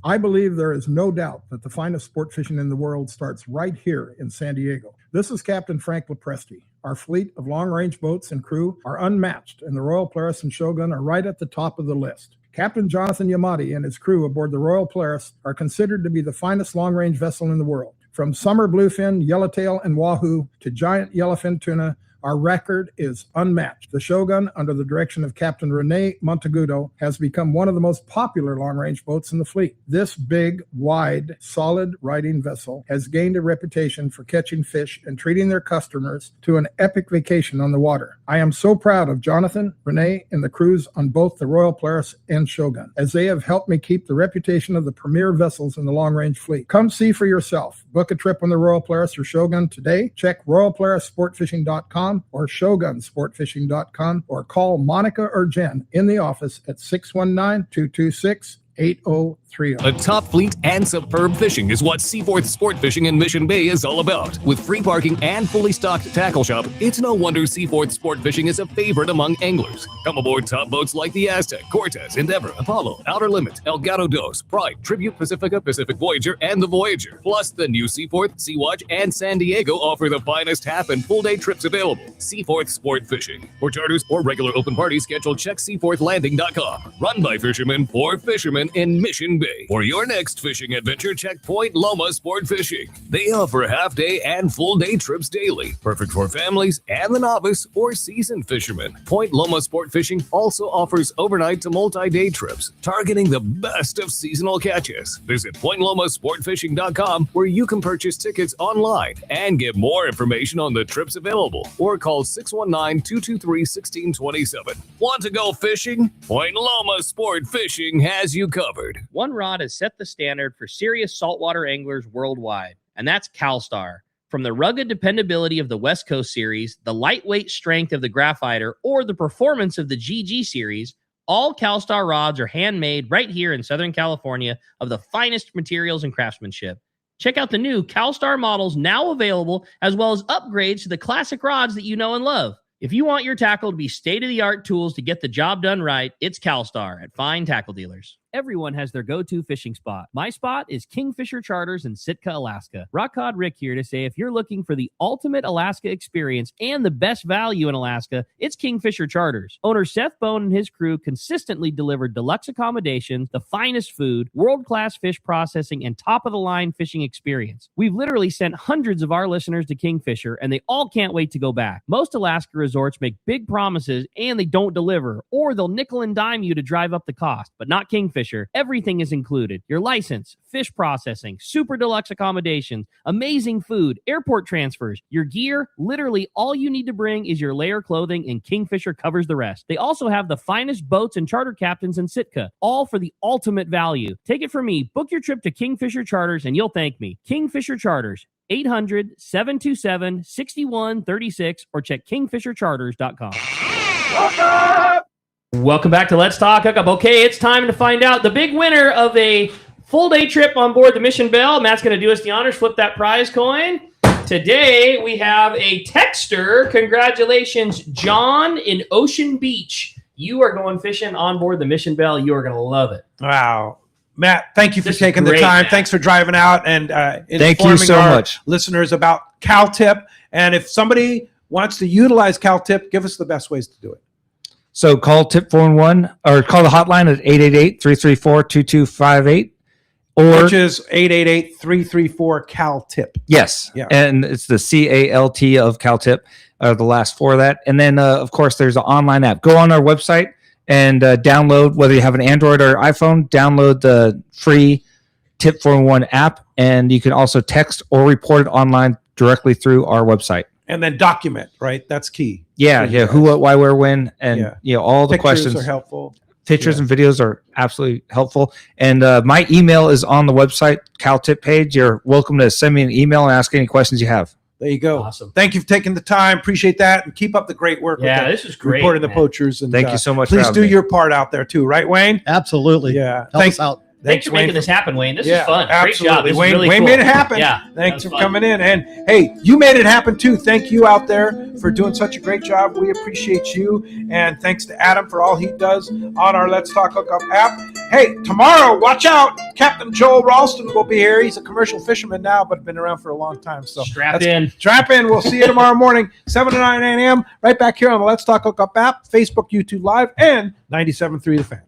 I believe there is no doubt that the finest sport fishing in the world starts right here in San Diego. This is Captain Frank Lepresti. Our fleet of long-range boats and crew are unmatched, and the Royal Polaris and Shogun are right at the top of the list. Captain Jonathan Yamati and his crew aboard the Royal Polaris are considered to be the finest long-range vessel in the world. From summer bluefin, yellowtail, and wahoo to giant yellowfin tuna, our record is unmatched. The Shogun, under the direction of Captain Rene Monteagudo, has become one of the most popular long-range boats in the fleet. This big, wide, solid riding vessel has gained a reputation for catching fish and treating their customers to an epic vacation on the water. I am so proud of Jonathan, Rene, and the crews on both the Royal Polaris and Shogun, as they have helped me keep the reputation of the premier vessels in the long-range fleet. Come see for yourself. Book a trip on the Royal Polaris or Shogun today. Check RoyalPolarisSportFishing.com or ShogunSportFishing.com, or call Monica or Jen in the office at 619-226-8030. A top fleet and superb fishing is what Seaforth Sport Fishing in Mission Bay is all about. With free parking and fully stocked tackle shop, it's no wonder Seaforth Sport Fishing is a favorite among anglers. Come aboard top boats like the Aztec, Cortez, Endeavor, Apollo, Outer Limit, El Gato Dos, Pride, Tribute Pacifica, Pacific Voyager, and the Voyager. Plus, the new Seaforth, Sea-Watch, and San Diego offer the finest half and full day trips available. Seaforth Sport Fishing. For charters or regular open parties, schedule check seaforthlanding.com. Run by fishermen for fishermen in Mission Bay. For your next fishing adventure, check Point Loma Sport Fishing. They offer half-day and full-day trips daily, perfect for families and the novice or seasoned fishermen. Point Loma Sport Fishing also offers overnight to multi-day trips, targeting the best of seasonal catches. Visit PointLomaSportFishing.com, where you can purchase tickets online and get more information on the trips available, or call 619-223-1627. Want to go fishing? Point Loma Sport Fishing has you covered. One rod has set the standard for serious saltwater anglers worldwide, and that's CalStar. From the rugged dependability of the West Coast Series, the lightweight strength of the Graphiter, or the performance of the GG Series, all CalStar rods are handmade right here in Southern California of the finest materials and craftsmanship. Check out the new CalStar models now available, as well as upgrades to the classic rods that you know and love. If you want your tackle to be state-of-the-art tools to get the job done right, it's CalStar at fine tackle dealers. Everyone has their go-to fishing spot. My spot is Kingfisher Charters in Sitka, Alaska. Rock Cod Rick here to say if you're looking for the ultimate Alaska experience and the best value in Alaska, it's Kingfisher Charters. Owner Seth Bone and his crew consistently deliver deluxe accommodations, the finest food, world-class fish processing, and top-of-the-line fishing experience. We've literally sent hundreds of our listeners to Kingfisher, and they all can't wait to go back. Most Alaska resorts make big promises, and they don't deliver, or they'll nickel and dime you to drive up the cost, but not Kingfisher. Kingfisher, everything is included. Your license, fish processing, super deluxe accommodations, amazing food, airport transfers, your gear, literally all you need to bring is your layer clothing, and Kingfisher covers the rest. They also have the finest boats and charter captains in Sitka, all for the ultimate value. Take it from me, book your trip to Kingfisher Charters and you'll thank me. Kingfisher Charters, 800-727-6136 or check kingfishercharters.com. Welcome back to Let's Talk Hookup. Okay, it's time to find out the big winner of a full day trip on board the Mission Belle. Matt's going to do us the honors, flip that prize coin. Today we have a texter. Congratulations, John in Ocean Beach. You are going fishing on board the Mission Belle. You are going to love it. Wow. Matt, thank you for This is taking great, the time. Matt. Thanks for driving out and Thank you informing so our much. listeners about CalTip. And if somebody wants to utilize CalTip, give us the best ways to do it. So call Tip 411 or call the hotline at 888-334-2258. Or Which is 888-334-CalTip. yes, Yeah. and it's the CALT of CalTip, the last four of that. And then, of course, there's an online app. Go on our website and download, whether you have an Android or iPhone, download the free Tip 411 app, and you can also text or report it online directly through our website. And then document, right? That's key. Yeah, for you yeah. guys. Who, what, why, where, when, and Yeah. all the Pictures questions are helpful. Pictures and videos are absolutely helpful. And my email is on the website, CalTip page. You're welcome to send me an email and ask any questions you have. There you go. Awesome. Thank you for taking the time. Appreciate that. And keep up the great work. Yeah, with this is great, reporting the man. poachers. And Thank you so much for Please having do me. your part out there too. Right, Wayne? Absolutely. Yeah. Help us out. Thanks for making this happen, Wayne. This is fun. Great job. Absolutely. This is Wayne, really Wayne cool. made it happen. Yeah. Thanks that for was fun. coming in. And hey, you made it happen too. Thank you out there for doing such a great job. We appreciate you. And thanks to Adam for all he does on our Let's Talk Hookup app. Hey, tomorrow, watch out. Captain Joel Ralston will be here. He's a commercial fisherman now, but been around for a long time. So Strap in. Strap in. We'll see you tomorrow morning, 7 to 9 a.m. right back here on the Let's Talk Hookup app, Facebook, YouTube Live, and 97.3 The Fan.